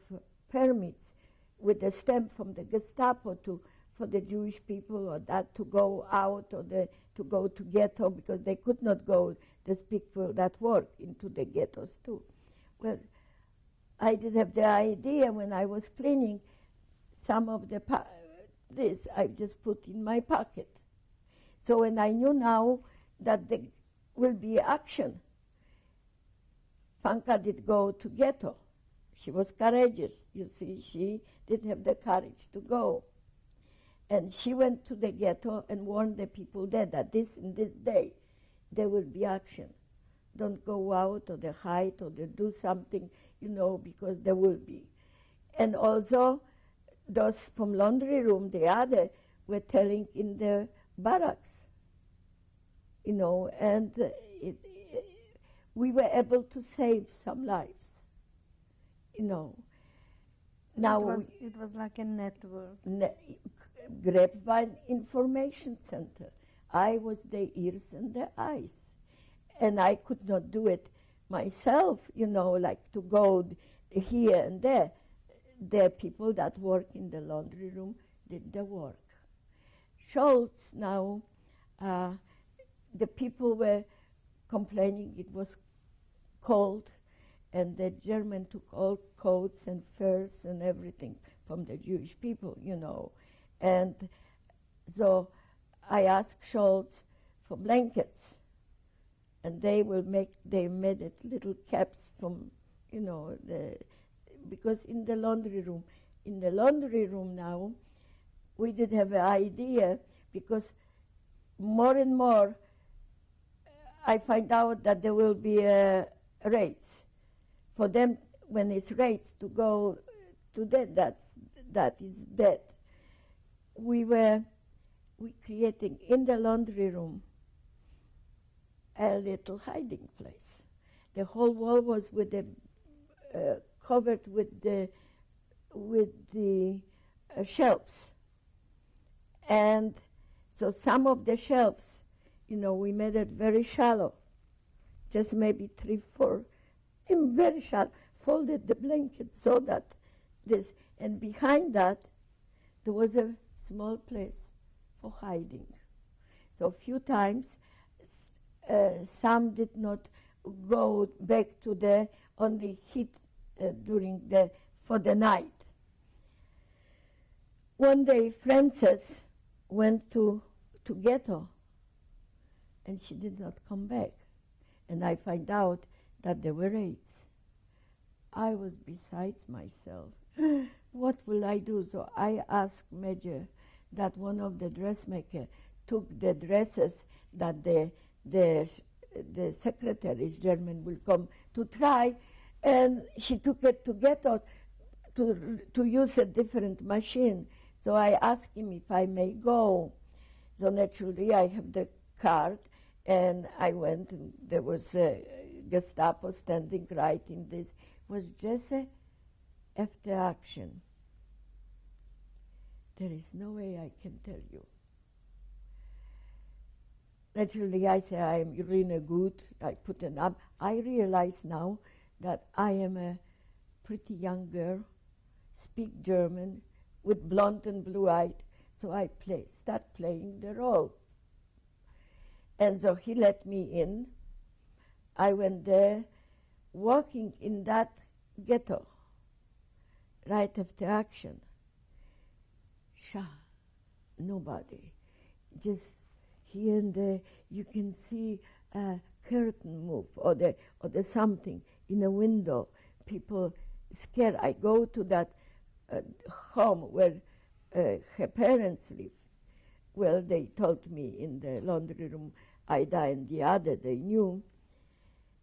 permits with a stamp from the Gestapo for the Jewish people, or that to go out, or to go to ghetto, because they could not go, these people that work, into the ghettos too. Well, I did have the idea when I was cleaning, some of this I just put in my pocket. So when I knew now that there will be action, Fanka did go to ghetto. She was courageous, you see. She did have the courage to go. And she went to the ghetto and warned the people there that in this day, there will be action. Don't go out, or they hide, or they do something, you know, because there will be. And also, those from laundry room, the other, were telling in the barracks, you know, and we were able to save some lives, you know. Now it was like a network. Grapevine Information Center. I was the ears and the eyes, and I could not do it myself, you know, like to go here and there. There are people that work in the laundry room did the work. Schultz now, the people were complaining it was cold, and the German took all coats and furs and everything from the Jewish people, you know. And so I asked Schultz for blankets, and they made it little caps from, you know, because in the laundry room now, we did have an idea, because more and more, I find out that there will be a race for them. When it's race to go to that is dead. We creating in the laundry room a little hiding place. The whole wall was with covered with the shelves, and so some of the shelves, we made it very shallow, just maybe 3, 4, and very shallow. Folded the blanket so that this, and behind that there was a small place for hiding. So a few times, some did not go back to the only heat for the night. One day, Frances went to ghetto, and she did not come back. And I find out that there were raids. I was besides myself. What will I do? So I asked Major that one of the dressmakers took the dresses that the secretaries German will come to try, and she took it to ghetto to use a different machine. So I asked him if I may go. So naturally I have the card, and I went, and there was a Gestapo standing right in this. It was just after action. There is no way I can tell you. Naturally, I say I am really good. I put an up. I realize now that I am a pretty young girl, speak German, with blonde and blue-eyed. So I start playing the role. And so he let me in. I went there, walking in that ghetto, right after action. Nobody. Just here and there, you can see a curtain move or the something in a window. People scared. I go to that home where her parents live. Well, they told me in the laundry room, Ida and the other, they knew.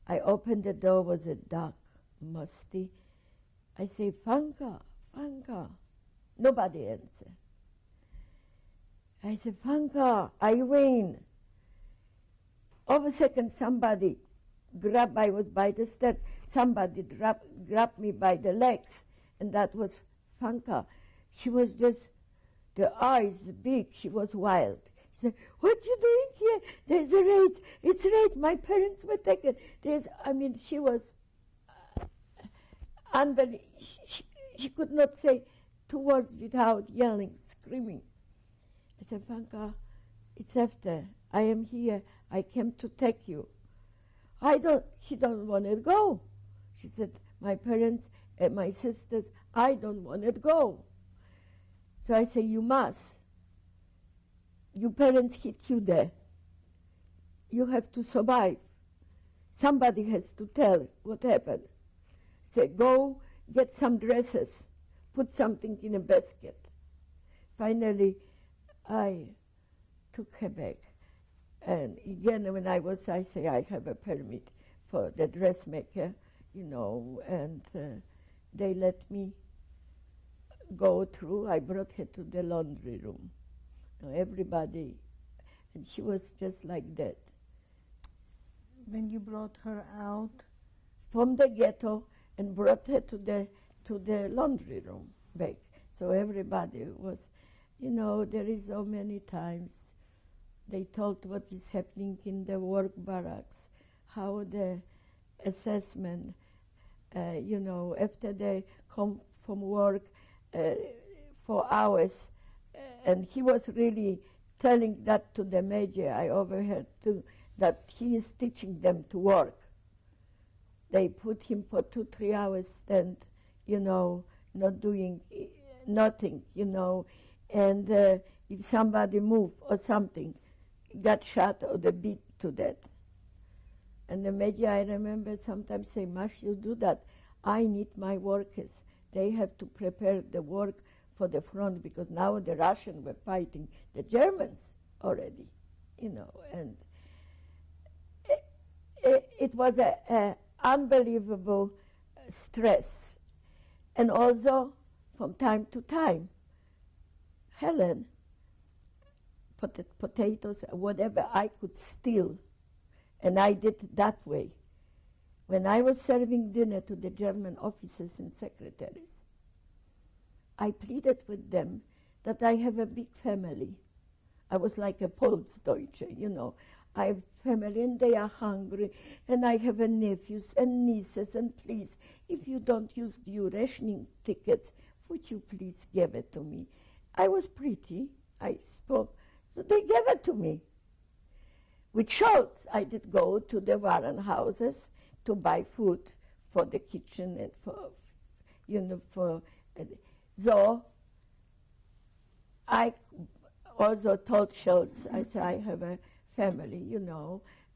I opened the door, was a dark, musty. I say, Fanka, Fanka. Nobody answered. I said, Fanka, Irene. Of a second, somebody I was by the stairs, somebody grabbed me by the legs, and that was Fanka. She was just, the eyes big, she was wild. She said, what you doing here? There's a raid. It's raid. My parents were taken. She was unbelievable. She could not say 2 words without yelling, screaming. I said, Fanka, it's after. I am here. I came to take you. She don't want to go. She said, my parents and my sisters, I don't want to go. So I say, you must. Your parents hit you there. You have to survive. Somebody has to tell what happened. Say, go get some dresses, put something in a basket. Finally, I took her back. And again, when I say I have a permit for the dressmaker, and they let me go through. I brought her to the laundry room. Everybody, and she was just like that. When you brought her out from the ghetto and brought her to the laundry room back, so everybody was, there is so many times they told what is happening in the work barracks, how the assessment, after they come from work for hours, and he was really telling that to the major, I overheard too, that he is teaching them to work. They put him for 2-3 hours stand, not doing nothing, and if somebody moved or something, got shot or the beat to death. And the major, I remember sometimes say, Mash, you do that. I need my workers. They have to prepare the work for the front, because now the Russians were fighting the Germans already and it was a unbelievable stress. And also, from time to time, Helen, potatoes, whatever I could steal, and I did it that way. When I was serving dinner to the German officers and secretaries, I pleaded with them that I have a big family. I was like a Volksdeutsche, I have family and they are hungry, and I have nephews and nieces, and please, if you don't use your rationing tickets, would you please give it to me? I was pretty, I spoke, so they gave it to me. With Scholz, I did go to the Warren houses to buy food for the kitchen and so I also told Scholz, I said, I have a family,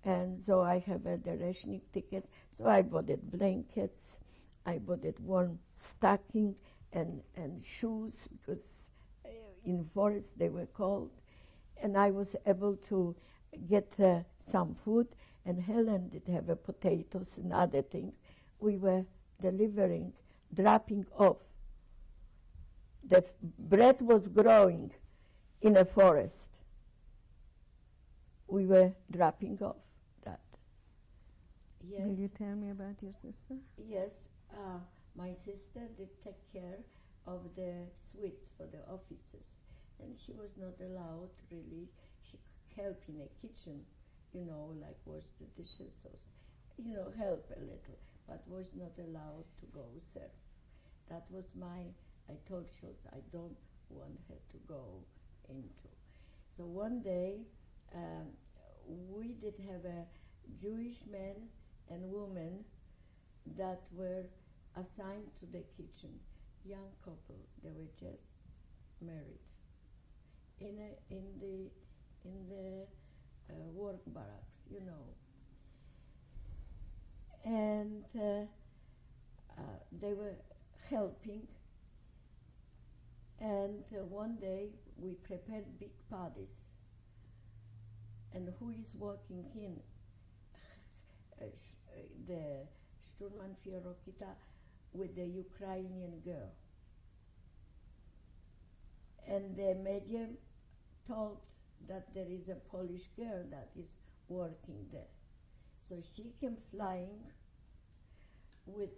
and so I have the rationing tickets. So I bought it blankets, I bought it warm stocking and shoes, because in forest they were cold, and I was able to get some food, and Helen did have potatoes and other things. We were delivering, dropping off. The bread was growing in a forest. We were dropping off that. Yes. Will you tell me about your sister? Yes, my sister did take care of the sweets for the officers, and she was not allowed really. She could help in a kitchen, like wash the dishes or, help a little, but was not allowed to go serve. That was I told Scholz I don't want her to go into. So one day we did have a Jewish man and woman that were assigned to the kitchen, young couple. They were just married in the work barracks, and they were helping. And one day we prepared big parties. And who is working in? The Sturmbannführer Rokita with the Ukrainian girl. And the medium told that there is a Polish girl that is working there. So she came flying with,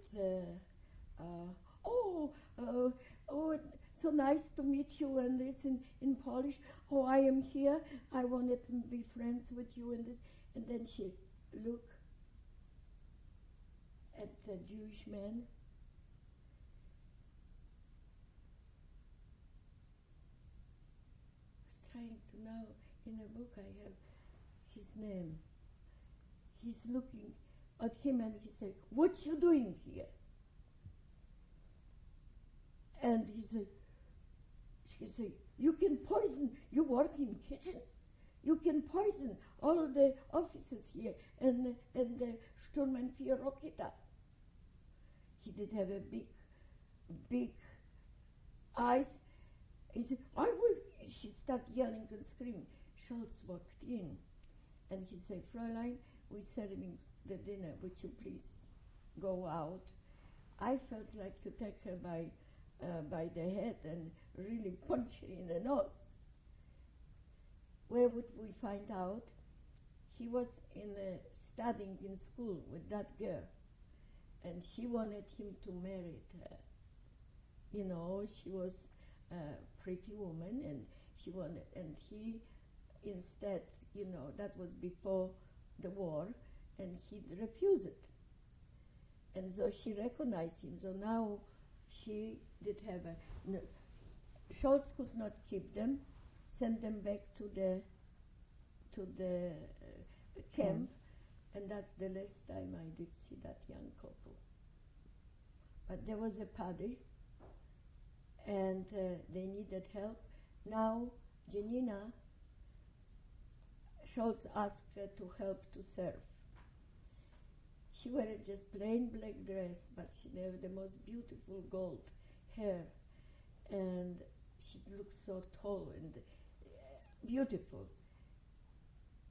so nice to meet you, and this in Polish. Oh, I am here. I wanted to be friends with you, and this. And then she looked at the Jewish man. I was trying to now, in a book I have his name. He's looking at him and he said, "What you doing here?" And he said, "You can poison, you work in kitchen, you can poison all of the officers here and the Sturmbannführer Rokita." He did have a big eyes. He said, "I will." She started yelling and screaming. Scholz walked in and he said, "Fräulein, we're serving the dinner, would you please go out?" I felt like to take her by the head and really punch her in the nose. Where would we find out? He was studying in school with that girl, and she wanted him to marry her. She was a pretty woman, and she wanted, and he instead, that was before the war, and he refused it. And so she recognized him. So now she did have Scholz could not keep them, send them back to the camp, and that's the last time I did see that young couple. But there was a party, and they needed help. Now Janina, Scholz asked her to help to serve. She wore just plain black dress, but she had the most beautiful gold hair, and she looked so tall and beautiful.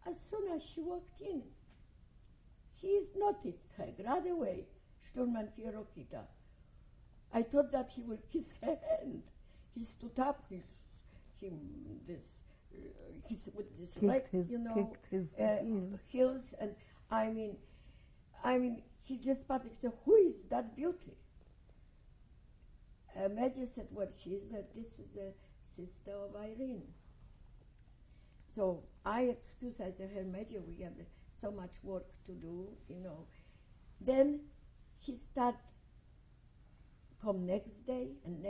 as soon as she walked in, he noticed her right away, Sturmbannführer Rokita. I thought that he would kiss her hand. He stood up, with this legs, kicked his heels, and I mean, he just started to say, "Who is that beauty?" Major said, "Well, this is the sister of Irene." So I excuse, I said, "Her Major, we have so much work to do, Then he started come next day, and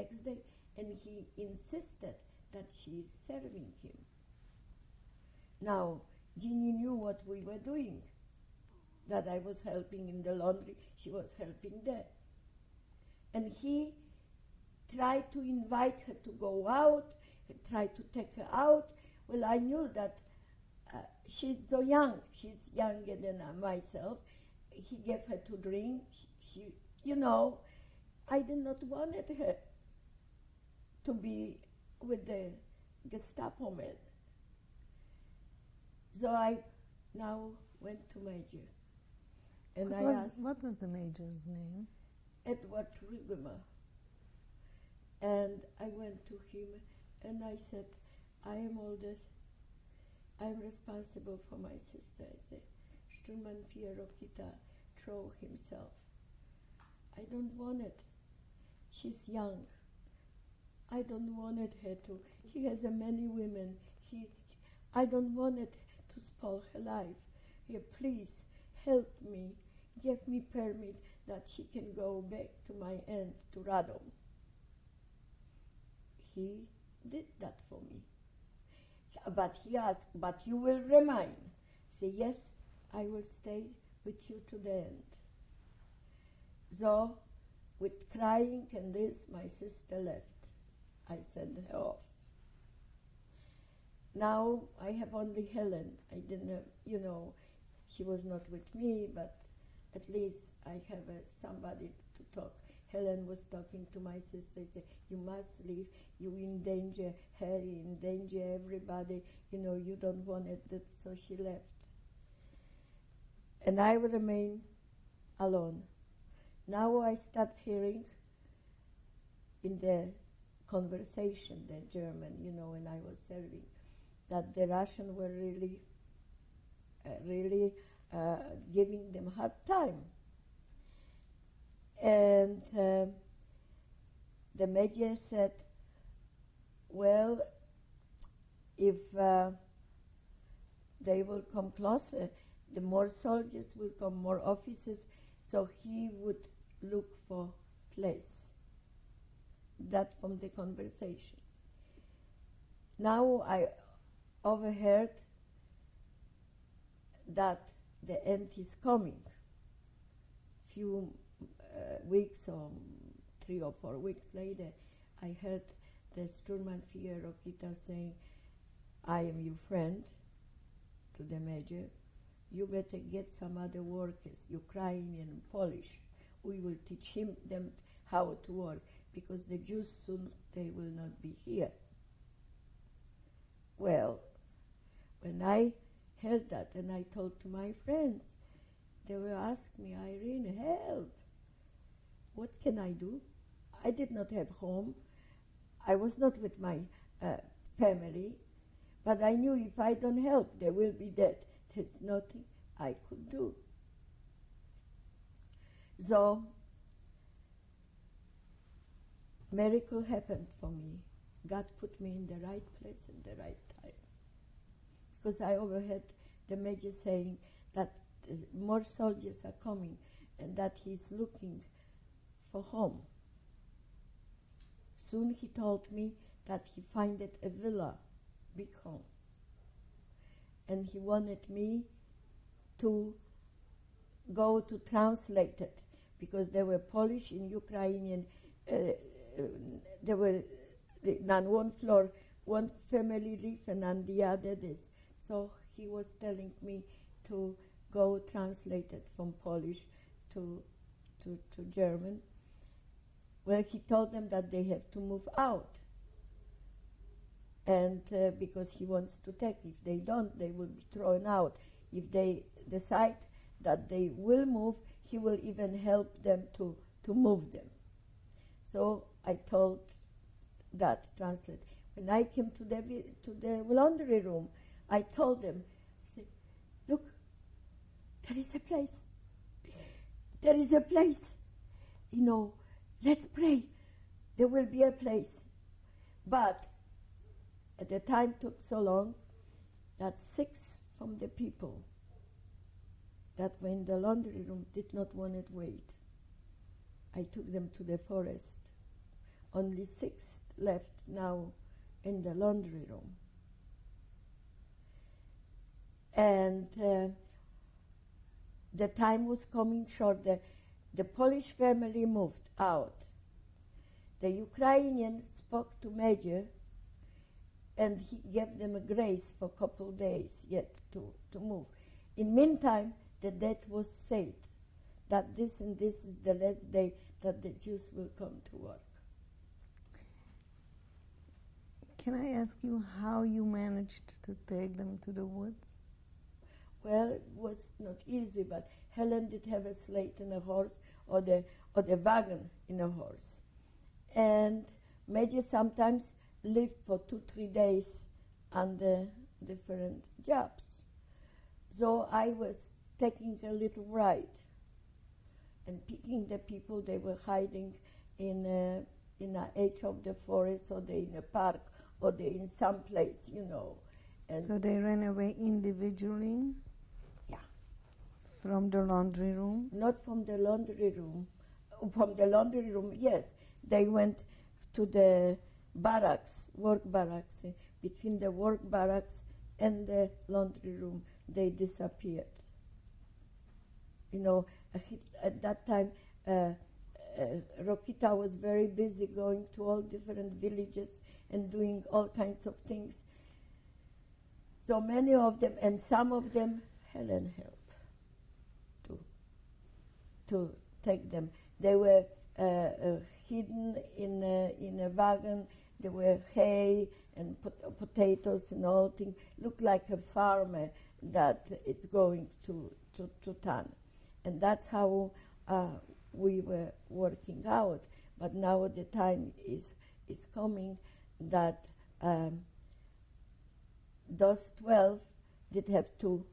he insisted that she is serving him. Now, Ginny knew what we were doing, that I was helping in the laundry, she was helping there. And he tried to invite her to go out, he tried to take her out. Well, I knew that she's so young, she's younger than myself. He gave her to drink, I did not want her to be with the Gestapo men. So I now went to Major. And what was the Major's name? Edward Rugemer. And I went to him and I said, I am oldest. I'm responsible for my sister. I said, Sturmbannführer Rokita threw himself. I don't want it. She's young. I don't want her to. He has many women. I don't want it to spoil her life. Please help me. Give me permit that she can go back to my aunt, to Radom. He did that for me. But he asked, but you will remain. Say, yes, I will stay with you to the end. So, with crying and this, my sister left. I sent her off. Now I have only Helen. I didn't have, she was not with me, but at least I have somebody to talk. Helen was talking to my sister, said, you must leave, you endanger her, you endanger everybody, you don't want it, so she left. And I would remain alone. Now I start hearing in the conversation, the German, when I was serving, that the Russians were really giving them hard time. And the Major said, well, if they will come closer, the more soldiers will come, more officers, so he would look for place. That from the conversation. Now I overheard that the end is coming. Few weeks or 3 or 4 weeks later, I heard the Sturmbannführer Rokita saying, I am your friend, to the Major. You better get some other workers, Ukrainian and Polish. We will teach them how to work, because the Jews soon, they will not be here. Well, when I heard that and I told to my friends, they were asking me, Irene, help. What can I do? I did not have home. I was not with my family, but I knew if I don't help, they will be dead. There's nothing I could do. So, miracle happened for me. God put me in the right place at the right time. Because I overheard the Major saying that more soldiers are coming and that he's looking for home. Soon he told me that he finded a villa, big home. And he wanted me to go to translate it, because there were Polish and Ukrainian, there were on one floor, one family live and on the other this. So he was telling me to go translate it from Polish to German. Well, he told them that they have to move out. and because he wants to take. If they don't, they will be thrown out. If they decide that they will move, he will even help them to move them. So I told that translate. When I came to the laundry room, I told them, I said, look, there is a place. There is a place. You know, let's pray. There will be a place. But at the time took so long that 6 from the people that were in the laundry room did not want to wait. I took them to the forest. Only 6 left now in the laundry room. And the time was coming short. The Polish family moved out. The Ukrainian spoke to Major, and he gave them a grace for a couple of days yet to move. In meantime, the date was set that this and this is the last day that the Jews will come to work. Can I ask you how you managed to take them to the woods? Well, it was not easy, but Helen did have a sled and a horse, or the wagon in a horse. And Major sometimes lived for 2-3 days on the different jobs. So I was taking a little ride and picking the people. They were hiding in the edge of the forest, or they in a park, or they in some place, you know. And so they ran away individually? Yeah. From the laundry room? Not from the laundry room. From the laundry room, yes. They went to the barracks, work barracks. Between the work barracks and the laundry room, they disappeared. You know, at that time, Rokita was very busy going to all different villages and doing all kinds of things. So many of them, and some of them, Helen helped to take them. They were hidden in a wagon. There were hay and potatoes and all things. Looked like a farmer that is going to town. And that's how we were working out. But now the time is coming that those 12 did have to,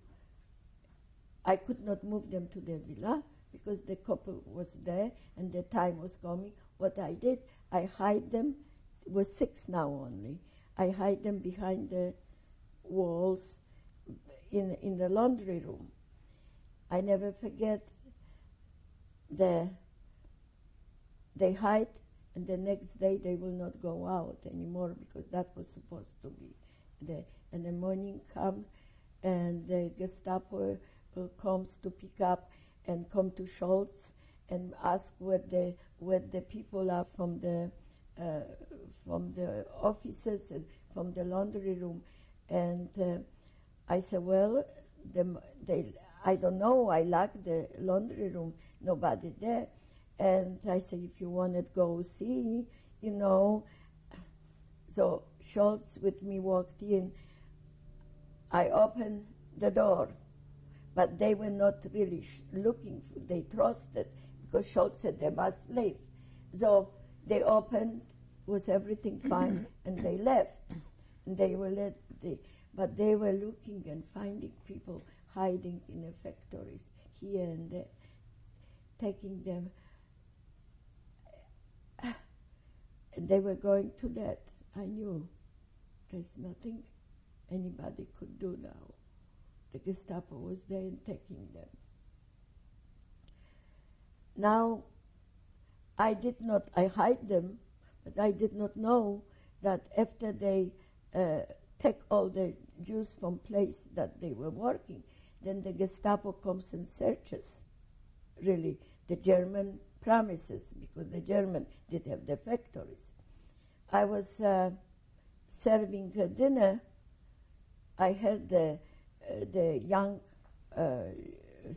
I could not move them to the villa because the couple was there and the time was coming. What I did, I hide them. It was 6 now only. I hide them behind the walls in the laundry room. I never forget they hide, and the next day they will not go out anymore because that was supposed to be. And the morning comes, and the Gestapo comes to pick up and come to Schultz and ask where the people are from the offices and from the laundry room. And I said, well, I don't know, I like the laundry room, nobody there. And I said, if you want to go see, you know. So Schultz with me walked in. I opened the door, but they were not really looking. They trusted, because Schultz said they must leave. So they opened, was everything fine, and they left. And they were but they were looking and finding people hiding in the factories here and there, taking them. And they were going to that. I knew there's nothing anybody could do now. The Gestapo was there and taking them. Now, I hide them, but I did not know that after they take all the Jews from place that they were working, then the Gestapo comes and searches, really, the German premises, because the German did have the factories. I was serving the dinner. I heard the young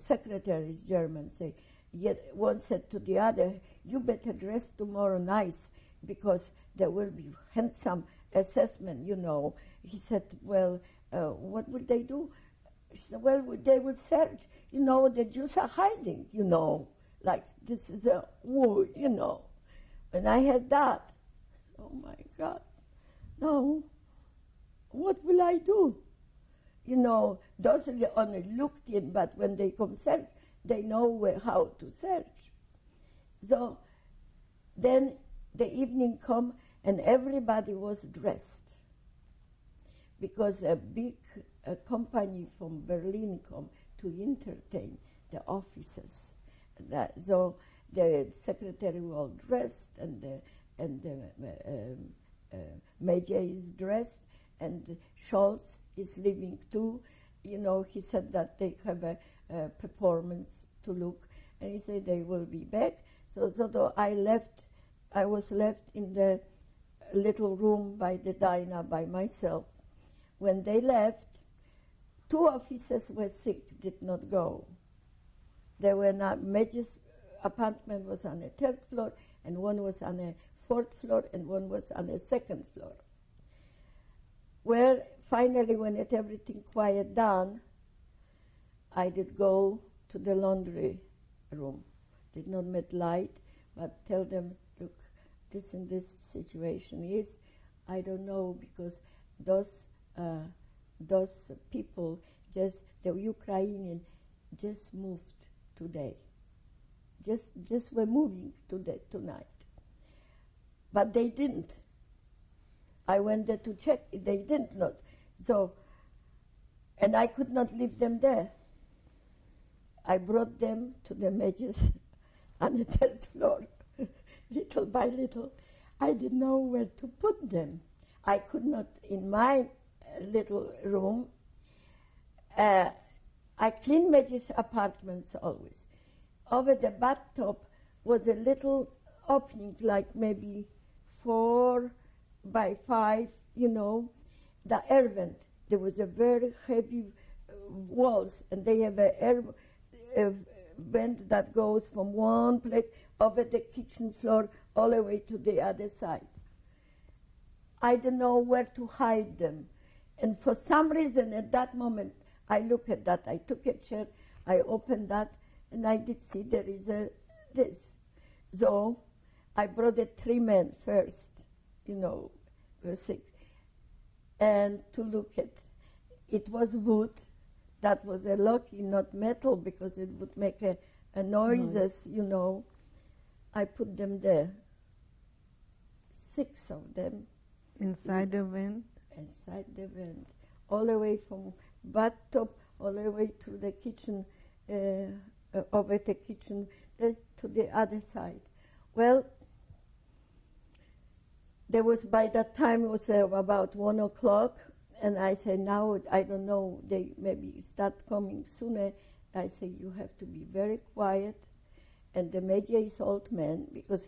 secretaries, German, say, yet one said to the other, you better dress tomorrow nice, because there will be handsome assessment, you know. He said, well, what will they do? She said, well, they will search. You know, the Jews are hiding, you know, like this is a war, you know. When I heard that, oh my God, no, what will I do? You know, those only looked in, but when they come search, they know how to search. So then the evening come and everybody was dressed because a big company from Berlin come to entertain the officers. So the secretary was all dressed and the major is dressed and Scholz is leaving too. You know, he said that they have a performance to look, and he said they will be back. So I was left in the little room by the diner by myself. When they left, 2 officers were sick, did not go. They were not, Major's apartment was on the 3rd floor, and one was on the 4th floor, and one was on the 2nd floor. Well, finally, when everything quiet down, I did go to the laundry room. Did not make light, but tell them, look, this and this situation is, I don't know, because those people, just the Ukrainian, just moved today. Just were moving today, tonight. But they didn't. I went there to check. They did not. So, and I could not leave them there. I brought them to the majors on the 3rd floor, little by little. I didn't know where to put them. I could not, in my little room, I clean Major's apartments always. Over the bathtub was a little opening, like maybe 4 by 5, you know, the air vent. There was a very heavy walls, and they have a air vent that goes from one place over the kitchen floor all the way to the other side. I didn't know where to hide them. And for some reason at that moment, I looked at that. I took a chair, I opened that, and I did see there is this. So I brought the 3 men first, you know, were sick, and to look at. It was wood. That was a lucky, not metal, because it would make a noises, you know. I put them there. 6 of them. Inside the vent? Inside the vent. All the way from bathtub, all the way to the kitchen, over the kitchen, to the other side. Well, there was, by that time, it was about 1 o'clock, and I said, now, I don't know, they maybe start coming sooner. I said, you have to be very quiet. And the major is old man, because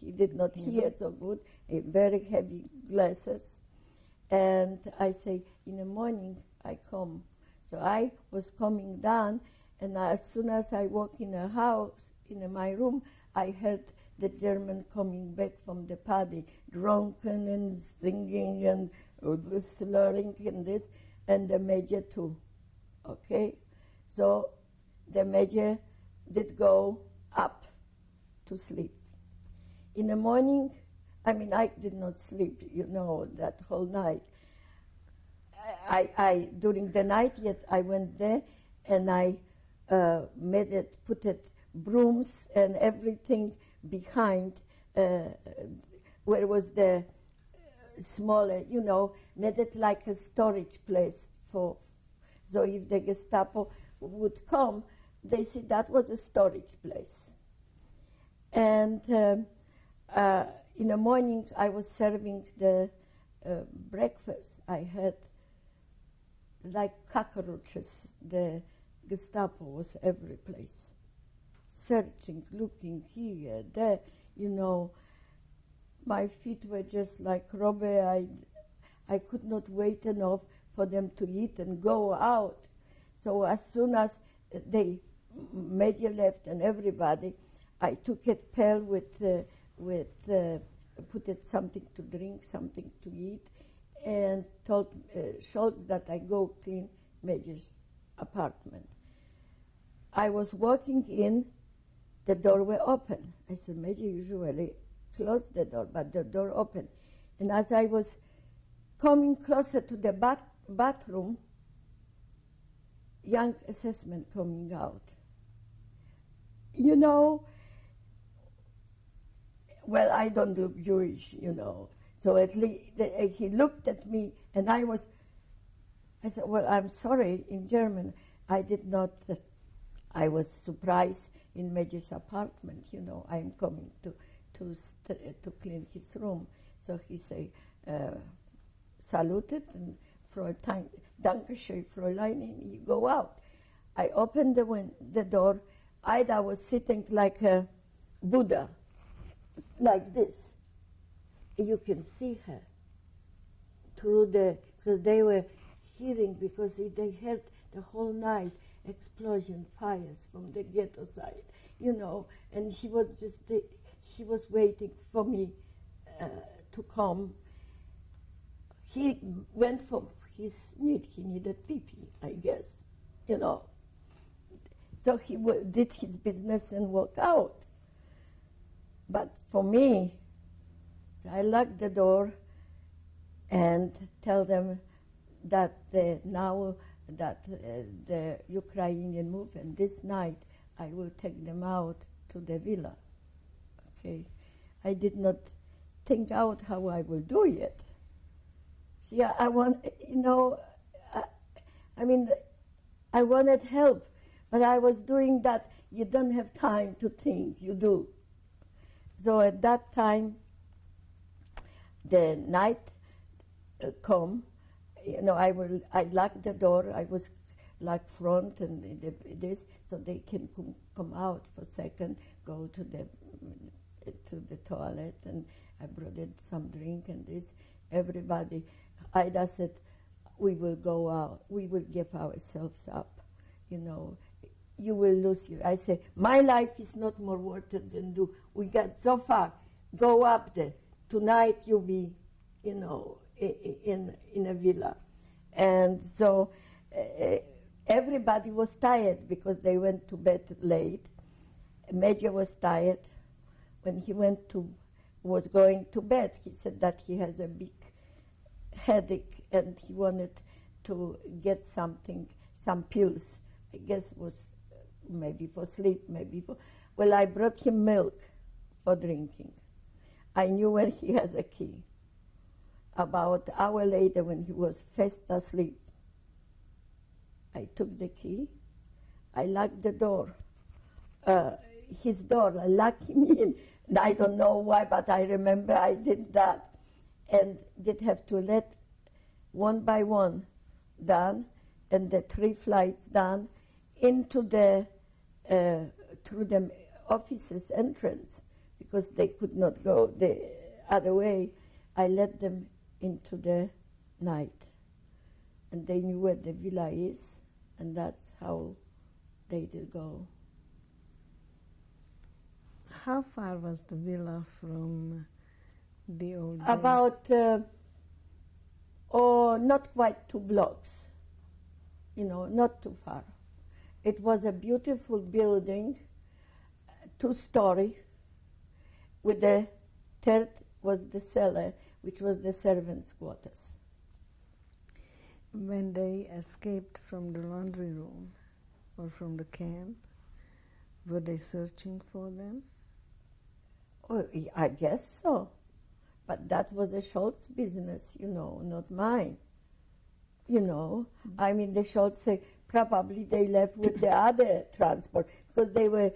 he did not hear so good, very heavy glasses. And I say, in the morning, I come. So I was coming down, and as soon as I walk in a house, in my room, I heard the German coming back from the party, drunken and singing and slurring and this, and the major too. Okay? So the major did go up to sleep. In the morning, I did not sleep, you know, that whole night. I during the night yet, I went there and I put brooms and everything behind where was the smaller, you know, made it like a storage place so if the Gestapo would come, they see that was a storage place. And in the morning, I was serving the breakfast. I had like cockroaches. The Gestapo was every place, searching, looking here, there. You know, my feet were just like rubber. I could not wait enough for them to eat and go out. So as soon as the major left and everybody, I took a pail with put it something to drink, something to eat, and told Schultz that I go clean Major's apartment. I was walking in, the door were open. I said, Major usually close the door, but the door open. And as I was coming closer to the bathroom, young assessment coming out. You know, well, I don't do Jewish, you know. So at least he looked at me, and I said, well, I'm sorry, in German. I did not, I was surprised in Major's apartment, you know, I'm coming to clean his room. So he said, saluted, and Fräulein, Dankeschön, Fräulein, and he go out. I opened the door. Ida was sitting like a Buddha, like this. You can see her through because they were hearing, because they heard the whole night explosion, fires from the ghetto side, you know, and he was waiting for me to come. He went for his need. He needed pee-pee, I guess, you know. So he did his business and walked out. But for me, I locked the door and tell them that now that the Ukrainian move, and this night I will take them out to the villa. Okay, I did not think out how I will do it. See, I want, you know, I mean, I wanted help, but I was doing that. You don't have time to think, you do. So at that time, the night come, you know, I locked the door. I was locked front and this, so they can come out for a second, go to the toilet, and I brought in some drink and this. Everybody, Ida said, we will go out. We will give ourselves up. You know, you will lose your. I say, my life is not more worth it than you. We got so far. Go up there. Tonight you'll be, you know, in a villa. And so everybody was tired because they went to bed late. Major was tired. When he was going to bed, he said that he has a big headache and he wanted to get something, some pills. I guess it was maybe for sleep, maybe for... Well, I brought him milk for drinking. I knew where he has a key. About an hour later, when he was fast asleep, I took the key. I locked the door, his door. I locked him in. And I don't know why, but I remember I did that, and did have to let one by one down, and the 3 flights down into the through the office's entrance, because they could not go the other way. I let them into the night, and they knew where the villa is, and that's how they did go. How far was the villa from the old days? About, not quite 2 blocks, you know, not too far. It was a beautiful building, 2-story, with the third was the cellar, which was the servants' quarters. When they escaped from the laundry room or from the camp, were they searching for them? Oh, I guess so. But that was a Schultz business, you know, not mine. You know, I mean, the Schultz say probably they left with the other transport, because they were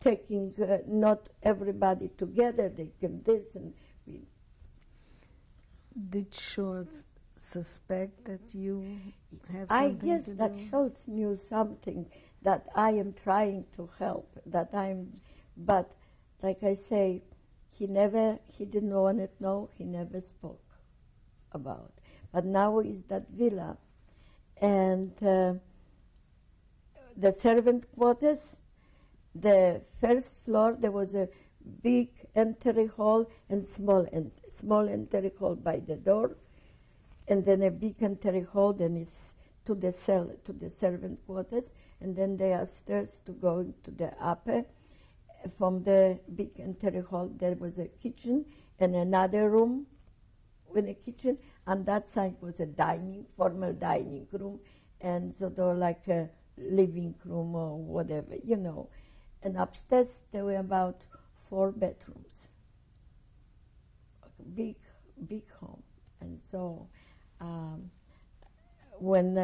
taking not everybody together. They came this and we. Did Schultz suspect that you have I something guess to that do? Schultz knew something, that I am trying to help, but like I say, he didn't want to know, he never spoke about. But now is that villa, and the servant quarters, the first floor, there was a big entry hall and small entry hall by the door, and then a big entry hall. Then is to the cell, to the servant quarters, and then there are stairs to go to the upper. From the big entry hall, there was a kitchen and another room with a kitchen. On that side was a formal dining room, and so there were like a living room or whatever, you know. And upstairs there were about 4 bedrooms. Big home. And so when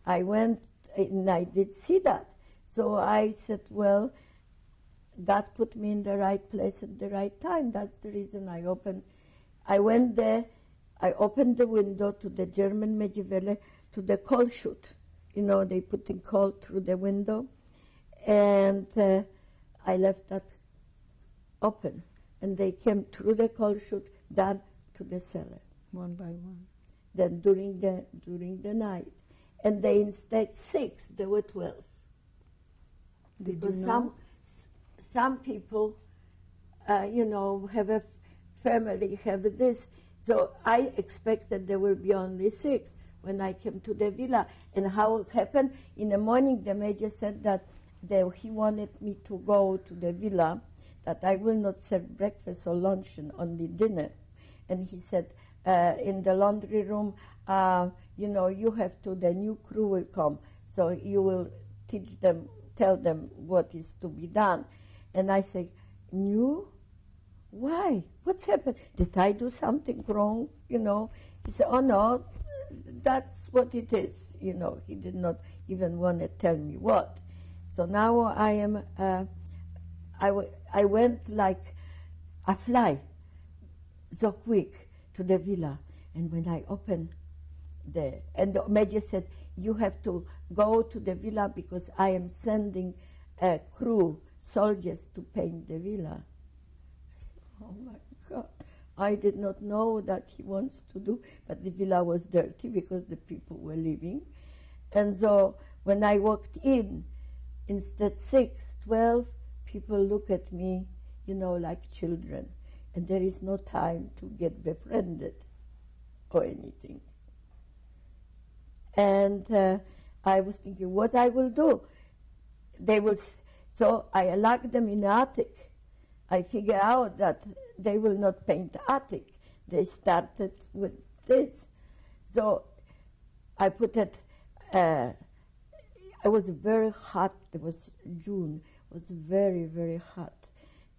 I went and I did see that, so I said, well, God put me in the right place at the right time. That's the reason I went there. I opened the window to the German Medievelle, to the coal chute. You know, they put in coal through the window. And I left that open. And they came through the coal chute down to the cellar. One by one. Then during the night. And they instead 6, there were 12. Did Because you know? some people, you know, have a family, have this. So I expected there will be only 6 when I came to the villa. And how it happened, in the morning the major said that he wanted me to go to the villa, that I will not serve breakfast or luncheon, only dinner. And he said, in the laundry room, you know, you have to, the new crew will come, so you will teach them, tell them what is to be done. And I say, new? Why? What's happened? Did I do something wrong? You know? He said, oh no, that's what it is. You know, he did not even want to tell me what. So now I am, I went like a fly, so quick, to the villa. And when I opened and the major said, you have to go to the villa because I am sending a crew, soldiers, to paint the villa. Oh my God, I did not know that he wants to do, but the villa was dirty because the people were leaving. And so when I walked in, instead 6, 12 people look at me, you know, like children. And there is no time to get befriended or anything. And I was thinking what I will do. So I locked them in the attic. I figure out that they will not paint the attic. They started with this. So I put it, it was very hot. It was June. It was very, very hot.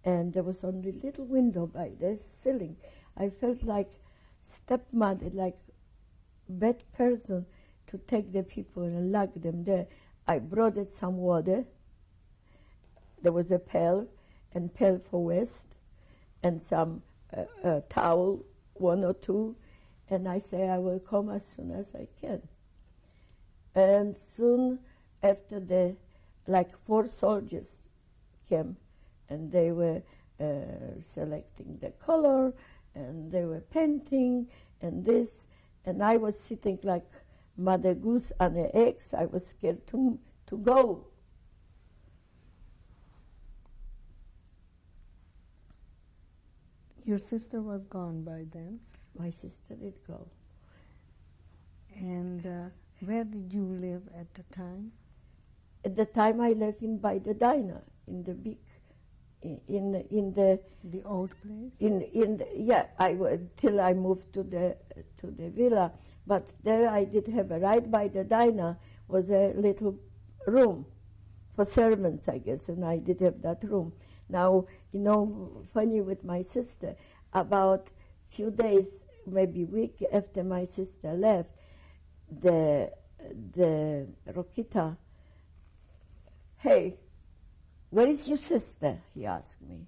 And there was only a little window by the ceiling. I felt like stepmother, like bad person, to take the people and lock them there. I brought it some water. There was a pail for West, and some towel, 1 or 2, and I say I will come as soon as I can. And soon after 4 soldiers came, and they were selecting the color, and they were painting, and this, and I was sitting like Mother Goose on her eggs. I was scared to go. Your sister was gone by then. My sister did go. And where did you live at the time? At the time I lived by the diner, in the big, in the old place. Till I moved to the villa. But there I did have right by the diner was a little room for servants, I guess, and I did have that room. Now, you know, funny with my sister, about few days, maybe week after my sister left, the Rokita, hey, where is your sister? He asked me.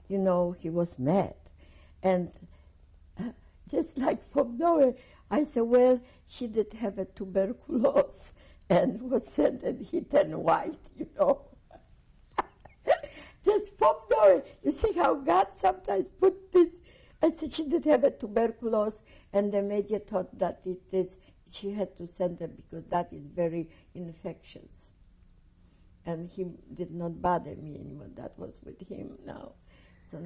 You know, he was mad. And just like from nowhere, I said, well, she did have a tuberculosis and was sent and he turned white, you know. Just from nowhere. You see how God sometimes put this. I said she did have a tuberculosis, and the major thought that she had to send her because that is very infectious. And he did not bother me anymore. That was with him now. So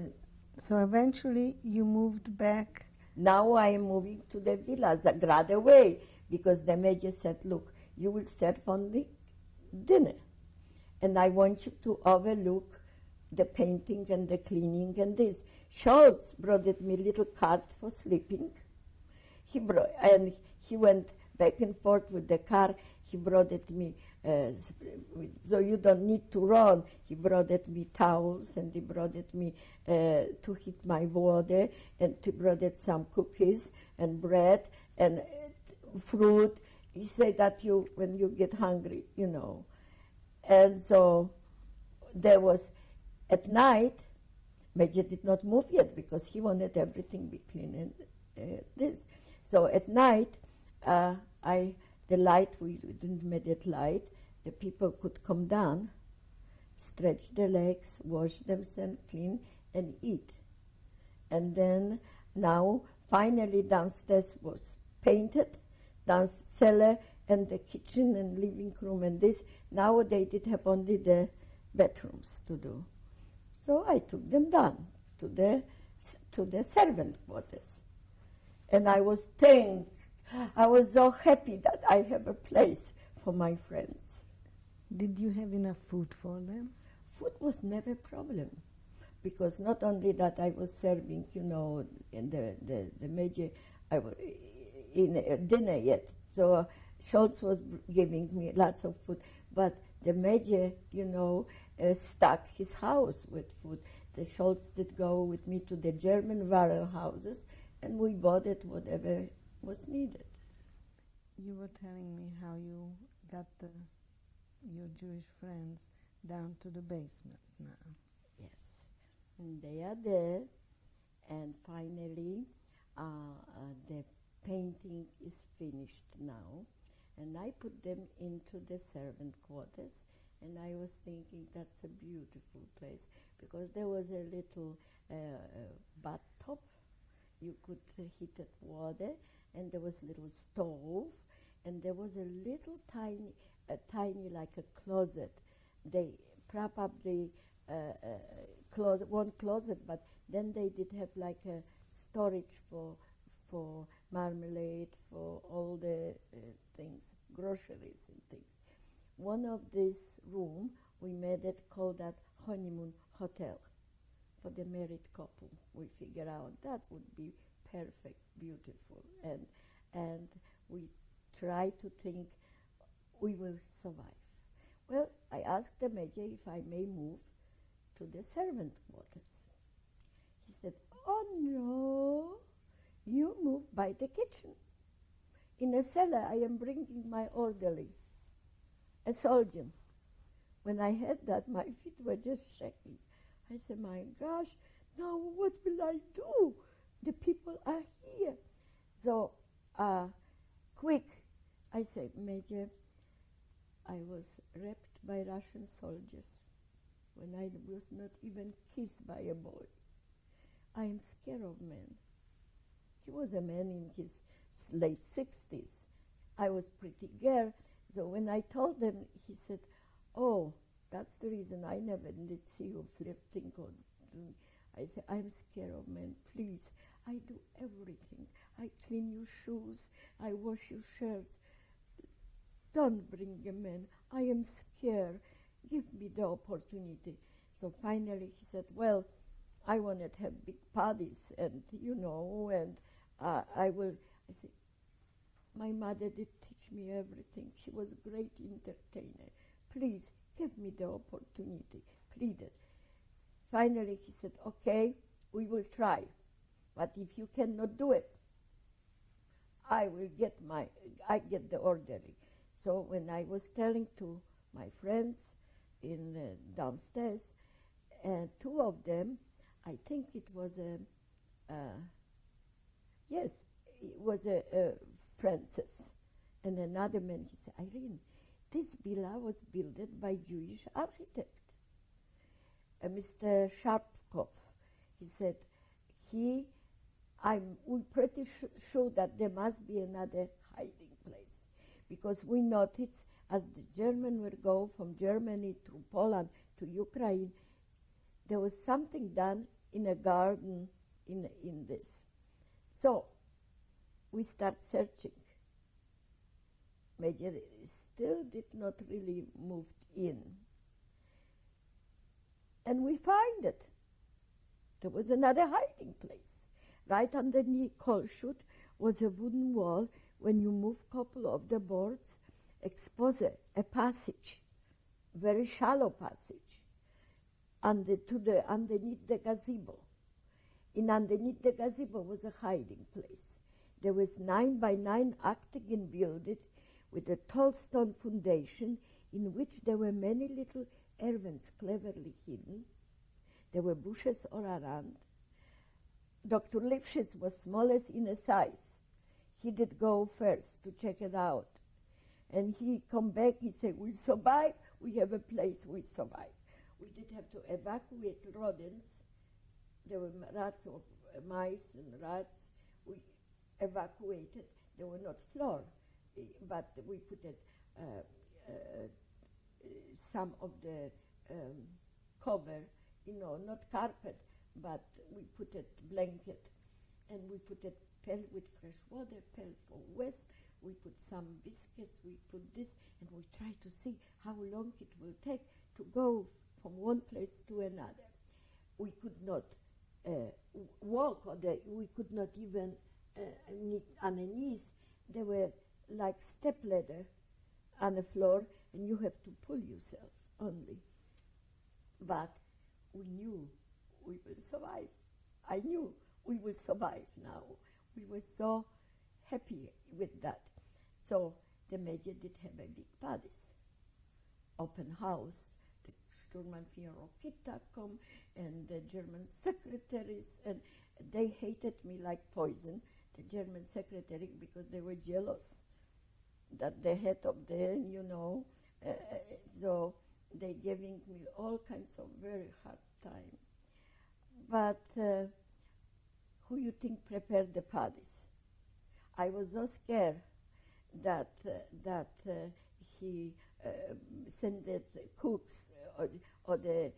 So eventually you moved back. now I am moving to the Villa Zagrada way because the major said, look, you will serve only dinner. And I want you to overlook the painting and the cleaning and this. Schultz brought me little cart for sleeping. And he went back and forth with the car. He brought me, so you don't need to run. He brought me towels, and he brought me to heat my water, and he brought some cookies and bread and fruit. He said that when you get hungry, you know. And so there was, at night, Major did not move yet because he wanted everything be clean and this. So at night, the light, we didn't make it light, the people could come down, stretch their legs, wash themselves clean, and eat. And then now, finally, downstairs was painted, down cellar and the kitchen and living room and this. Now they did have only the bedrooms to do. So I took them down to the servant quarters. And I was so happy that I have a place for my friends. Did you have enough food for them? Food was never a problem, because not only that I was serving, you know, in the major, I was in dinner yet. So Schultz was giving me lots of food, but the major, you know, stocked his house with food. The Schultz did go with me to the German warehouses, and we bought it whatever was needed. You were telling me how you got your Jewish friends down to the basement now. Yes, and they are there, and finally the painting is finished now, and I put them into the servant quarters, and I was thinking that's a beautiful place because there was a little bathtub, you could heat it water, and there was a little stove, and there was a little tiny like a closet. They probably one closet, but then they did have like a storage for marmalade, for all the things, groceries and things. One of this room, we made it called that honeymoon hotel for the married couple. We figured out that would be perfect, beautiful, and we try to think we will survive. Well, I asked the major if I may move to the servant quarters. He said, oh no, you move by the kitchen. In the cellar, I am bringing my orderly, a soldier. When I heard that, my feet were just shaking. I said, my gosh, now what will I do? The people are here. So, quick, I said, Major, I was raped by Russian soldiers when I was not even kissed by a boy. I am scared of men. He was a man in his late 60s. I was pretty girl. So when I told them, he said, oh, that's the reason I never did see you flirting. I said, I'm scared of men. Please, I do everything. I clean your shoes. I wash your shirts. Don't bring a man. I am scared. Give me the opportunity. So finally he said, well, I want to have big parties and, you know, and I will. I said, my mother did teach me everything. She was a great entertainer. Please, give me the opportunity. Pleaded. Finally he said, okay, we will try. But if you cannot do it, I get the orderly. So when I was telling to my friends in downstairs, and two of them, I think it was a Francis, and another man. He said, Irene, this villa was built by Jewish architect, Mr. Sharpkopf. He said, we're pretty sure that there must be another hiding place, because we noticed as the German would go from Germany to Poland to Ukraine, there was something done in a garden in this. So we start searching. Major still did not really move in. And we find it. There was another hiding place. Right underneath Kolshut was a wooden wall. When you move a couple of the boards, expose a passage, very shallow passage, underneath the gazebo. Underneath the gazebo was a hiding place. There was 9 by 9 octagon builded with a tall stone foundation in which there were many little ervens cleverly hidden. There were bushes all around. Dr. Lifshitz was smallest in a size. He did go first to check it out. And he come back, he said, we survive, we have a place, we survive. We did have to evacuate rodents. There were rats of mice and rats. We evacuated. They were not floor, but we put it, some of the cover, not carpet, but we put it blanket, and we put it pail with fresh water, pail for west. We put some biscuits, we put this, and we try to see how long it will take to go from one place to another. We could not walk, we could not even on the knees. There were like step ladder on the floor, and you have to pull yourself only. But we knew we will survive. I knew we will survive now. We were so happy with that. So the major did have a big parties, open house. The Sturmbannführer Kita come, and the German secretaries, and they hated me like poison, the German secretary, because they were jealous that the head of them, so they giving me all kinds of very hard time. But who you think prepared the parties? I was so scared that he sent the cooks or the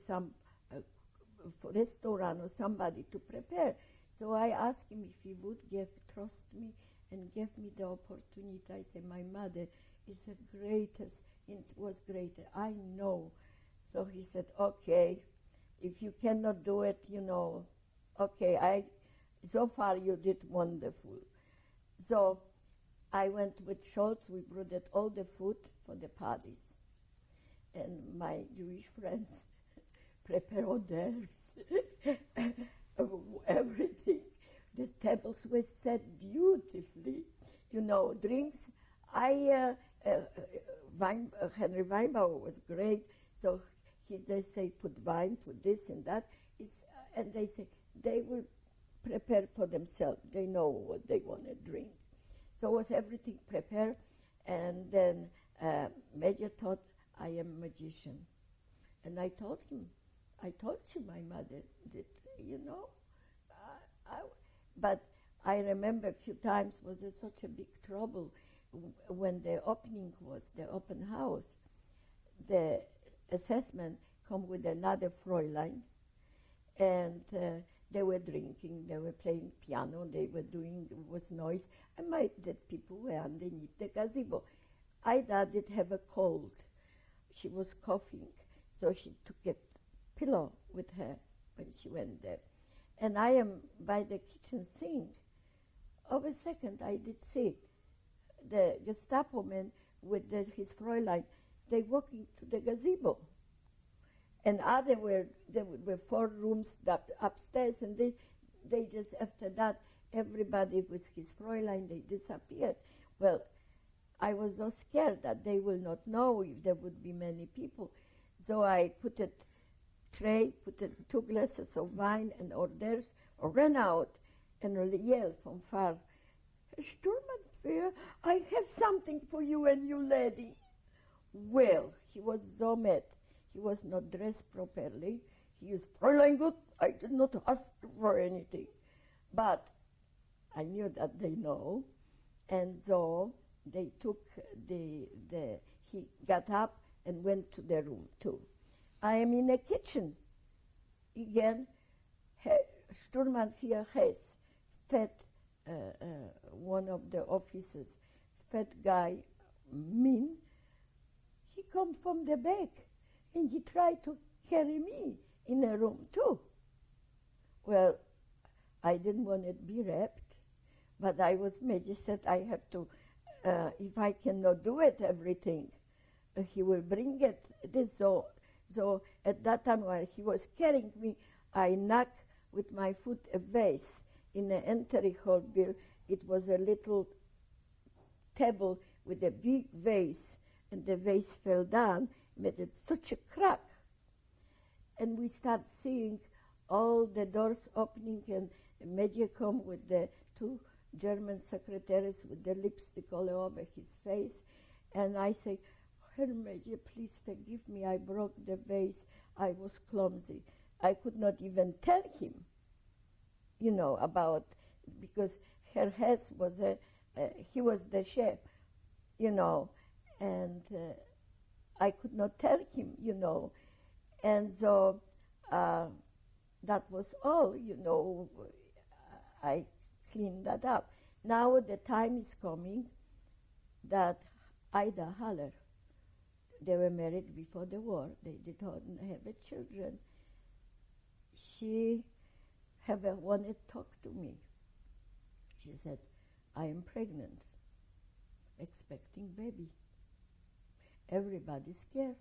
some restaurant or somebody to prepare. So I asked him if he would trust me and give me the opportunity. I said, my mother is the greatest, it was great, I know. So he said, okay, if you cannot do it, okay, so far you did wonderful. So I went with Scholz, we brought all the food for the parties. And my Jewish friends prepare hors d'oeuvres, everything. The tables were set beautifully, drinks. Henry Weinbauer was great, so they say put wine, put this and that, and they say they will prepare for themselves. They know what they want to drink. So was everything prepared, and then Major thought I am a magician. And I told him, I told you my mother did, but I remember a few times was there such a big trouble when the opening was, the open house, the assessment come with another Fräulein, and they were drinking, they were playing piano, they were doing, was noise, and the people were underneath the gazebo. Ida did have a cold. She was coughing, so she took a pillow with her when she went there. And I am by the kitchen sink. Of a second, I did see the Gestapo men with his Fräulein, they walking to the gazebo. And there were 4 rooms upstairs, and they just, after that, everybody with his Fräulein, they disappeared. Well, I was so scared that they will not know if there would be many people. So I put a tray, put 2 glasses of wine and hors d'oeuvres, ran out and yelled from far, Sturmbannführer, I have something for you and you lady. Well, he was so mad. He was not dressed properly. He used Fräulein gut. I did not ask for anything. But I knew that they know. And so they took he got up and went to the room too. I am in the kitchen. Again, Sturmbannführer Hess, fat, one of the officers, fat guy, mean, he come from the back and he tried to carry me in a room too. Well, I didn't want to be raped, but I was said I have to, if I cannot do it, everything, he will bring it. So at that time while he was carrying me, I knocked with my foot a vase in the entry hall bill. It was a little table with a big vase, and the vase fell down, made it such a crack. And we start seeing all the doors opening, and Major come with the two German secretaries with the lipstick all over his face. And I say, Herr Major, please forgive me, I broke the vase, I was clumsy. I could not even tell him, about, because Herr Hess was he was the chef, and I could not tell him, and so that was all, I cleaned that up. Now the time is coming that Ida Haller, they were married before the war, they didn't have children. She wanted to talk to me. She said, I am pregnant, expecting baby. Everybody's scared.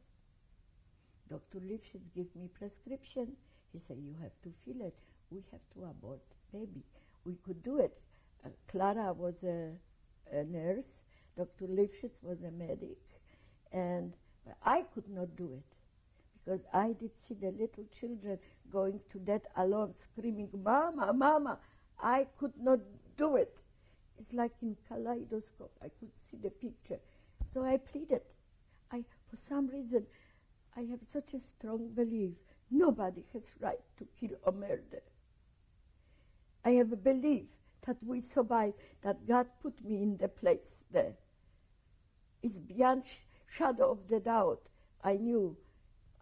Dr. Lifshitz gave me prescription. He said, you have to fill it. We have to abort baby. We could do it. Clara was a nurse. Dr. Lifshitz was a medic. And I could not do it because I did see the little children going to that alone, screaming, Mama, Mama. I could not do it. It's like in kaleidoscope. I could see the picture. So I pleaded. For some reason, I have such a strong belief nobody has right to kill or murder. I have a belief that we survive, that God put me in the place there. It's beyond shadow of the doubt. I knew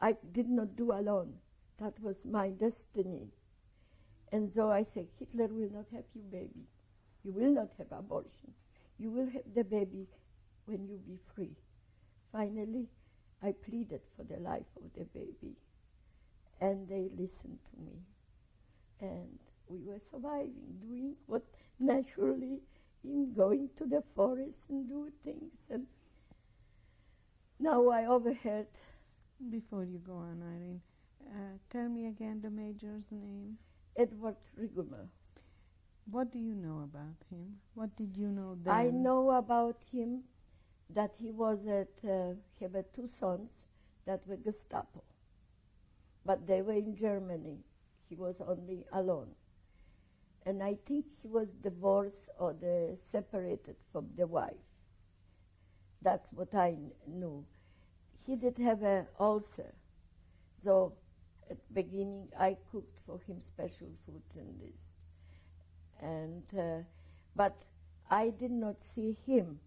I did not do alone. That was my destiny. And so I said, Hitler will not have you, baby. You will not have abortion. You will have the baby when you be free. Finally, I pleaded for the life of the baby. And they listened to me. And we were surviving, doing what naturally, in going to the forest and do things. And now I overheard. Before you go on, Irene, tell me again the major's name. Edward Rigumer. What do you know about him? What did you know then? I know about him that he was he had two sons that were Gestapo, but they were in Germany. He was only alone. And I think he was divorced or separated from the wife. That's what I knew. He did have an ulcer, so at the beginning I cooked for him special food and this. And but I did not see him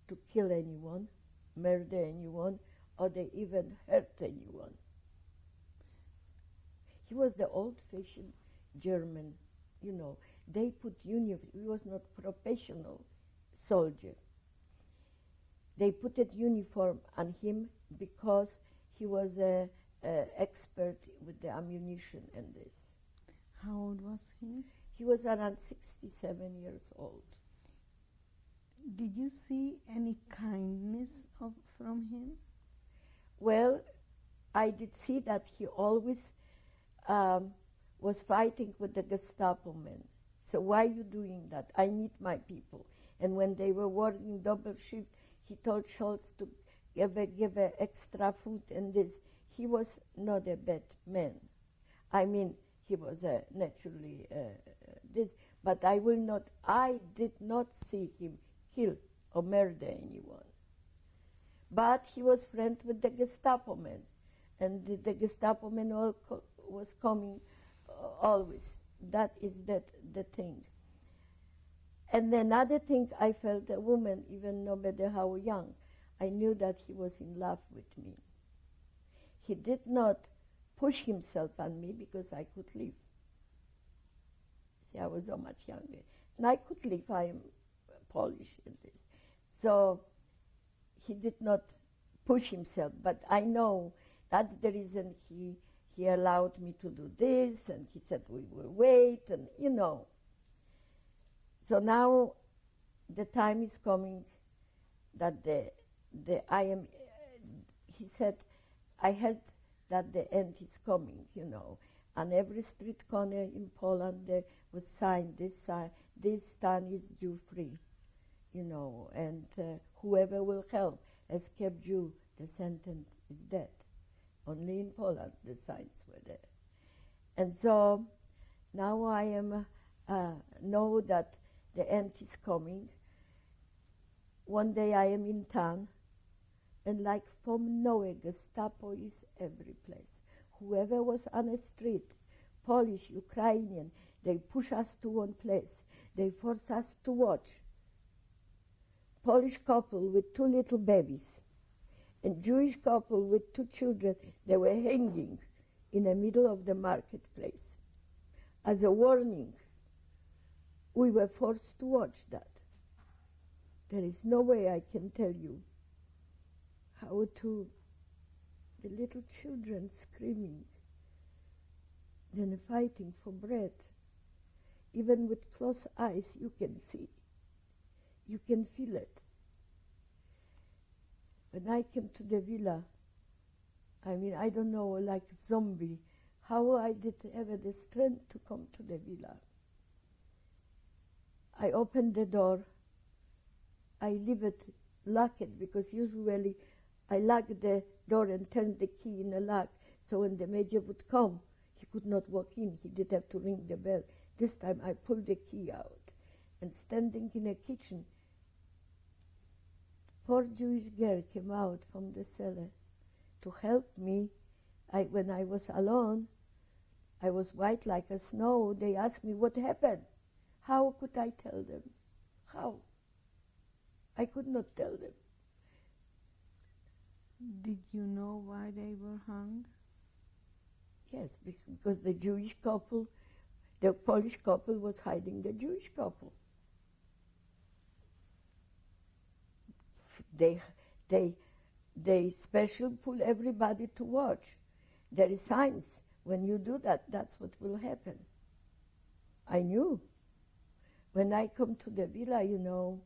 to kill anyone, murder anyone, or they even hurt anyone. He was the old-fashioned German, They put uniform. He was not professional soldier. They put a uniform on him because he was a expert with the ammunition and this. How old was he? He was around 67 years old. Did you see any kindness from him? Well, I did see that he always was fighting with the Gestapo men. So why are you doing that? I need my people. And when they were working double shift, he told Scholz to give extra food and this. He was not a bad man. I mean, he was naturally this, but I did not see him kill or murder anyone. But he was friends with the Gestapo men, and the Gestapo men was coming always. That is the thing. And another thing, I felt a woman, even no matter how young, I knew that he was in love with me. He did not push himself on me because I could leave. See, I was so much younger. And I could live, I am Polish in this. So he did not push himself, but I know that's the reason he allowed me to do this, and he said we will wait, and you know. So now the time is coming that he said, I heard that the end is coming, you know. On every street corner in Poland there was signed, this town is Jew-free, you know, and whoever will help escape Jew, the sentence is death. Only in Poland the signs were there. And so now I am know that the end is coming. One day I am in town, and like from nowhere, Gestapo is every place. Whoever was on the street, Polish, Ukrainian, they push us to one place. They force us to watch. Polish couple with 2 little babies, and Jewish couple with 2 children, they were hanging in the middle of the marketplace. As a warning, we were forced to watch that. There is no way I can tell you how to, the little children screaming, then fighting for bread. Even with closed eyes, you can see, you can feel it. When I came to the villa, I mean, I don't know, like a zombie, how I did have the strength to come to the villa. I opened the door. I leave it locked because usually I lock the door and turn the key in the lock, so when the major would come, he could not walk in. He did have to ring the bell. This time I pulled the key out, and standing in the kitchen, 4 Jewish girls came out from the cellar to help me. When I was alone, I was white like a snow. They asked me what happened. How could I tell them? How? I could not tell them. Did you know why they were hung? Yes, because the Jewish couple, the Polish couple was hiding the Jewish couple. They special pull everybody to watch. There is signs. When you do that, that's what will happen. I knew. When I come to the villa, you know,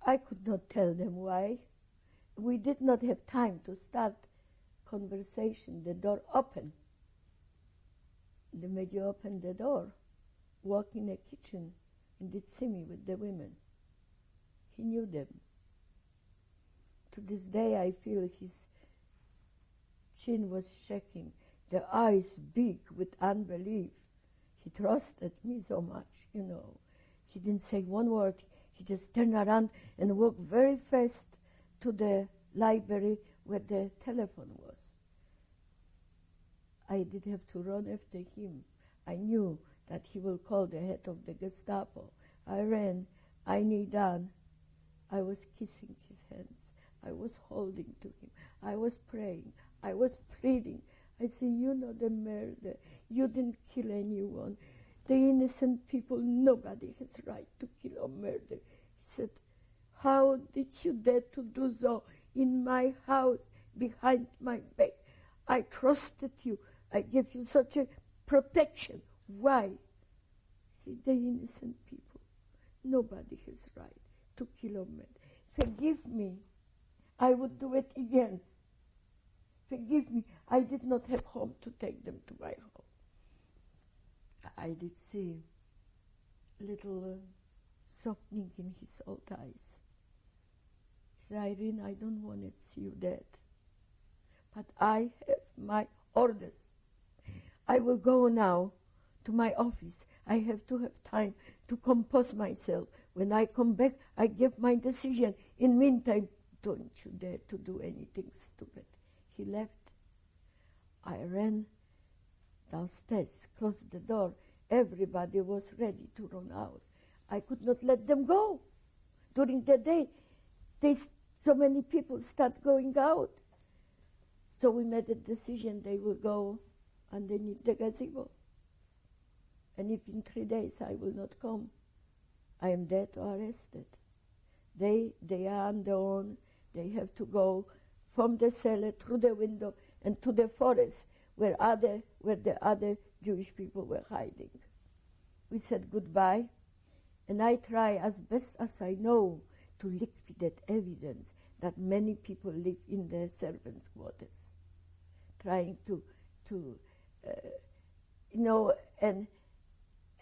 I could not tell them why. We did not have time to start conversation. The door opened. The major opened the door, walked in the kitchen, and did see me with the women. He knew them. To this day, I feel his chin was shaking, the eyes big with unbelief. He trusted me so much, you know. He didn't say one word. He just turned around and walked very fast to the library where the telephone was. I did have to run after him. I knew that he will call the head of the Gestapo. I ran. I kneeled down. I was kissing his hands. I was holding to him. I was praying. I was pleading. I said, you know the murder. You didn't kill anyone. The innocent people, nobody has right to kill or murder. He said, how did you dare to do so in my house, behind my back? I trusted you. I gave you such a protection. Why? See, the innocent people, nobody has right to kill or murder. Forgive me. I would do it again. Forgive me. I did not have home to take them to my home. I did see little softening in his old eyes. He said, Irene, I don't want to see you dead, but I have my orders. I will go now to my office. I have to have time to compose myself. When I come back, I give my decision. In meantime, don't you dare to do anything stupid. He left. I ran downstairs, closed the door. Everybody was ready to run out. I could not let them go. During the day, so many people start going out. So we made a decision they will go underneath the gazebo. and if in 3 days I will not come, I am dead or arrested. They are on their own. They have to go from the cellar through the window and to the forest where the other Jewish people were hiding. We said goodbye, and I try as best as I know to liquidate evidence that many people live in the servants' quarters, trying to and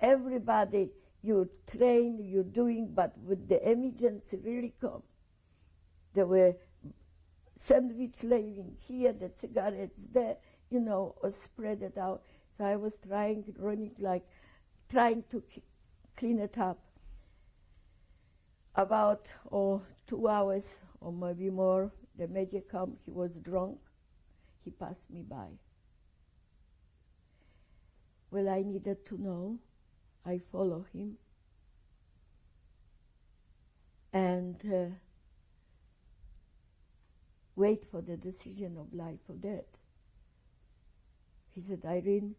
everybody you train, you're doing, but with the emergency really come. There were sandwich laying here, the cigarettes there, or spread it out. So I was trying to clean it up. About 2 hours or maybe more, the major come. He was drunk. He passed me by. Well, I needed to know. I follow him. And wait for the decision of life or death. He said, Irene,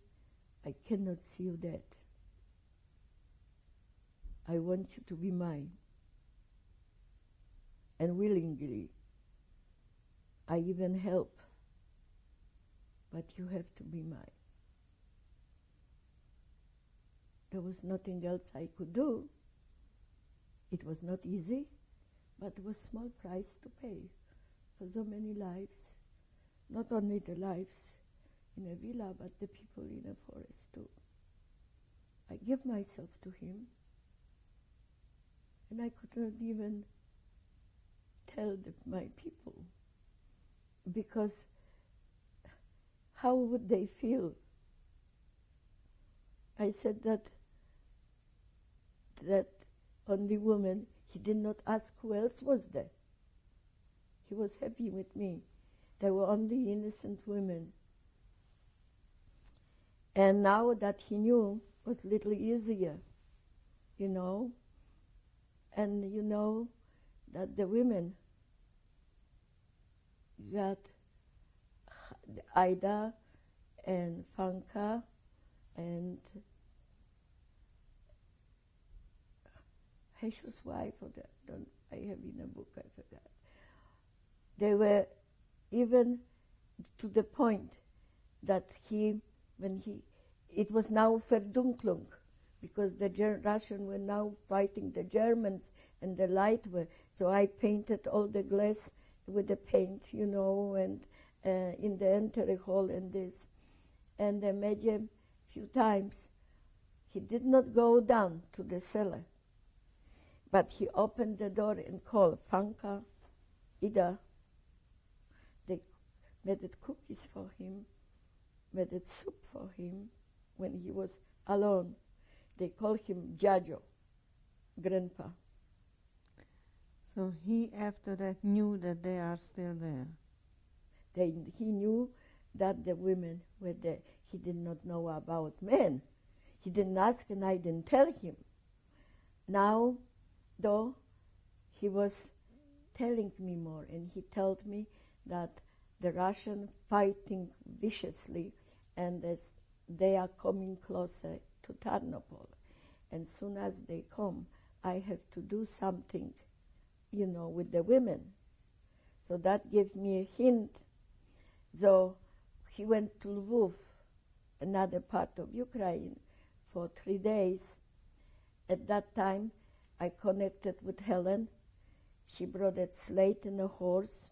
I cannot see you dead. I want you to be mine. And willingly, I even help. But you have to be mine. There was nothing else I could do. It was not easy, but it was a small price to pay for so many lives. Not only the lives in a villa, but the people in a forest too. I give myself to him, and I could not even tell my people, because how would they feel? I said that only woman, he did not ask who else was there. He was happy with me. There were only innocent women. And now that he knew, it was a little easier, And that the women got Ida and Fanka and Heshu's wife, I have in a book, I forgot. They were even to the point that it was now Verdunklung, because the Russians were now fighting the Germans, and the light were, so I painted all the glass with the paint, and in the entry hall and this. And the major, few times, he did not go down to the cellar, but he opened the door and called Fanka, Ida. They made it cookies for him, made it soup for him when he was alone. They called him Jajo, Grandpa. So he, after that, knew that they are still there. He knew that the women were there. He did not know about men. He didn't ask, and I didn't tell him. Now, though, he was telling me more, and he told me that the Russians fighting viciously, and they are coming closer to Tarnopol. And soon as they come, I have to do something, with the women. So that gave me a hint. So he went to Lviv, another part of Ukraine, for 3 days. At that time, I connected with Helen. She brought a slate and a horse.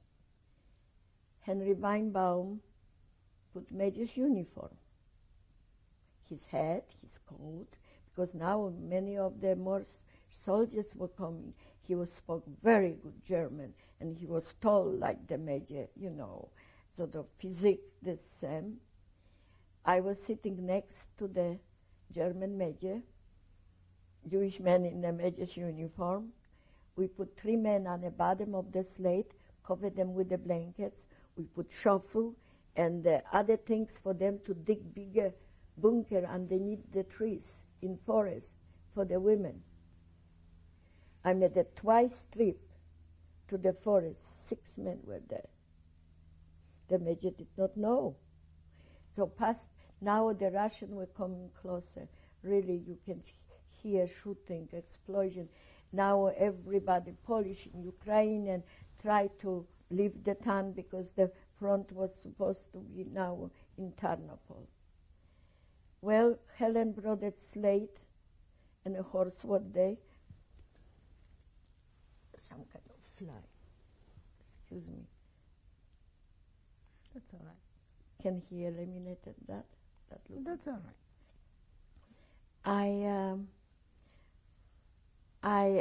Henry Weinbaum put Major's uniform, his hat, his coat, because now many of the more soldiers were coming. He spoke very good German, and he was tall like the Major, so the physique the same. I was sitting next to the German Major, Jewish man in the Major's uniform. We put 3 men on the bottom of the slate, covered them with the blankets. We put shovel and other things for them to dig bigger bunker underneath the trees in forest for the women. I made a twice trip to the forest. 6 men were there. The Major did not know. So now the Russians were coming closer. really you can hear shooting, explosion. Now everybody, Polish in Ukraine, and try to leave the town because the front was supposed to be now in Tarnopol. Well, Helen brought a slate and a horse one day, some kind of fly. Excuse me. That's all right. Can he eliminate that? That looks. That's all right.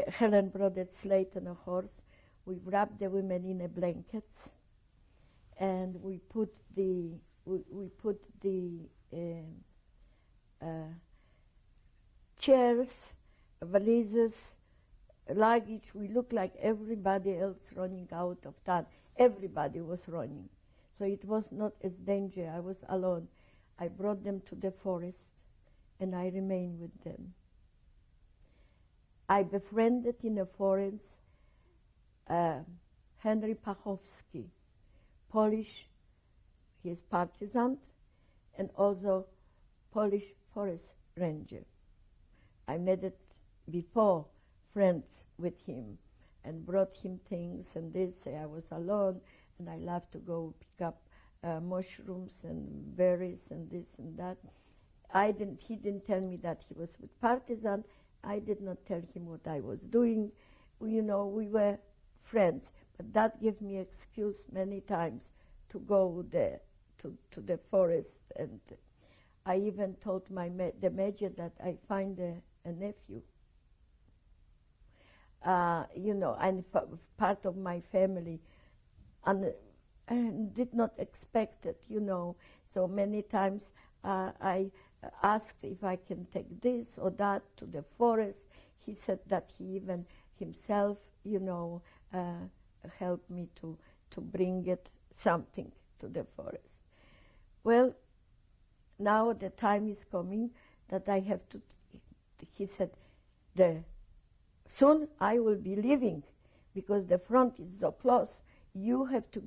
Helen brought a slate and a horse. We wrapped the women in a blankets, and we put the chairs, valises, luggage. We looked like everybody else running out of town. Everybody was running. So it was not as danger. I was alone. I brought them to the forest, and I remained with them. I befriended in the forest Henry Pachowski, Polish, he is partisan, and also Polish forest ranger. I made it before friends with him and brought him things and this. I was alone, and I loved to go pick up mushrooms and berries and this and that. He didn't tell me that he was with partisan. I did not tell him what I was doing. We were friends, but that gave me excuse many times to go there to the forest. And I even told the major that I find a nephew. And part of my family, and did not expect it, So many times I asked if I can take this or that to the forest. He said that he even himself, helped me to bring something to the forest. Well, now the time is coming that I have to, he said, soon I will be leaving because the front is so close. You have to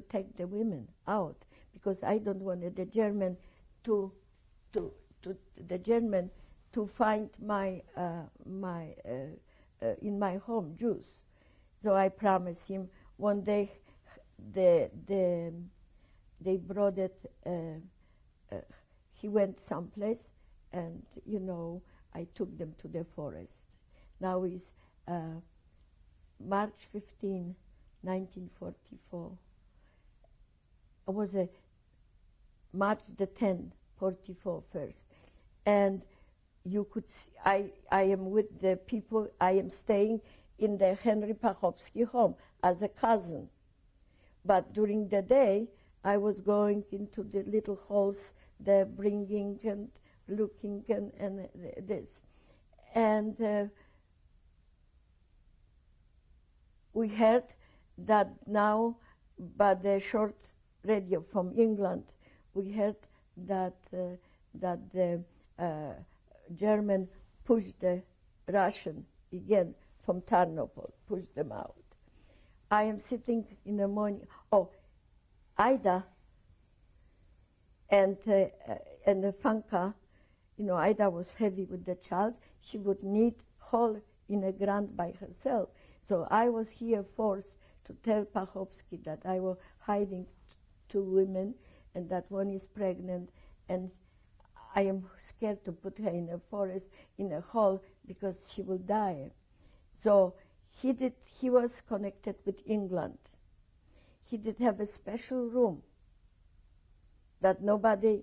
take the women out because I don't want the German to find my in my home Jews. So I promised him one day they brought it. He went someplace, and I took them to the forest. Now is March 15, 1944. It was a March the 10th, 44 first, and you could see, I am with the people. I am staying in the Henry Pachowski home as a cousin, but during the day I was going into the little halls, there bringing and looking and this, and we heard that now, by the short radio from England, we heard that the German pushed the Russian again from Tarnopol, pushed them out. I am sitting in the morning. Oh, Ida and the Fanka, Ida was heavy with the child. She would need hold in a ground by herself. So I was here forced to tell Pachowski that I was hiding two women and that one is pregnant, and I am scared to put her in a forest, in a hole, because she will die. So he was connected with England. He did have a special room that nobody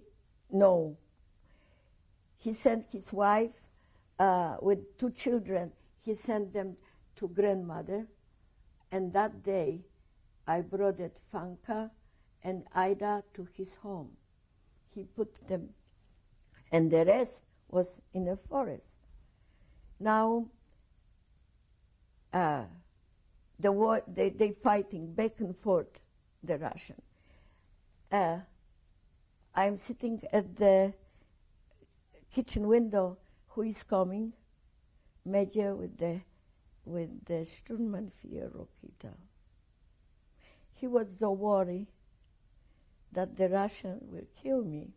know. He sent his wife with two children. He sent them to grandmother, and that day I brought Fanka and Ida to his home. He put them, and the rest was in a forest. Now, the war, they fighting back and forth, the Russian. I'm sitting at the kitchen window. Who is coming? Major with the Sturmbannführer Rokita. He was so worried that the Russian will kill me.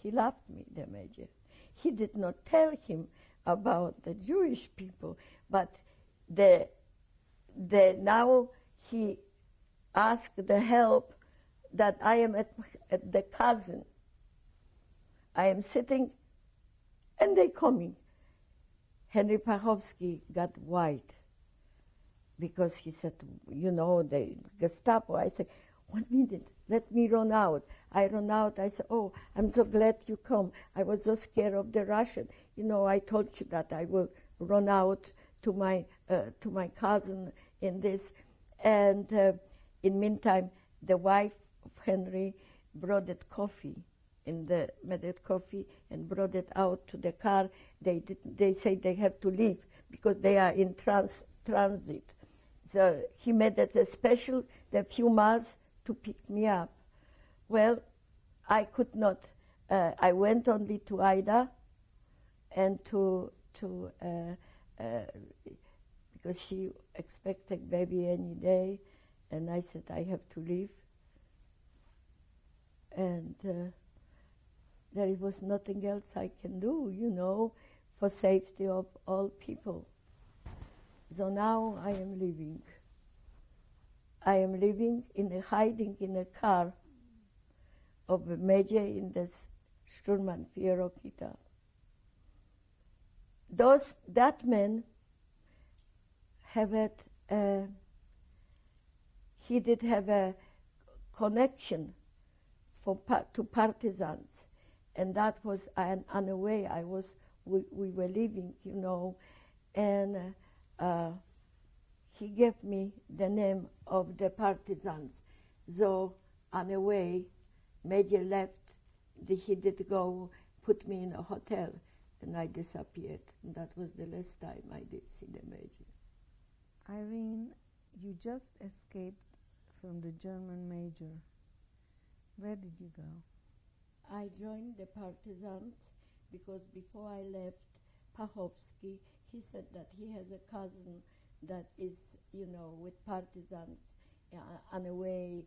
He loved me, the major. he did not tell him about the Jewish people, but now he asked the help that I am at the cousin. I am sitting, and they coming. Henry Pachowski got white because he said, the Gestapo. I said, 1 minute, let me run out. I run out. I said, oh, I'm so glad you come. I was so scared of the Russian. I told you that I will run out to my cousin in this. And in meantime, the wife of Henry brought it coffee, made it coffee and brought it out to the car. They say they have to leave because they are in transit. So he made it a special, the few miles to pick me up. Well, I could not. I went only to Ida, and because she expected baby any day, and I said I have to leave. And there was nothing else I can do, for safety of all people. So now I am living. I am living hiding in a car of a major in the Sturmbannführer Rokita. That man he did have a connection to partisans, and that was on a way we were living, and he gave me the name of the partisans. So on a way, Major left. He did go put me in a hotel, and I disappeared. And that was the last time I did see the Major. Irene, you just escaped from the German Major. Where did you go? I joined the partisans because before I left Pachowski, he said that he has a cousin that is, with partisans. On a way,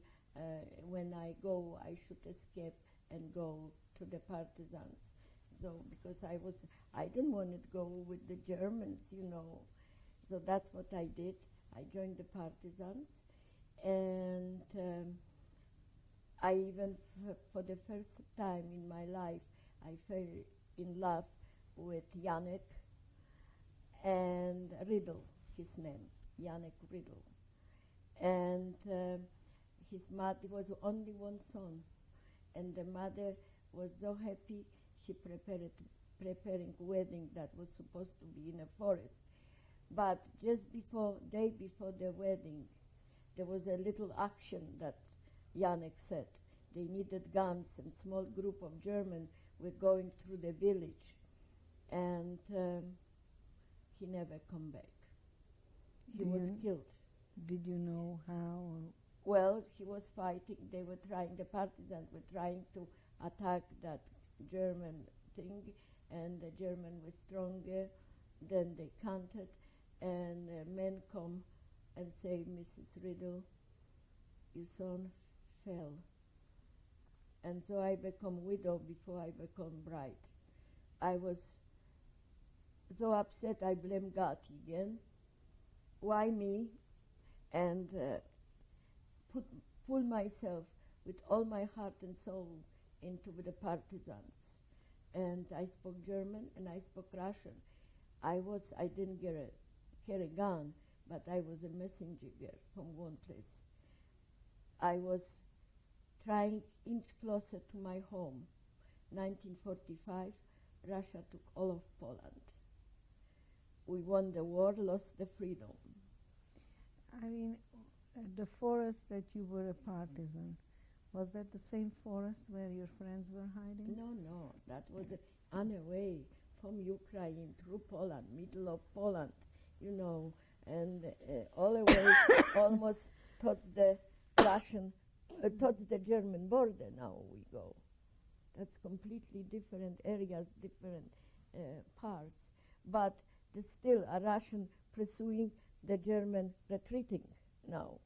when I go, I should escape and go to the partisans. So because I didn't want to go with the Germans, So that's what I did. I joined the partisans, and I even, for the first time in my life, I fell in love with Janek and Riddle, his name, Janek Riddle. And his mother was only one son, and the mother was so happy. She preparing wedding that was supposed to be in a forest. But just day before the wedding, there was a little action that Janek said. They needed guns, and small group of Germans were going through the village, and he never come back. He was killed. Did you know how? Well, he was fighting. The partisans were trying to attack that German thing, and the German was stronger. Then they countered, and men come and say, Mrs. Riddle, your son fell. And so I become widow before I become bride. I was so upset, I blame God again. Why me? And pull myself with all my heart and soul into the partisans. And I spoke German and I spoke Russian. I didn't carry a gun, but I was a messenger girl from one place. I was trying inch closer to my home. 1945, Russia took all of Poland. We won the war, lost the freedom. I mean, the forest that you were a partisan, was that the same forest where your friends were hiding? No, that was on a way from Ukraine through Poland, middle of Poland, and all the way almost towards the towards the German border now we go. That's completely different areas, different parts, but there's still a Russian pursuing the German retreating now,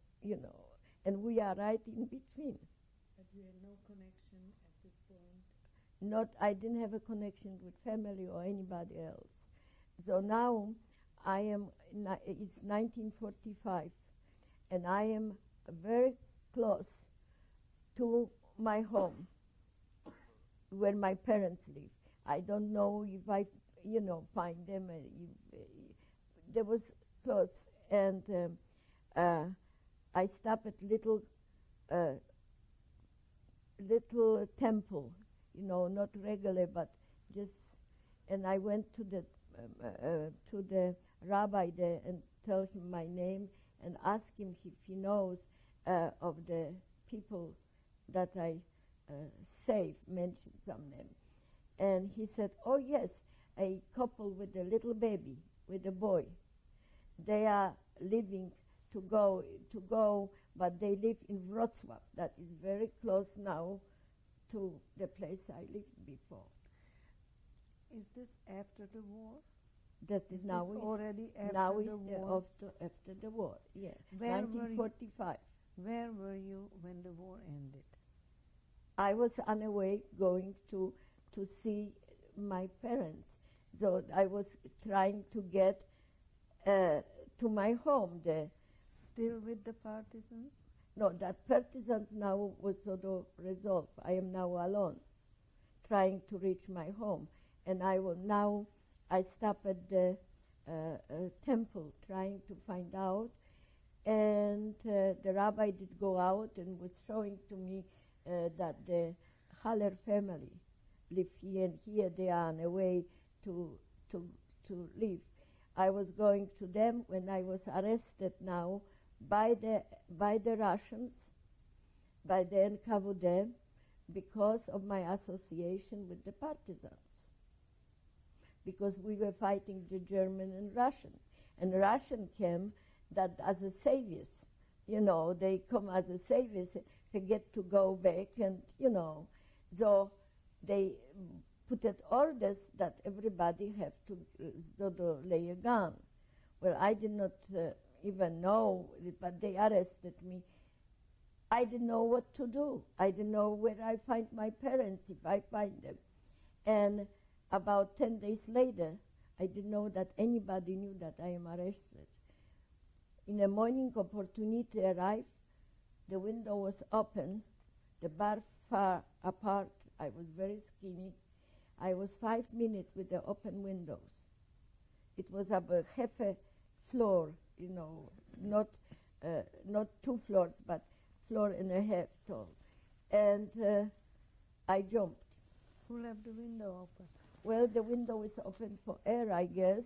and we are right in between. But you had no connection at this point I didn't have a connection with family or anybody else. So now it's 1945, and I am very close to my home where my parents live. I don't know if I, find them. There was close, and I stopped at little temple, not regular, but just. And I went to the rabbi there and told him my name and asked him if he knows of the people that I saved, mentioned some name. And he said, oh yes, a couple with a little baby, with a boy. They are living to go, but they live in Wrocław. That is very close now to the place I lived before. Is this after the war? That is now this already after now the is war? After the war, yeah. Where 1945. Where were you when the war ended? I was on the way going to see my parents. So I was trying to get to my home there. Still with the partisans? No, that partisans now was sort of resolved. I am now alone, trying to reach my home. And I stop at the temple trying to find out. And the rabbi did go out and was showing to me that the Haller family live here, and here they are on the way to live. I was going to them when I was arrested now by the Russians, by the NKVD, because of my association with the partisans. Because we were fighting the German and Russian. And Russian came that as a saviors. They come as a saviors, they get to go back and, So they put out orders that everybody have to lay a gun. Well, I did not even know, but they arrested me. I didn't know what to do. I didn't know where I find my parents, if I find them. And about 10 days later, I didn't know that anybody knew that I am arrested. In the morning, opportunity arrived. The window was open. The bar far apart. I was very skinny. I was 5 minutes with the open windows. It was about half a floor, not 2 floors, but floor and a half tall. And I jumped. Who left the window open? Well, the window was open for air, I guess,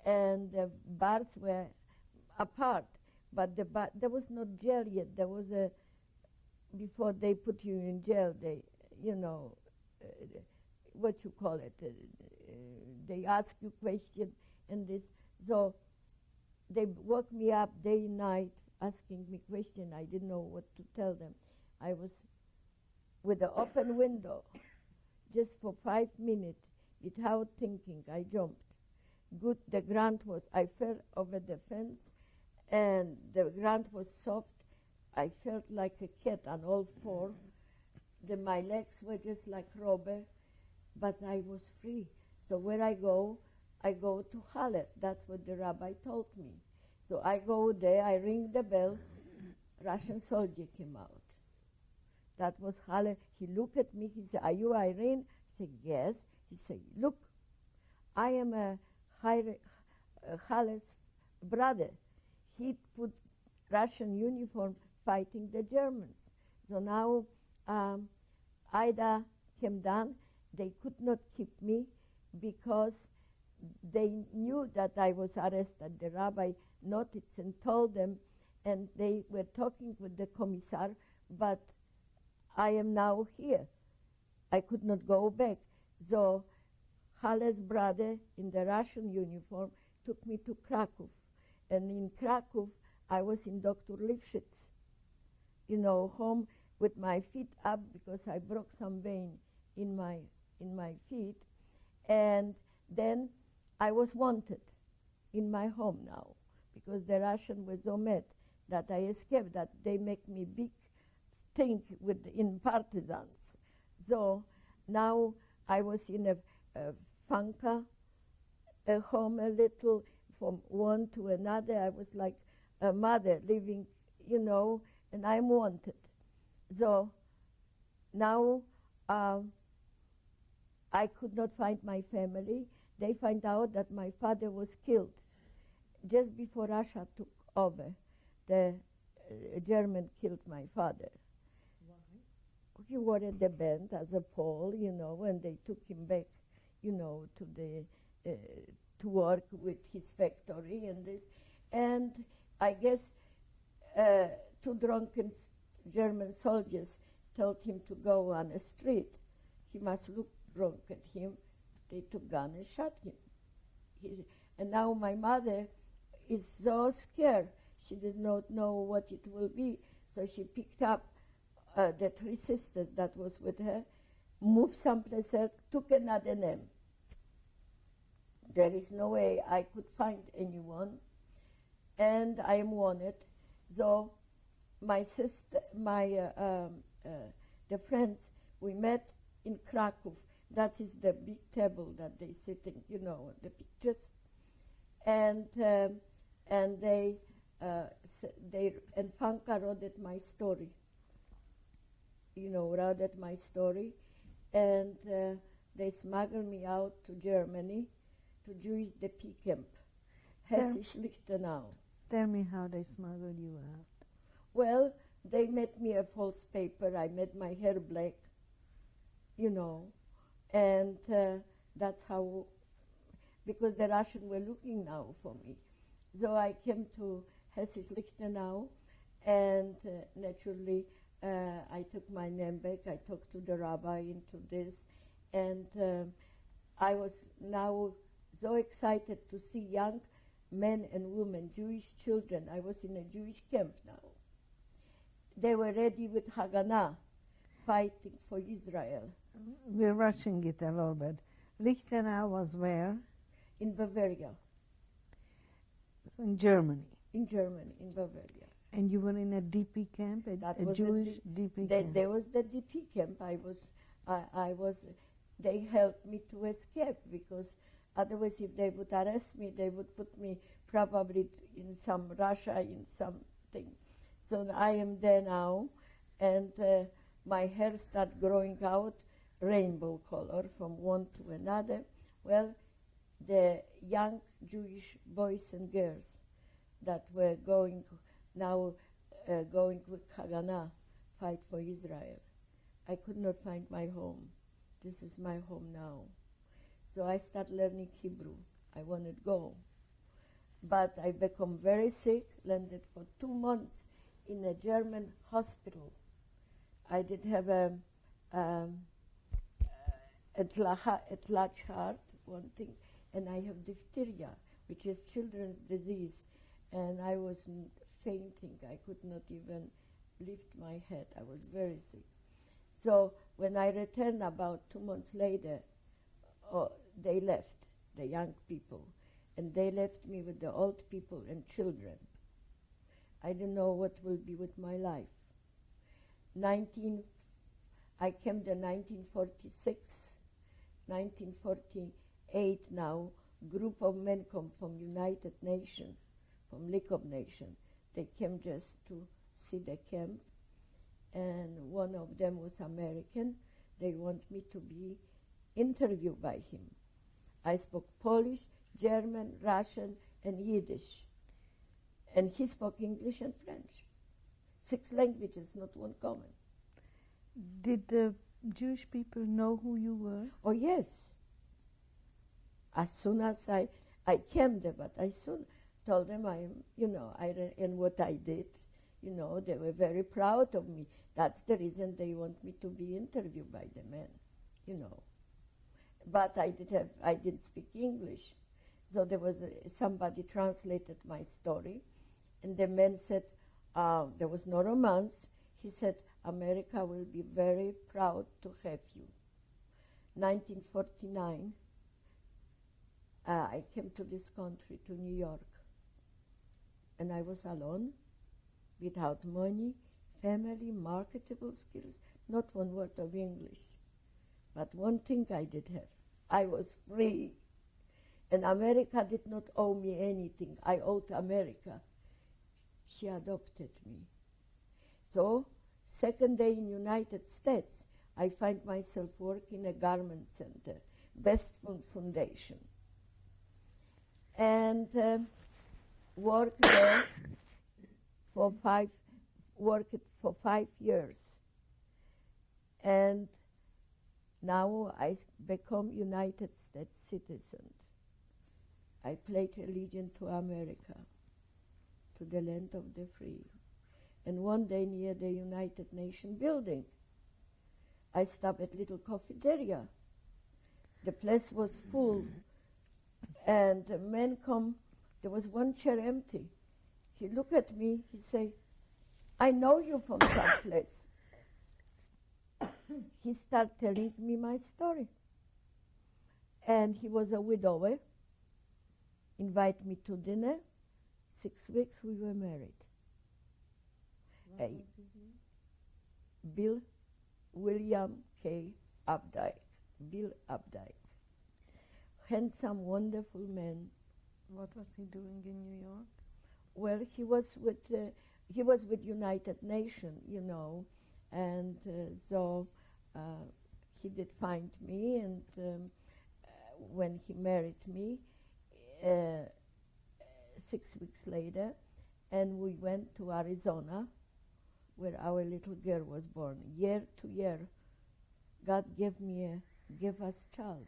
and the bars were apart. But there was no jail yet. There was before they put you in jail, they, what you call it, they ask you questions and this. So they woke me up day and night asking me questions. I didn't know what to tell them. I was with the open window just for 5 minutes without thinking. I jumped. Good, the ground was, I fell over the fence and the ground was soft. I felt like a cat on all four. My legs were just like rubber, but I was free. So where I go to Halle. That's what the rabbi told me. So I go there, I ring the bell, Russian soldier came out. That was Halle. He looked at me, he said, are you Irene? I said, yes. He said, look, I am Halle's brother. He put Russian uniform fighting the Germans. So now Ida came down. They could not keep me because they knew that I was arrested. The rabbi noticed and told them, and they were talking with the commissar, but I am now here. I could not go back. So Halle's brother in the Russian uniform took me to Krakow. And in Krakow, I was in Dr. Lifshitz, home with my feet up because I broke some vein in my feet. And then I was wanted in my home now because the Russian was so mad that I escaped, that they make me big stink in partisans. So now I was in a funka a home a little from one to another. I was like a mother living, and I'm wanted. So now I could not find my family. They find out that my father was killed just before Russia took over. The German killed my father. Why? He was at the band as a Pole, and they took him back, to the to work with his factory and this. And I guess two drunken German soldiers told him to go on a street. He must look drunk at him. They took gun and shot him. And now my mother is so scared. She did not know what it will be. So she picked up the three sisters that was with her, moved someplace else, took another name. There is no way I could find anyone, and I am wanted. So my sister, the friends, we met in Krakow. That is the big table that they sitting, the pictures, and they and Fanka wrote my story. Wrote my story, and they smuggled me out to Germany, to Jewish DP camp, Hessisch-Lichtenau. Tell me how they smuggled you out. Well, they made me a false paper. I made my hair black, and that's how, because the Russians were looking now for me. So I came to Hessisch-Lichtenau, and naturally I took my name back. I talked to the rabbi into this, and I was now so excited to see young men and women, Jewish children. I was in a Jewish camp now. They were ready with Haganah, fighting for Israel. We're rushing it a little bit. Lichtenau was where? In Bavaria. So in Germany. In Germany, in Bavaria. And you were in a DP camp, a Jewish DP camp? There was the DP camp. I was. They helped me to escape, because otherwise, if they would arrest me, they would put me probably in some Russia, in something. So I am there now, and my hair started growing out rainbow color from one to another. Well, the young Jewish boys and girls that were going with Haganah, fight for Israel. I could not find my home. This is my home now. So I started learning Hebrew. I wanted to go. But I became very sick, landed for 2 months in a German hospital. I did have a large heart, one thing, and I have diphtheria, which is children's disease, and I was fainting. I could not even lift my head. I was very sick. So when I returned about 2 months later, they left, the young people, and they left me with the old people and children. I didn't know what will be with my life. I came to 1946, 1948 now, group of men come from United Nations, from League of Nations. They came just to see the camp, and one of them was American. They want me to be interviewed by him. I spoke Polish, German, Russian, and Yiddish. And he spoke English and French. 6 languages, not one common. Did the Jewish people know who you were? Oh, yes. As soon as I came there, but I soon told them and what I did, they were very proud of me. That's the reason they want me to be interviewed by the men, But I didn't speak English. So there was somebody translated my story, and the man said, there was no romance. He said, America will be very proud to have you. 1949, I came to this country, to New York, and I was alone, without money, family, marketable skills, not one word of English. But one thing I did have, I was free. And America did not owe me anything. I owed America. She adopted me. So, second day in United States, I find myself working in a garment center, Best Foundation. And worked there worked for 5 years. And now I become United States citizen. I pledge allegiance to America, to the land of the free. And one day near the United Nations building, I stopped at little cafeteria. The place was full, and a man come, there was one chair empty. He looked at me, he say, I know you from someplace. He started telling me my story. And he was a widower, invite me to dinner. 6 weeks we were married. What was his name? Bill William K. Updike. Bill Updike. Handsome, wonderful man. What was he doing in New York? Well, he was with United Nations, you know, and so he did find me, and when he married me, 6 weeks later, and we went to Arizona, where our little girl was born. Year to year, God gave us child.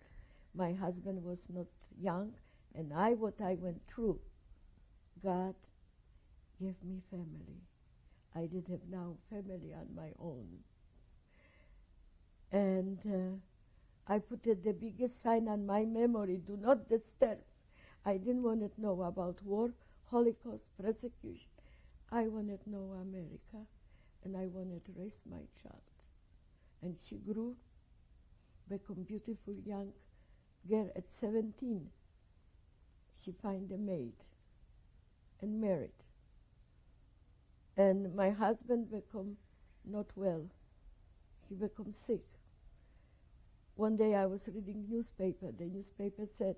My husband was not young, and what I went through, God gave me family. I did have now family on my own. And I put the biggest sign on my memory, do not disturb. I didn't want to know about war, Holocaust, persecution. I wanted to know America, and I wanted to raise my child. And she grew, become beautiful young girl at 17. She find a maid and married. And my husband become not well. He become sick. One day I was reading newspaper. The newspaper said,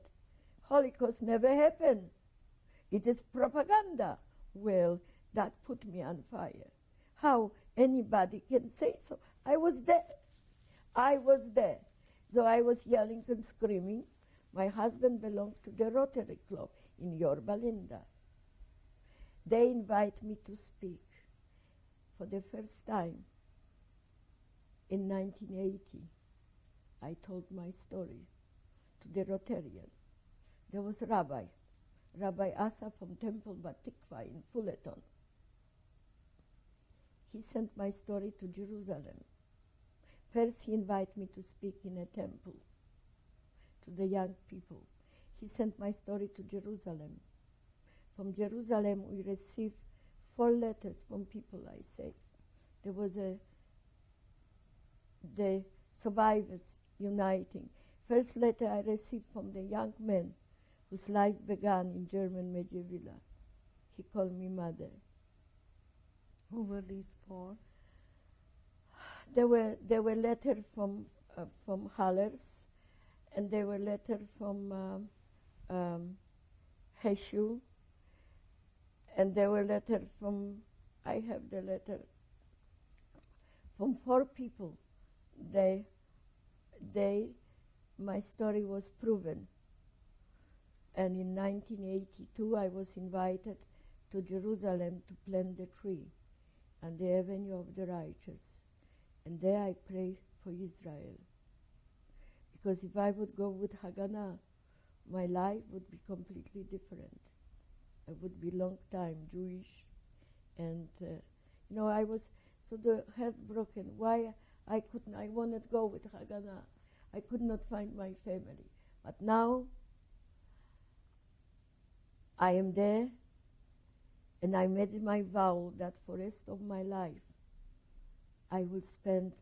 Holocaust never happened. It is propaganda. Well, that put me on fire. How anybody can say so? I was there. I was there. So I was yelling and screaming. My husband belonged to the Rotary Club in Yorba Linda. They invite me to speak for the first time in 1980. I told my story to the Rotarian. There was Rabbi Asa from Temple Batikva in Fullerton. He sent my story to Jerusalem. First, he invited me to speak in a temple to the young people. He sent my story to Jerusalem. From Jerusalem, we received 4 letters from people I saved. There was the survivors uniting. First letter I received from the young man whose life began in German Medjugorje. He called me mother. Who were these 4? There were letters from Hallers, and there were letters from Heshu, and there were letters from, I have the letter, from 4 people. My story was proven. And in 1982, I was invited to Jerusalem to plant the tree on the Avenue of the Righteous. And there I prayed for Israel. Because if I would go with Haganah, my life would be completely different. I would be long time Jewish. And, I was so heartbroken. Why I wanted to go with Haganah. I could not find my family. But now, I am there, and I made my vow that for the rest of my life, I will spend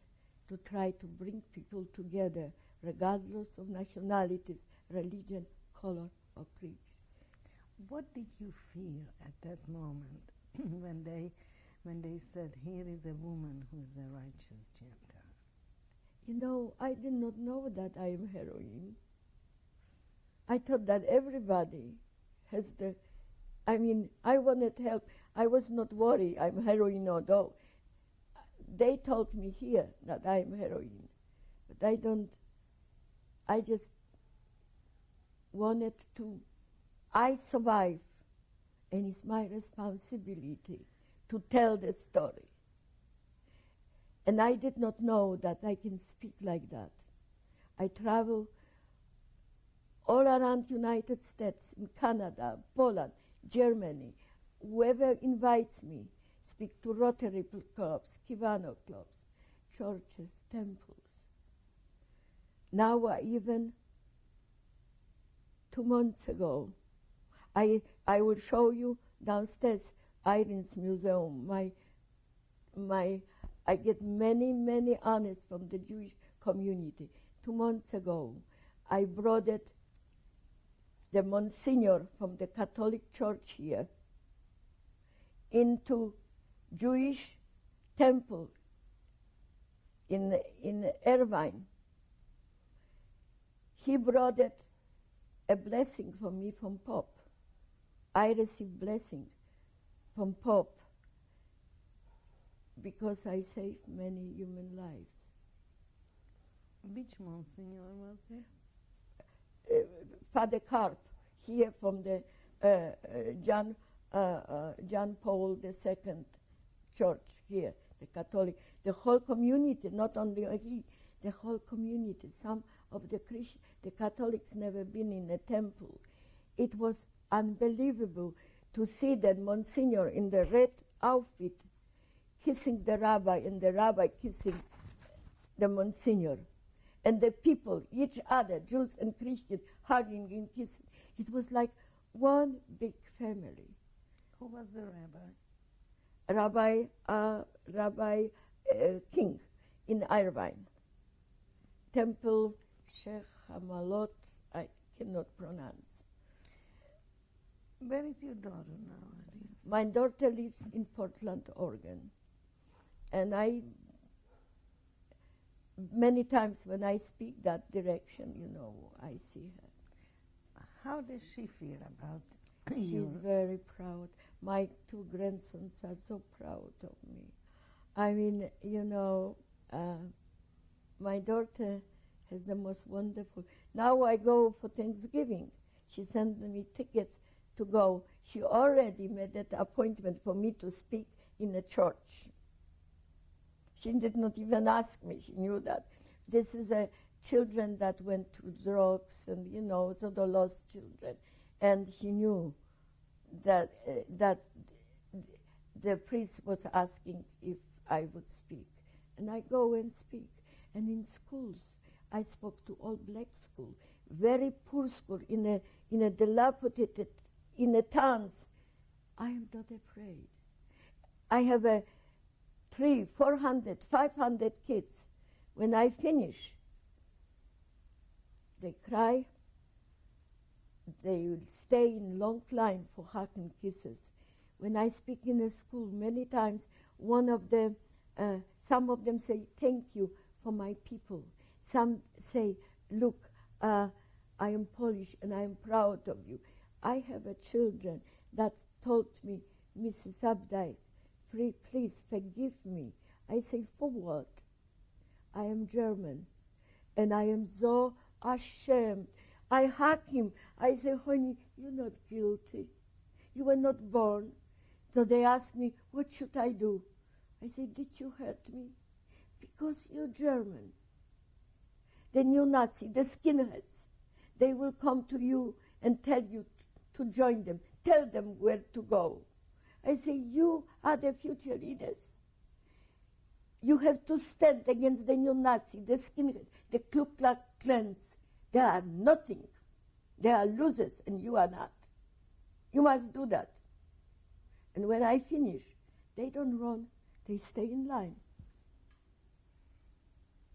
to try to bring people together, regardless of nationalities, religion, color, or creed. What did you feel at that moment when they said, here is a woman who is a righteous Gentile? You know, I did not know that I am heroin. I thought that everybody has the, I mean, I wanted help. I was not worried I'm heroin or dog. They told me here that I'm heroin. But I just wanted to, I survive. And it's my responsibility to tell the story. And I did not know that I can speak like that. I travel all around United States, in Canada, Poland, Germany. Whoever invites me, speak to Rotary clubs, Kivano clubs, churches, temples. Now even 2 months ago, I will show you downstairs, Irene's museum. I get many honors from the Jewish community. 2 months ago, I brought it, the Monsignor from the Catholic Church here, into Jewish temple in Irvine. He brought it a blessing for me from Pope. I received blessing from Pope because I saved many human lives. Which Monsignor was this? Father Karp, here from the John Paul II Church here, the Catholic. The whole community, not only he, the whole community. Some of the Catholics never been in a temple. It was unbelievable to see that Monsignor in the red outfit kissing the rabbi and the rabbi kissing the Monsignor. And the people, each other, Jews and Christians, hugging and kissing. It was like one big family. Who was the rabbi? Rabbi King in Irvine. Temple Sheikh Hamalot, I cannot pronounce. Where is your daughter now, Irene? My daughter lives in Portland, Oregon. And many times when I speak that direction, you know, I see her. How does she feel about She's very proud. My 2 grandsons are so proud of me. I mean, you know, my daughter has the most wonderful. Now I go for Thanksgiving. She sent me tickets to go. She already made that appointment for me to speak in a church. She did not even ask me. She knew that. This is a children that went through drugs and, you know, so the lost children. And she knew that the priest was asking if I would speak. And I go and speak. And in schools, I spoke to all black school, very poor school, in a dilapidated, in a towns. I am not afraid. I have 300, 400, 500 kids. When I finish, they cry. They will stay in long line for hug and kisses. When I speak in a school, many times, some of them say, "Thank you for my people." Some say, "Look, I am Polish and I am proud of you." I have children that told me, "Mrs. Updike, please forgive me." I say, "For what?" I am German, and I am so ashamed. I hug him. I say, "Honey, you're not guilty. You were not born." So they ask me, "What should I do?" I say, "Did you hurt me? Because you're German." The neo-Nazi, the skinheads, they will come to you and tell you to join them. Tell them where to go. I say, you are the future leaders. You have to stand against the neo-Nazi, the skinheads, the Ku Klux Klans. They are nothing. They are losers, and you are not. You must do that. And when I finish, they don't run. They stay in line.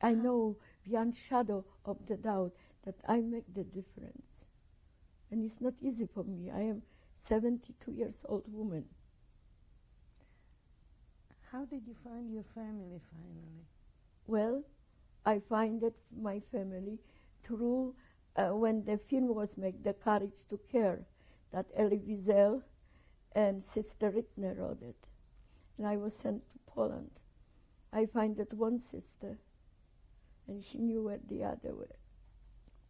I know beyond shadow of the doubt that I make the difference. And it's not easy for me. I am 72 years old woman. How did you find your family finally? Well, I find that my family through when the film was made, The Courage to Care, that Elie Wiesel and Sister Rittner wrote it. And I was sent to Poland. I find that one sister, and she knew where the other were.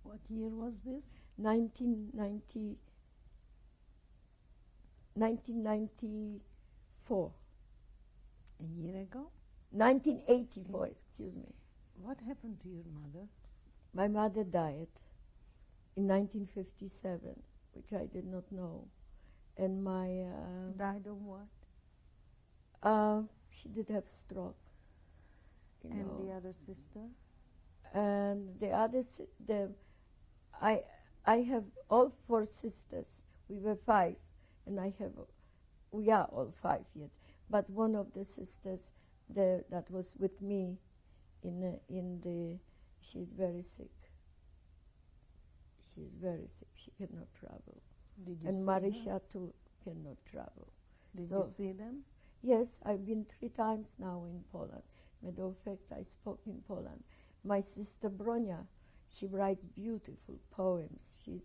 What year was this? 1994. A year ago? 1984, excuse me. What happened to your mother? My mother died in 1957, which I did not know. And my... Died of what? she did have stroke. And the other sister? And the other, I have all 4 sisters. We were 5, and we are all 5 yet. But one of the sisters that was with me she's very sick. She's very sick. She cannot travel. Did you And see Marisha them? too cannot travel. Did So- you see them? Yes, I've been 3 times now in Poland. Matter of fact, I spoke in Poland. My sister Bronia, she writes beautiful poems. She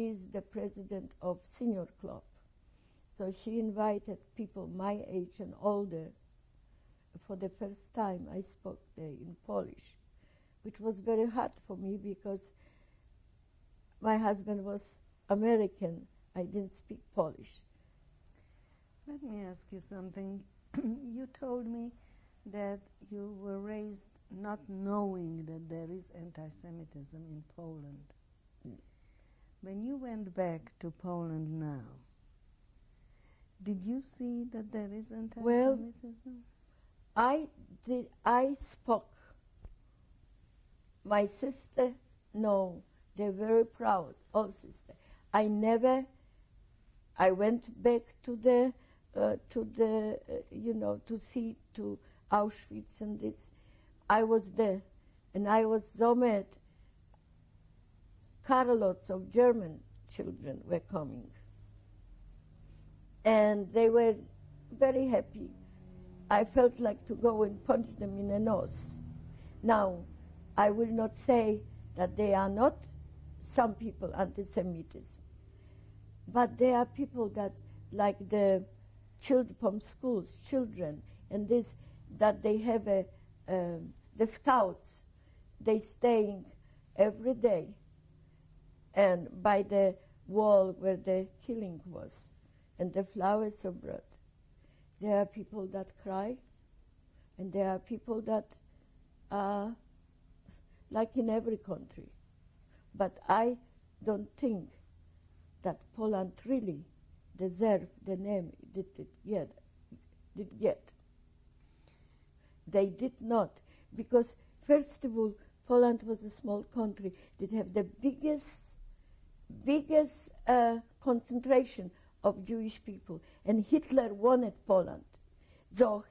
is the president of Senior Club. So she invited people my age and older. For the first time, I spoke there in Polish, which was very hard for me because my husband was American. I didn't speak Polish. Let me ask you something. You told me that you were raised not knowing that there is anti-Semitism in Poland. When you went back to Poland now, did you see that there is anti-Semitism? I spoke. My sister, no, they're very proud, all sisters. I went back to to Auschwitz and this. I was there, and I was so mad. Carlots of German children were coming, and they were very happy. I felt like to go and punch them in the nose. Now, I will not say that they are not, some people, anti-Semitism. But there are people that, like the children from schools, children, and this, that they have the scouts, they staying every day and by the wall where the killing was, and the flowers are brought. There are people that cry, and there are people that are like in every country. But I don't think that Poland really deserved the name it did yet. They did not, because first of all, Poland was a small country that had the biggest concentration of Jewish people, and Hitler wanted Poland. So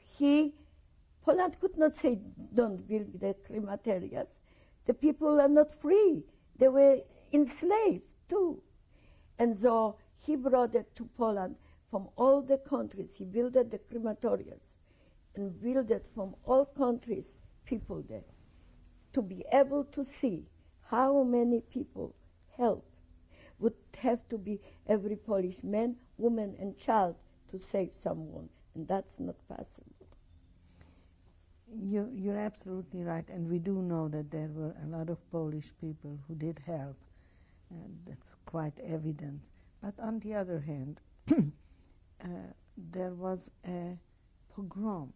Poland could not say, don't build the crematorias. The people are not free. They were enslaved too. And so he brought it to Poland from all the countries. He built the crematorias and built it from all countries, people there, to be able to see how many people help would have to be every Polish man, woman, and child to save someone, and that's not possible. You're absolutely right, and we do know that there were a lot of Polish people who did help, and that's quite evident. But on the other hand, there was a pogrom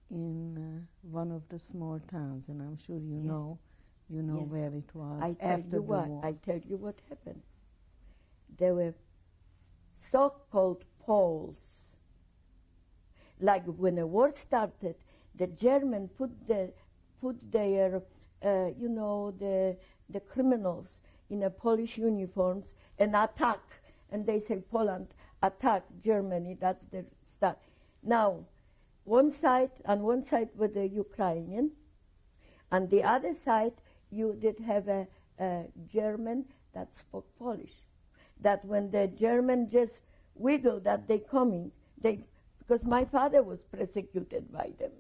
in one of the small towns, and I'm sure you know Yes. where it was I after the war. I tell you what happened. There were so-called Poles. Like when the war started, the Germans put their the criminals in a Polish uniforms and attack, and they say Poland attack Germany. That's the start. Now, on one side were the Ukrainian, and the other side you did have a German that spoke Polish. That when the German just wiggled that they coming, because my father was persecuted by them,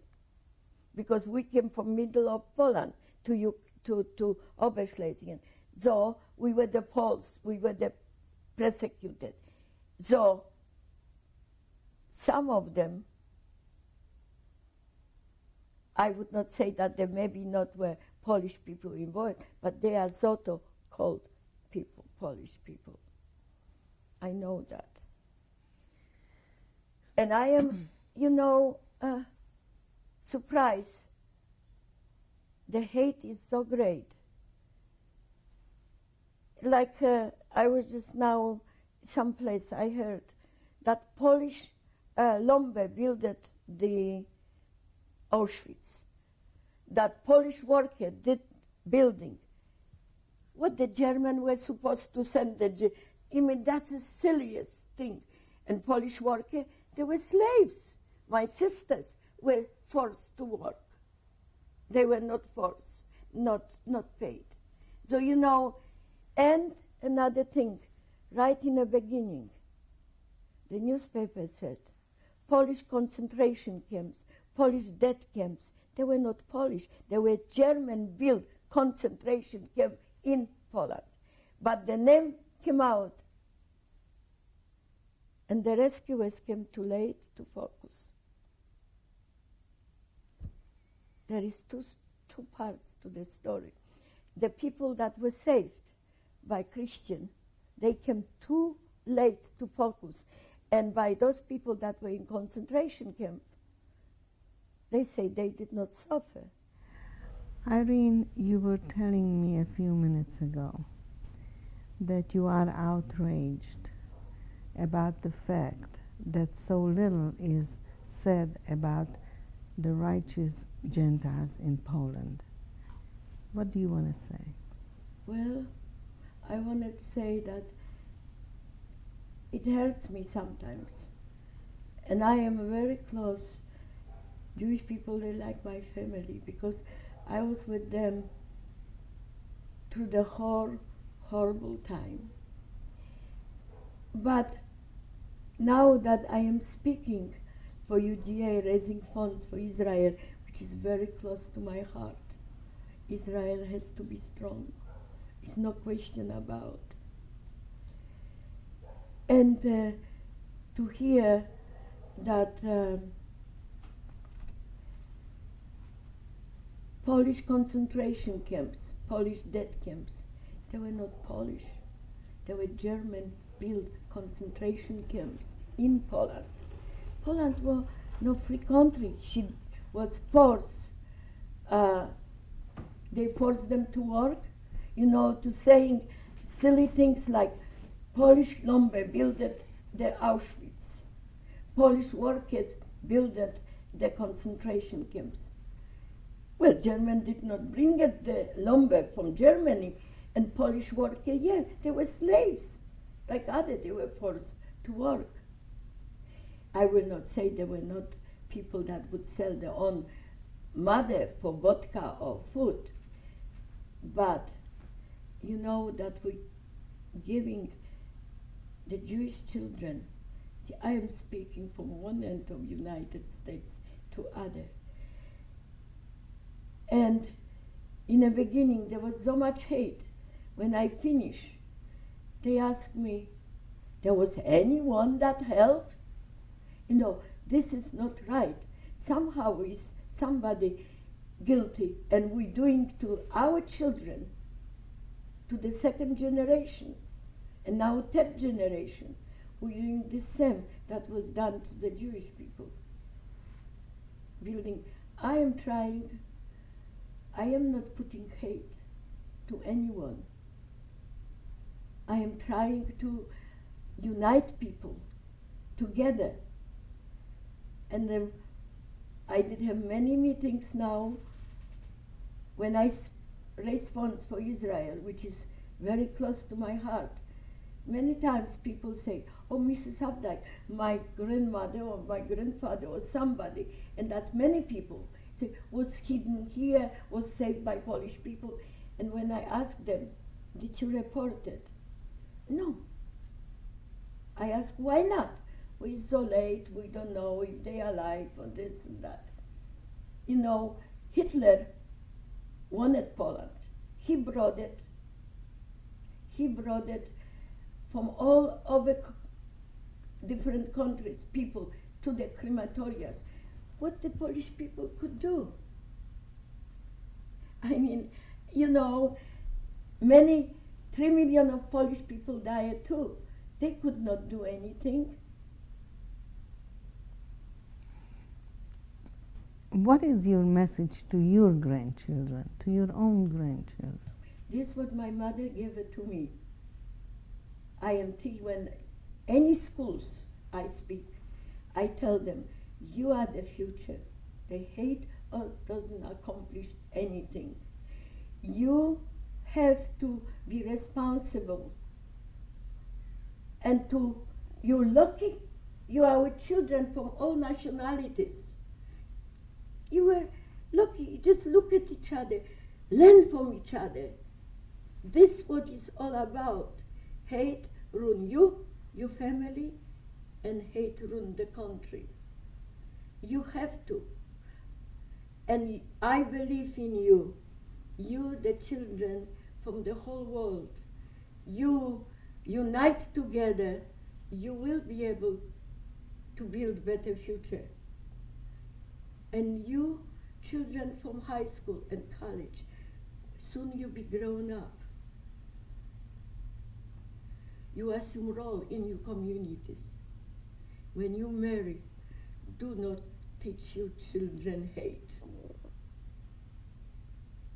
because we came from middle of Poland to Oberschlesien. So we were the Poles, we were the persecuted. So some of them, I would not say that there maybe not were Polish people involved, but they are sort of called people, Polish people. I know that. And I am, surprised. The hate is so great. Like I was just now someplace I heard that Polish Lombe built the Auschwitz, that Polish worker did building. What the German were supposed to send that's the silliest thing. And Polish worker, they were slaves. My sisters were forced to work. They were not forced, not paid. So and another thing, right in the beginning, the newspaper said, Polish concentration camps, Polish death camps. They were not Polish. They were German-built concentration camp in Poland. But the name came out, and the rescuers came too late to focus. There is two parts to the story. The people that were saved by Christian, they came too late to focus. And by those people that were in concentration camp, they say they did not suffer. Irene, you were telling me a few minutes ago that you are outraged about the fact that so little is said about the righteous Gentiles in Poland. What do you want to say? Well, I want to say that it hurts me sometimes. And I am very close. Jewish people, they like my family because I was with them through the whole horrible time. But now that I am speaking for UGA, raising funds for Israel, which is very close to my heart, Israel has to be strong. It's no question about. And to hear that Polish concentration camps, Polish death camps, they were not Polish. They were German-built concentration camps in Poland. Poland was no free country. She was forced. They forced them to work, to saying silly things like Polish Lombe built the Auschwitz. Polish workers built the concentration camps. Well, German did not bring the Lombe from Germany, and Polish workers, they were slaves. Like others, they were forced to work. I will not say there were not people that would sell their own mother for vodka or food, but that we're giving the Jewish children. See, I am speaking from one end of United States to other. And in the beginning, there was so much hate. When I finished, they asked me, there was anyone that helped? This is not right. Somehow is somebody guilty, and we're doing to our children, to the second generation, and now third generation, we're doing the same that was done to the Jewish people. Building, I am not putting hate to anyone. I am trying to unite people together. And I did have many meetings now when I raise funds for Israel, which is very close to my heart. Many times people say, oh, Mrs. Updike, my grandmother or my grandfather or somebody, and that's many people, say, was hidden here, was saved by Polish people. And when I ask them, did you report it? No. I ask, why not? We're so late, we don't know if they are alive or this and that. Hitler wanted Poland. He brought it from all over different countries, people to the crematorias. What the Polish people could do? I mean, you know, 3 million of Polish people died too. They could not do anything. What is your message to your grandchildren, to your own grandchildren? This is what my mother gave it to me. I am teaching when any schools I speak, I tell them, you are the future. The hate doesn't accomplish anything. You have to be responsible. And you're lucky, you are with children from all nationalities. You were lucky, just look at each other, learn from each other. This is what it's all about. Hate ruin you, your family, and hate ruin the country. You have to. And I believe in you. You, the children from the whole world. You unite together, you will be able to build better future. And you, children from high school and college, soon you'll be grown up. You assume role in your communities. When you marry, do not teach your children hate.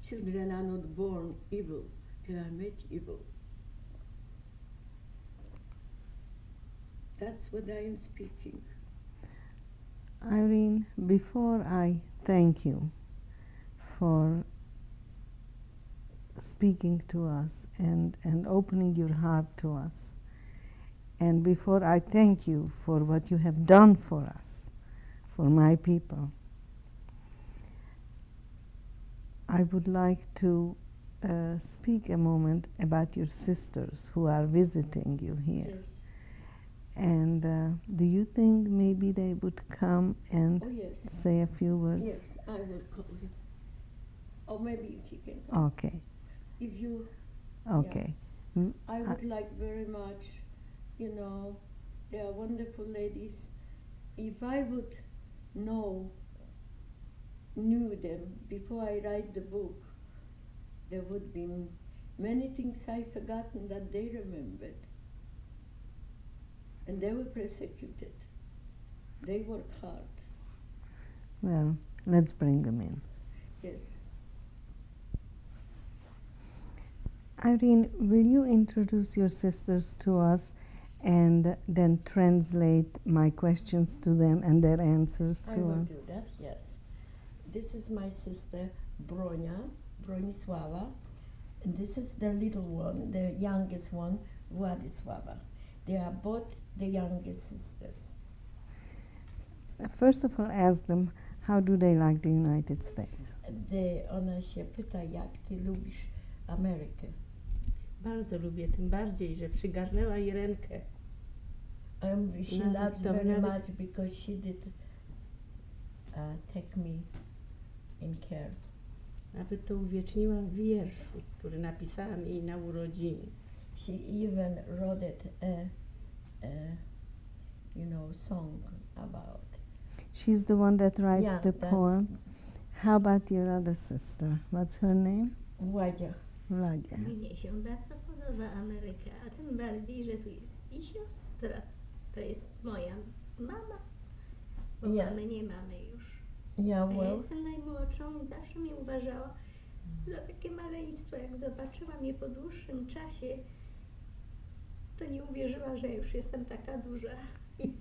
Children are not born evil, they are made evil. That's what I am speaking. Irene, before I thank you for speaking to us and opening your heart to us, and before I thank you for what you have done for us, for my people, I would like to speak a moment about your sisters who are visiting you here. Yes. And do you think maybe they would come and say a few words? Yes, I will call you. Or maybe if you can come. Okay. If you... Okay. Yeah. I would like very much, you know, they are wonderful ladies. If I would knew them before I write the book, there would be many things I've forgotten that they remembered. And they were persecuted. They worked hard. Well, let's bring them in. Yes. Irene, will you introduce your sisters to us and then translate my questions to them and their answers to us? I will do that, yes. This is my sister Bronisława, and this is the little one, the youngest one, Władysława. They are both the youngest sisters. First of all, ask them, how do they like the United States? Ona się pyta, jak ty lubisz Amerykę? Bardzo lubię, tym bardziej, że przygarnęła jej rękę. She loves very much because she did take me in care. Nawet to uwieczniła w wierszu, który napisałam jej na urodziny. She even wrote it song about. She's the one that writes Yeah, the poem. How about your other sister? What's her name? Władzia. Vladia. Mnie się bardzo podoba Ameryka, a tym bardziej, że tu jest i siostra. To jest moja mama, bo mamy nie mamy już. Yeah, A ja well, jestem najmłodszą i zawsze mnie uważała za takie maleństwo. Jak zobaczyłam je po dłuższym czasie, to nie uwierzyła, że już jestem taka duża.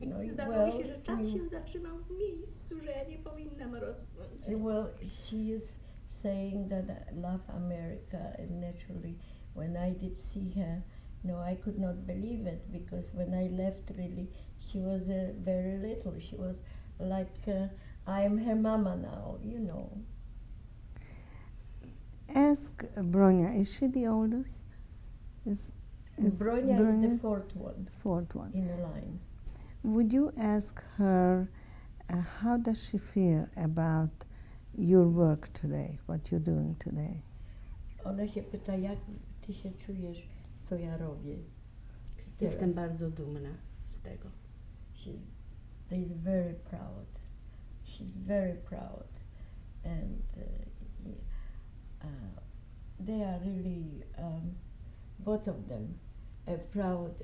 No i Zdawało mi się, że czas się zatrzymał w miejscu, że ja nie powinnam rosnąć. well, she is saying that I love America, and naturally, when I did see her, I could not believe it, because when I left, really, she was very little. She was like, I am her mama now, Ask Bronia, is she the oldest? Bronia is the fourth one in in the line. Would you ask her how does she feel about your work today, what you're doing today? Ona się pyta, jak ty się czujesz, co ja robię. Jestem bardzo dumna z tego. She's very proud. She's very proud. And they are really, both of them, proud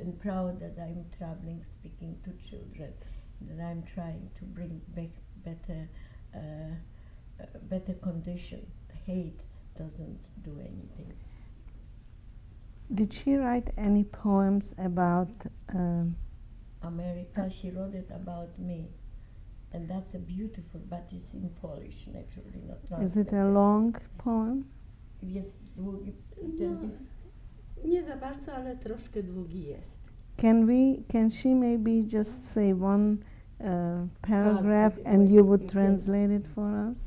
that I'm traveling, speaking to children, that I'm trying to bring back better condition. Hate doesn't do anything. Did she write any poems about America? She wrote it about me, and that's a beautiful, but it's in Polish, naturally, not is it a long poem? Yes, długi. No, nie za bardzo, ale troszkę długi jest. Can she maybe just say one paragraph and you would translate it for us?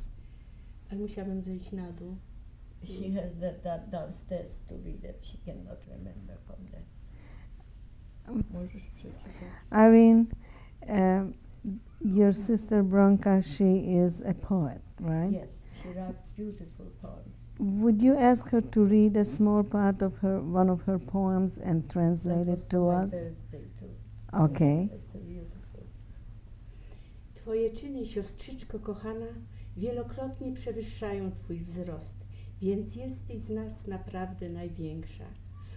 Ale musiałabym zejść na dół. She has that downstairs to read it. She cannot remember from there. Możesz przeczytać. Irene, your sister Bronka, she is a poet, right? Yes, she writes beautiful poems. Would you ask her to read a small part of one of her poems and translate That it was to my us? birthday too. Okay. It's a beautiful. Twoje czyny, siostrzyczko kochana, wielokrotnie przewyższają Twój wzrost, więc jesteś z nas naprawdę największa.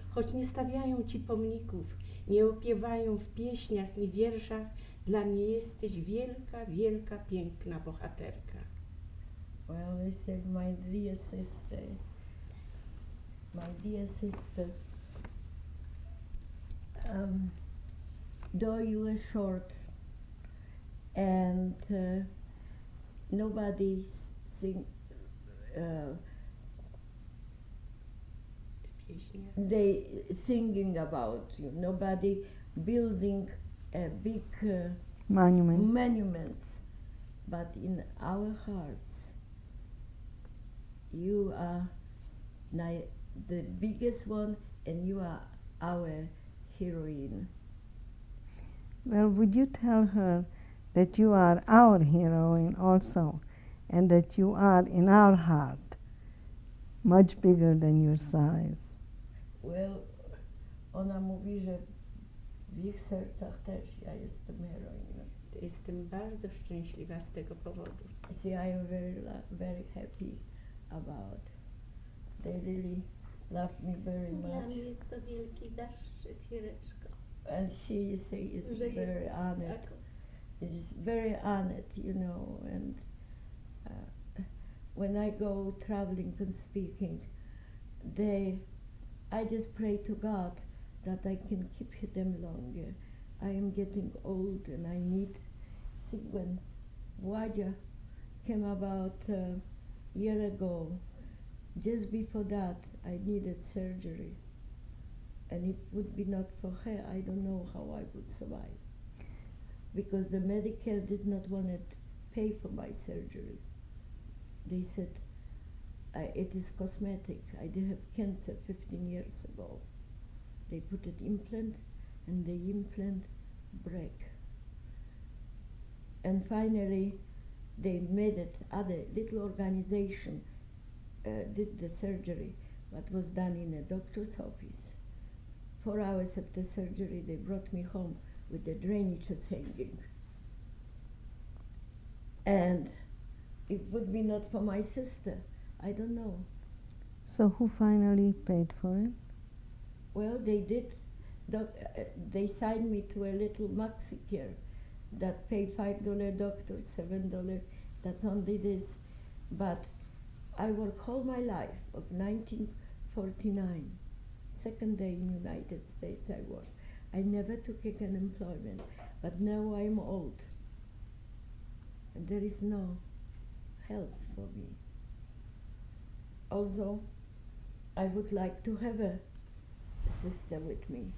Choć nie stawiają Ci pomników, nie opiewają w pieśniach ni wierszach, dla mnie jesteś wielka, wielka, piękna bohaterka. Well, they said, my dear sister, though you were short and nobody they singing about you, nobody building a big monuments, but in our hearts you are the biggest one, and you are our heroine. Well, would you tell her that you are our heroine also, and that you are in our heart much bigger than your size? Well, ona mówi, że w ich sercach też ja jestem heroiną. Jestem bardzo szczęśliwa z tego powodu. See, I am very happy about. They really love me very Dla much. mnie jest to wielki zaszczyt, Hireczko. And she is że very jesteś honored. taką. Is very honored, you know, and when I go traveling and speaking, I just pray to God that I can keep them longer. I am getting old and I need. See, when Waja came about a year ago, just before that I needed surgery, and it would be not for her, I don't know how I would survive, because the Medicare did not want to pay for my surgery. They said it is cosmetic. I did have cancer 15 years ago. They put an implant, and the implant break. And finally, they made it. Other little organization did the surgery, but was done in a doctor's office. 4 hours after surgery, they brought me home with the drainages hanging. And it would be not for my sister. I don't know. So who finally paid for it? Well, they did. They signed me to a little MaxiCare that pay $5 doctor, $7. That's only this. But I worked all my life of 1949. Second day in United States I worked. I never took an employment, but now I'm old, and there is no help for me. Also, I would like to have a sister with me,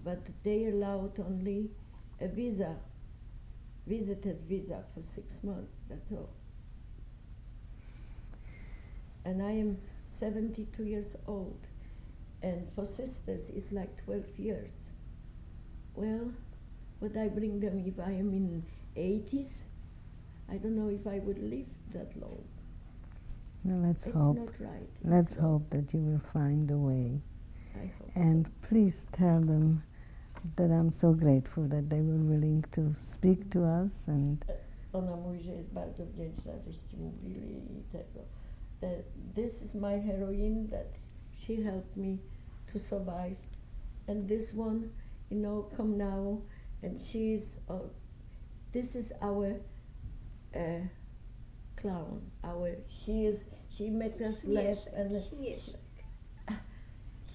but they allowed only a visitor's visa for 6 months, that's all. And I am 72 years old, and for sisters it's like 12 years. Well, would I bring them if I am in 80s? I don't know if I would live that long. Well, let's It's hope. not right. Let's It's not. hope that you will find a way. I hope And so. please tell them that I'm so grateful that they were willing to speak to us and Ona mówi, że jest bardzo wdzięczna, żeście mówili i tego. This is my heroine that she helped me to survive. And this one, you know, come now and she's, this is our clown. She makes us laugh and Śmieszek.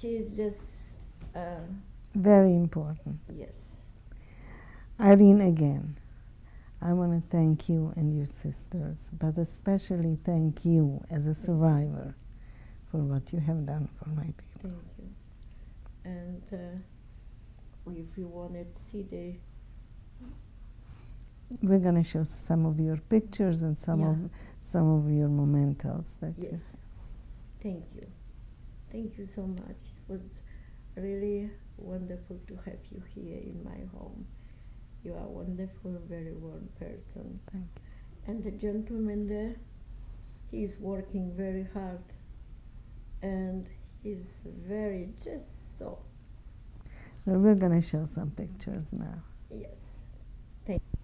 she's just, very important. yes. Irene, again, I want to thank you and your sisters, but especially thank you as a survivor for what you have done for my people. Thank you. And if you wanted to see the We're going to show some of your pictures and some of your mementos that yes. you. Thank you. Thank you so much. It was really wonderful to have you here in my home. You are a wonderful, very warm person. Thank you. And the gentleman there, he's working very hard and he's very just so. Well, we're going to show some pictures now. Yes. Thank you.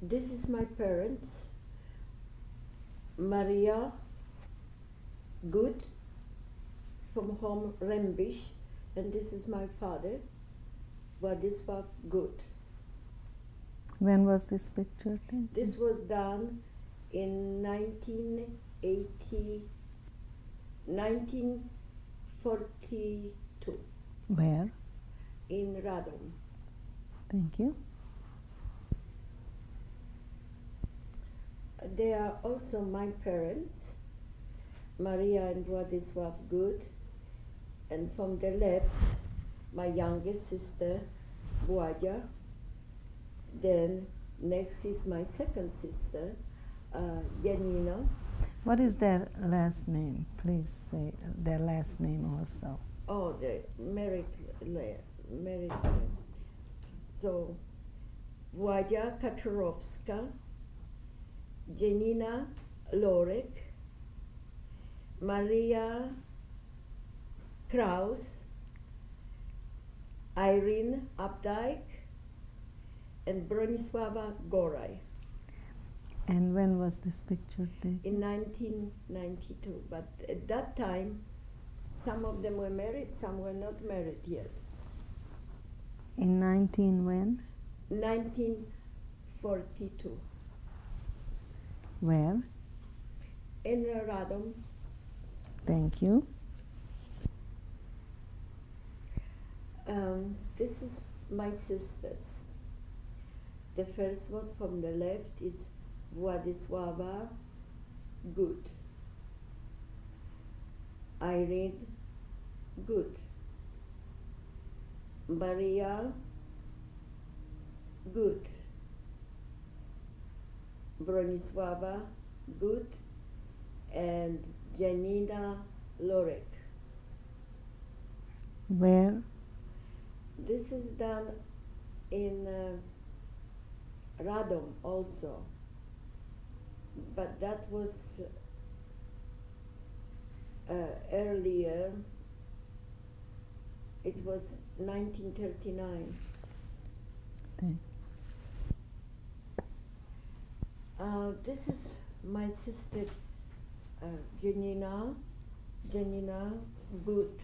This is my parents, Maria Good from home Rembish, and this is my father, Władysław Good. When was this picture taken? This was done in 1942 Where? in Radom. Thank you. They are also my parents, Maria and Władysław Good, and from the left, my youngest sister, Władzia. Then next is my second sister, Janina. What is their last name? Please say their last name also. Oh, the married. So, Władzia Kaczorowska, Janina Lorek, Maria Kraus, Irene Updike, and Bronisława Goraj And when was this picture taken? in 1992. But at that time, some of them were married, some were not married yet. In 19 when? 1942 Where? in Radom. Thank you. This is my sisters. The first one from the left is Władysława Good. Irene Good. Maria Good. Bronisława Good and Janina Lorek. Where? This is done in Radom also, but that was earlier. It was 1939. Thanks. This is my sister Janina Good,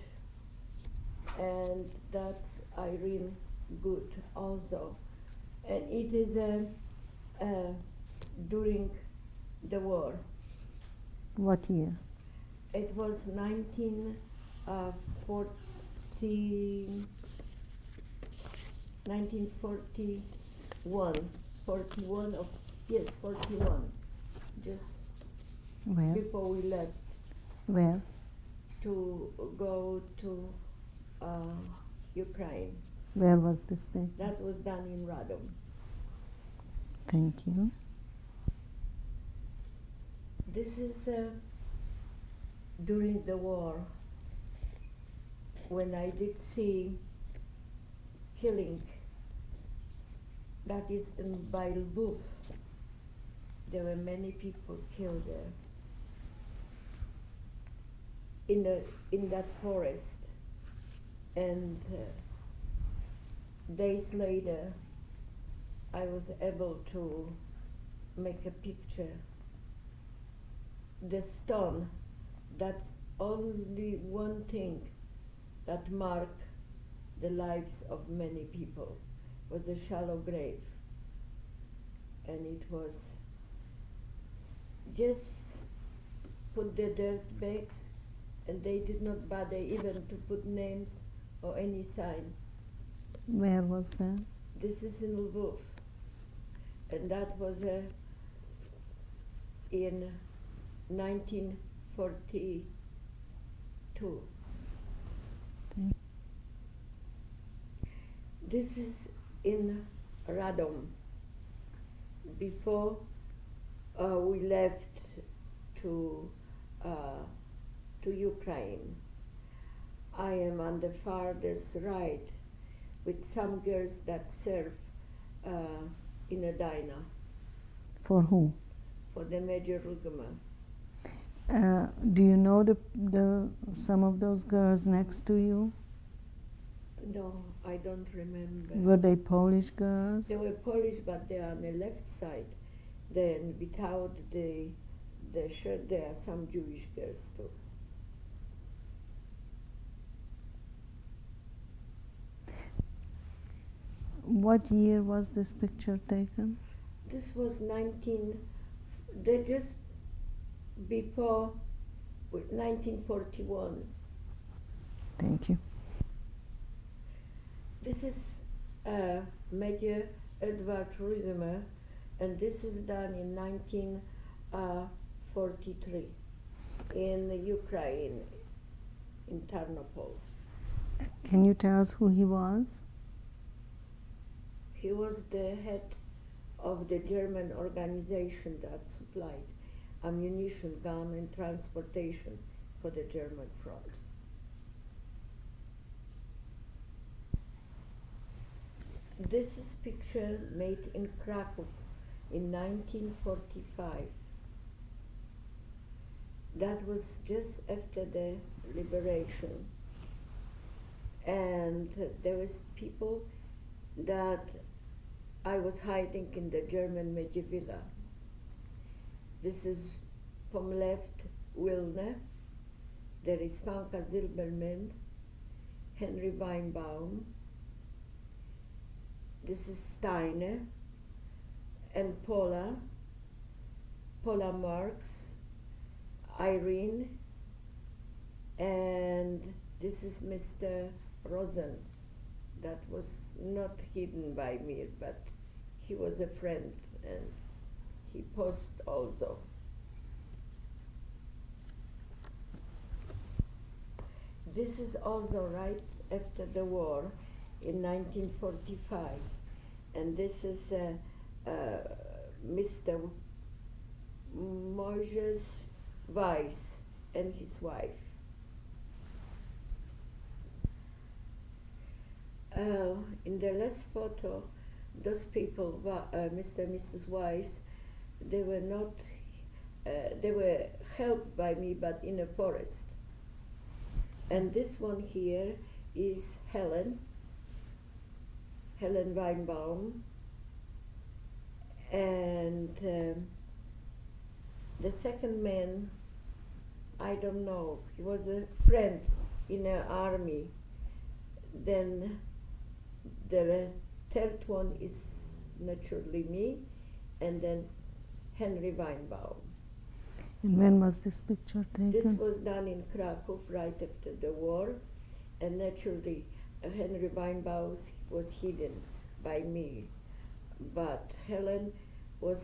and that's Irene Good also, and it is during the war. What year? It was 1941. 41 of yes, 41. Just Where? before we left Where? to go to Ukraine. Where was this taken? That was done in Radom. Thank you. This is during the war when I did see killing. That is by Lvov. there were many people killed there. In that forest, and days later I was able to make a picture. The stone, that's only one thing that marked the lives of many people, was a shallow grave, and it was just put the dirt bags, and they did not bother even to put names or any sign. Where was that? This is in Lvov, and that was in 1942. Thank This is in Radom. Before we left to Ukraine, I am on the farthest right with some girls that serve in a diner For who? for the Major Rugama. Do you know the some of those girls next to you? No, I don't remember. Were they Polish girls? They were Polish, but they are on the left side. Then without the shirt, there are some Jewish girls too. What year was this picture taken? This was they just before 1941. Thank you. This is Major Edward Rüdemer, and this is done in 1943 in Ukraine, in Tarnopol. Can you tell us who he was? He was the head of the German organization that supplied ammunition, gun, and transportation for the German front. This is picture made in Krakow in 1945. That was just after the liberation, and there was people that I was hiding in the German Medjevilla. This is from left Wilner, there is Fanka Zilberman, Henry Weinbaum, this is Steiner, and Paula Marx, Irene, and this is Mr. Rosen. That was not hidden by me, but he was a friend and he posed also. This is also right after the war in 1945, and this is Mr. Moses Weiss and his wife. In the last photo, those people, Mr. and Mrs. Weiss, they were not, they were helped by me, but in a forest. And this one here is Helen Weinbaum, and the second man, I don't know, he was a friend in the army. Then the third one is naturally me, and then Henry Weinbaum. And when was this picture taken? This was done in Krakow right after the war, and naturally Henry Weinbaum was hidden by me, but Helen was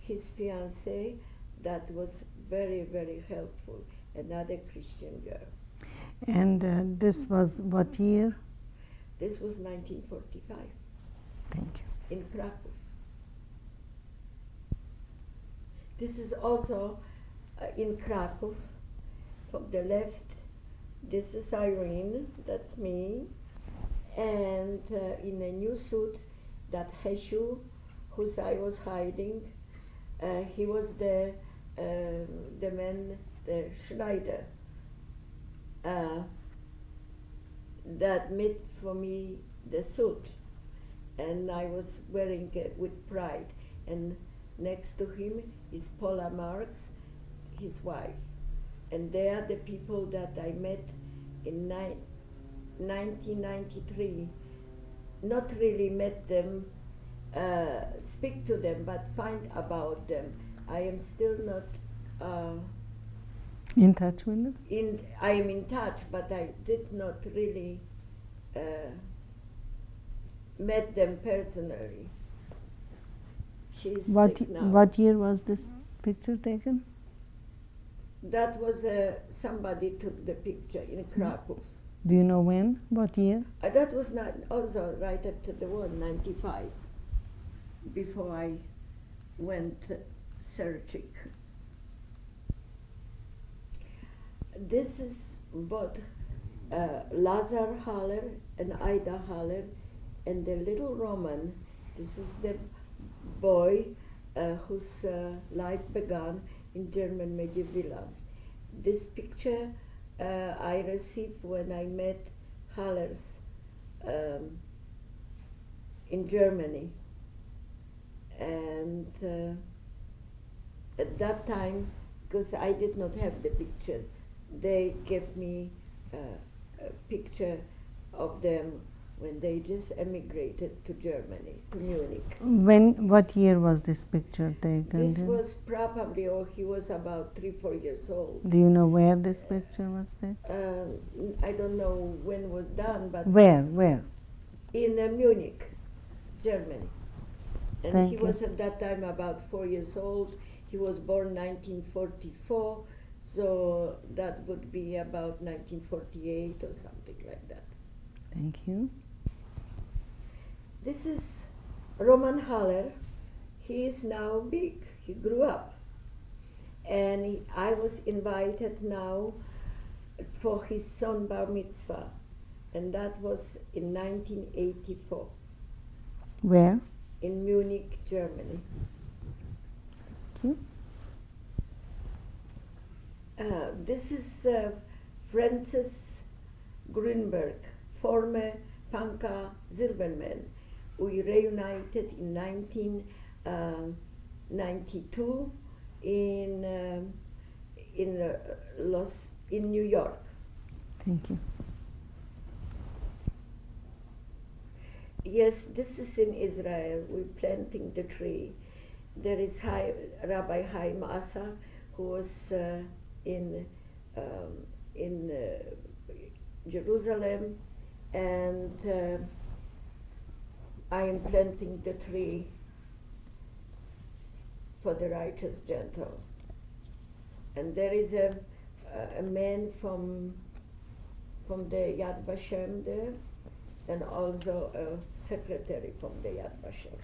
his fiancée that was very, very helpful, another Christian girl. And this was what year? This was 1945 Thank you. in Krakow. This is also in Krakow. From the left, this is Irene, that's me, and in a new suit that Heshu, whose I was hiding. He was the man, the Schneider, that made for me the suit, and I was wearing it with pride. And next to him is Paula Marx, his wife, and they are the people that I met in 1993. Not really met them, speak to them, but find about them. I am still not In touch with them? I am in touch, but I did not really met them personally. She's sick now. What year was this picture taken? That was somebody took the picture in Krakow. Do you know when? What year? That was not also right after the war, 95, before I went searching. This is both Lazar Haller and Ida Haller, and the little Roman. This is the boy whose life began in German Medjugorje. This picture I received when I met Hallers in Germany, and at that time, because I did not have the picture, they gave me a picture of them when they just emigrated to Germany, to Munich. What year was this picture taken? This was probably, he was about 3-4 years old. Do you know where this picture was taken? I don't know when it was done, but Where? in Munich, Germany. And Thank he you. was at that time about 4 years old. He was born 1944, so that would be about 1948 or something like that. Thank you. This is Roman Haller. He is now big. He grew up. And I was invited now for his son bar mitzvah. And that was in 1984 Where? in Munich, Germany. Thank you. This is Francis Grünberg, former Panka Silberman. We reunited in 1992 in New York. Thank you. Yes, this is in Israel. We're planting the tree. There is Rabbi Chaim Asa, who was in Jerusalem, and I am planting the tree for the righteous gentle. And there is a man from the Yad Vashem there, and also a secretary from the Yad Vashem.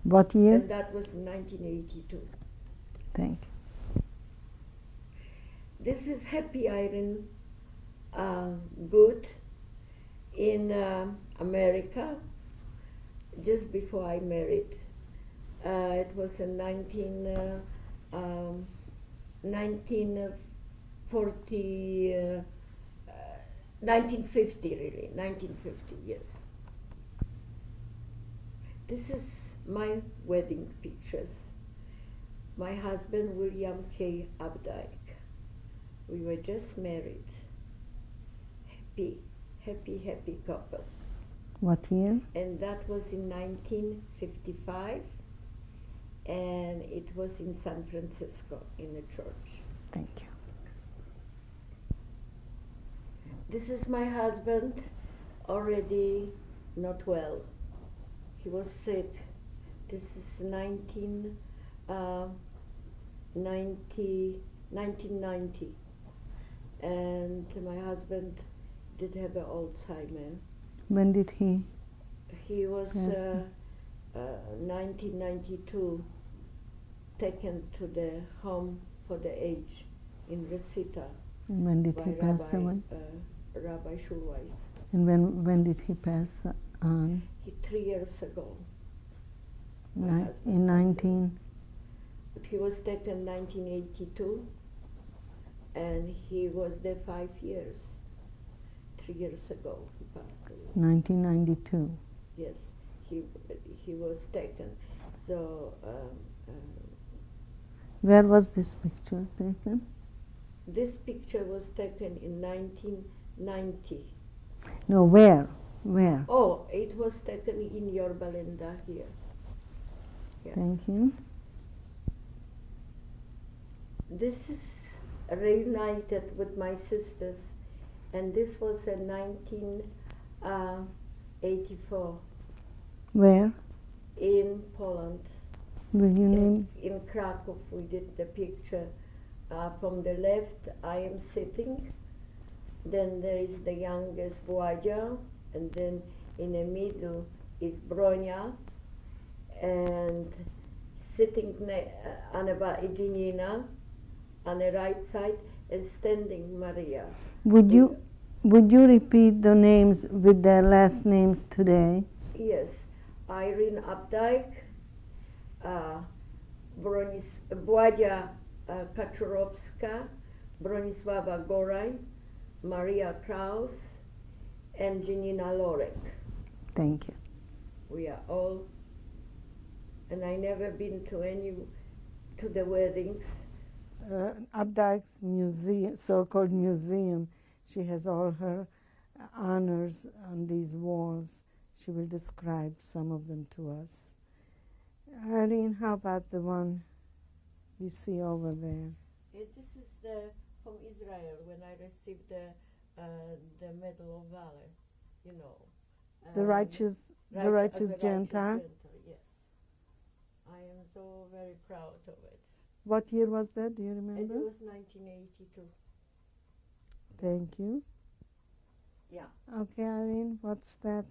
What year? And that was 1982. Thank you. This is Happy Irene Good in America, just before I married. It was in 1950 really, 1950, yes. This is my wedding pictures. My husband, William K. Updike. We were just married. Happy couple. What year? And that was in 1955, and it was in San Francisco in a church. Thank you. This is my husband, already not well. He was sick. This is 1990, and my husband did have Alzheimer. When did he? He was Yes. 1992 taken to the home for the aged in Resita And when did by he pass away? Rabbi Schulweis. And when did he pass on? 3 years ago. My husband In was 19. He was taken 1982, and he was there 5 years. 3 years ago, he passed away. 1992. Yes, he was taken. So Where was this picture taken? this picture was taken in 1990. No, where? Where? Oh, it was taken in Yorba Linda here. Yeah. Thank you. This is reunited with my sisters, and this was in 1984 Where? in Poland. Will you name? In Krakow, we did the picture. From the left, I am sitting. Then there is the youngest Władzia, and then in the middle is Bronia, and sitting Anna Janina on the right side, and standing Maria. Would you repeat the names with their last names today? Yes, Irene Updike, Władzia Kaczorowska, Bronisława Goraj, Maria Kraus, and Janina Lorek. Thank you. We are all, and I never been to the weddings. Updike's museum, so-called museum, she has all her honors on these walls. She will describe some of them to us. Irene, how about the one you see over there? This is from Israel when I received the Medal of Valor, you know. The righteous Gentile. Yes. I am so very proud of it. What year was that? Do you It remember? was 1982. Thank you. Yeah. Okay, Irene, what's that?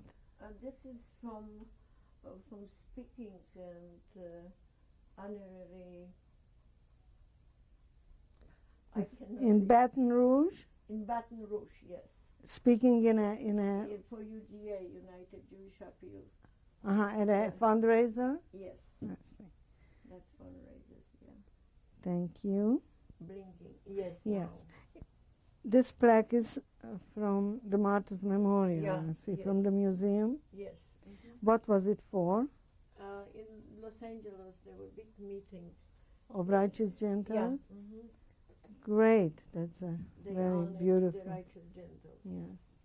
This is from speaking and honorary. I cannot In Baton Rouge? in Baton Rouge, yes. Speaking in a For UGA, United Jewish Appeal. at a fundraiser? Yes, I see. that's fundraisers. Yeah. Thank you. Blinking. Yes. Yes. now. This plaque is from the Martyrs Memorial, Yeah, I see, yes. from the museum. Yes. What was it for? In Los Angeles, there were big meetings. Of righteous Gentiles? Yeah. Great. That's a They very honored beautiful. the righteous Gentiles. Yes.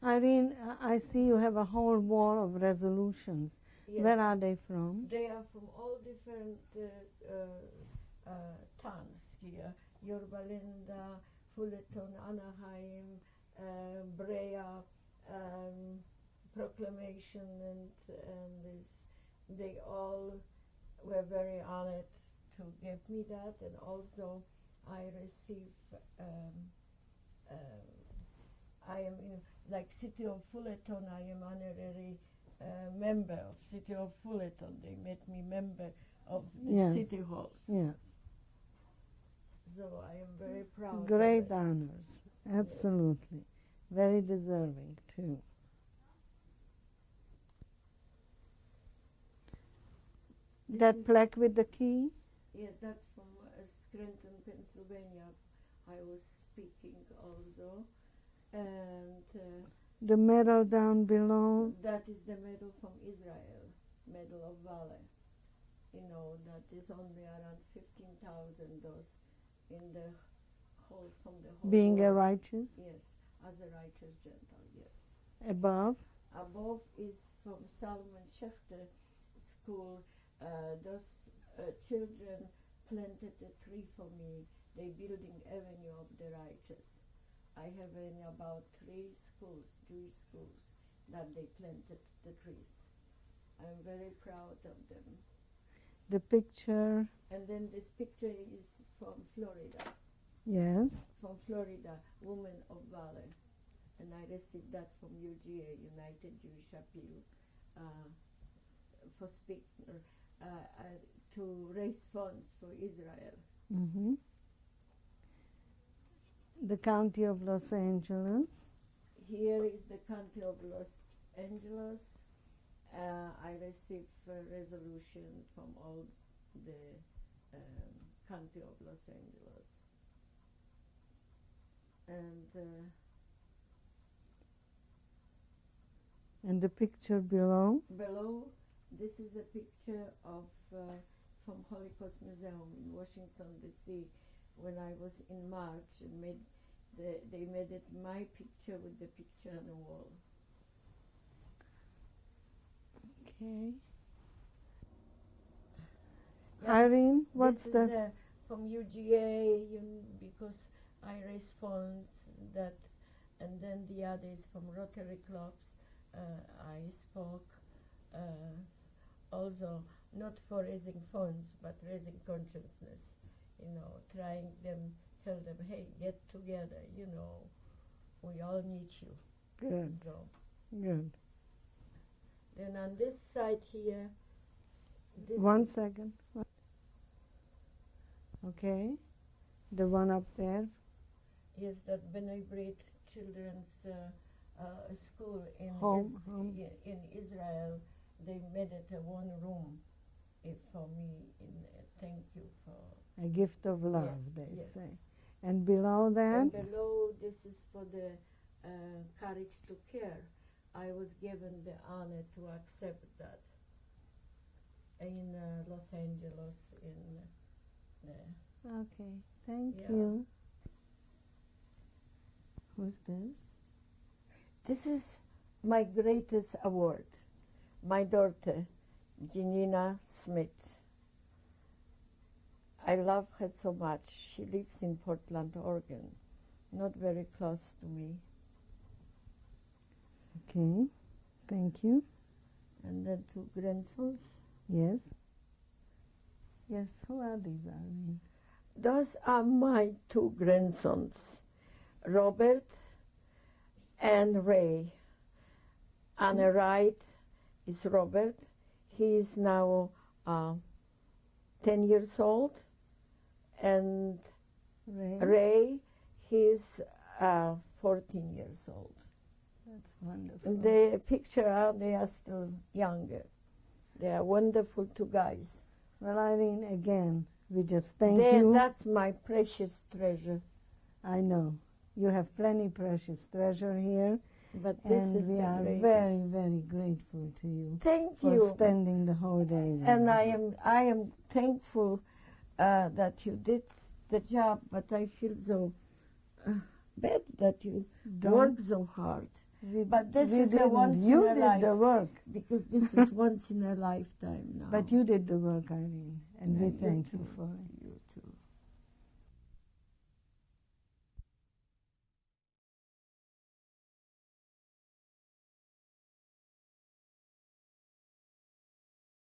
Irene, I see you have a whole wall of resolutions. Yes. Where are they from? They are from all different towns here. Yorba Linda, Fullerton, Anaheim, Brea, Proclamation, and this. They all were very honored to give me that, and also I received. I am in like City of Fullerton. I am honorary member of City of Fullerton. They made me member of the Yes. city halls. Yes. So I am very proud. Great of it. honors. Absolutely. Very deserving, too. That plaque with the key? Yes, that's from Scranton, Pennsylvania. I was speaking also, and The medal down below? that is the medal from Israel, Medal of Valor. You know, that is only around 15,000 those in the whole from the whole. Being a world. righteous? Yes, as a righteous Gentile. Yes. Above? Above is from Salomon Schechter School. Those children planted a tree for me. They building Avenue of the Righteous. I have in about 3 schools, Jewish schools, that they planted the trees. I'm very proud of them. The picture? And then this picture is from Florida. Yes. From Florida, Women of Valor. And I received that from UGA, United Jewish Appeal, for to raise funds for Israel. Mm-hmm. The County of Los Angeles. Here is the county of Los Angeles. I received resolution from all the county of Los Angeles. And the picture below? Below, this is a picture of from Holocaust Museum in Washington, D.C. when I was in March and they made it my picture with the picture on the wall. Okay. Yeah, Irene, what's this that? is from UGA because I raise funds that, and then the other is from Rotary clubs. I spoke also not for raising funds but raising consciousness, trying them, tell them, hey, get together, we all need you. Good, So good. then on this side here, this 1 second. Okay, the one up there. is that B'nai B'rith Children's school in Home. in Israel. They made it a one room for me. Thank you for A gift of love, Yes, they yes. say. And below that? And below, this is for the Courage to Care. I was given the honor to accept that in Los Angeles. Okay, thank Yeah. you. Who's this? This is my greatest award. My daughter, Janina Smith. I love her so much. She lives in Portland, Oregon, not very close to me. Okay, thank you. And then 2 grandsons. Yes. Yes, who are these, Irene? Those are my 2 grandsons, Robert and Ray. On the right is Robert. He is now 10 years old. And Ray, he's 14 years old. That's wonderful. And the picture, they are still younger. They are wonderful 2 guys. Well, Irene, again, we just thank you. That's my precious treasure. I know. You have plenty precious treasure here, But this and is we the are greatest. very, very grateful to you Thank for you. spending the whole day with And us. I am thankful that you did the job, but I feel so bad that you Don't- work so hard. But this we is a didn't. once You in a did life. the work, Because this is once in a lifetime now. but you did the work, Irene, and we Yeah, you thank you too. for it.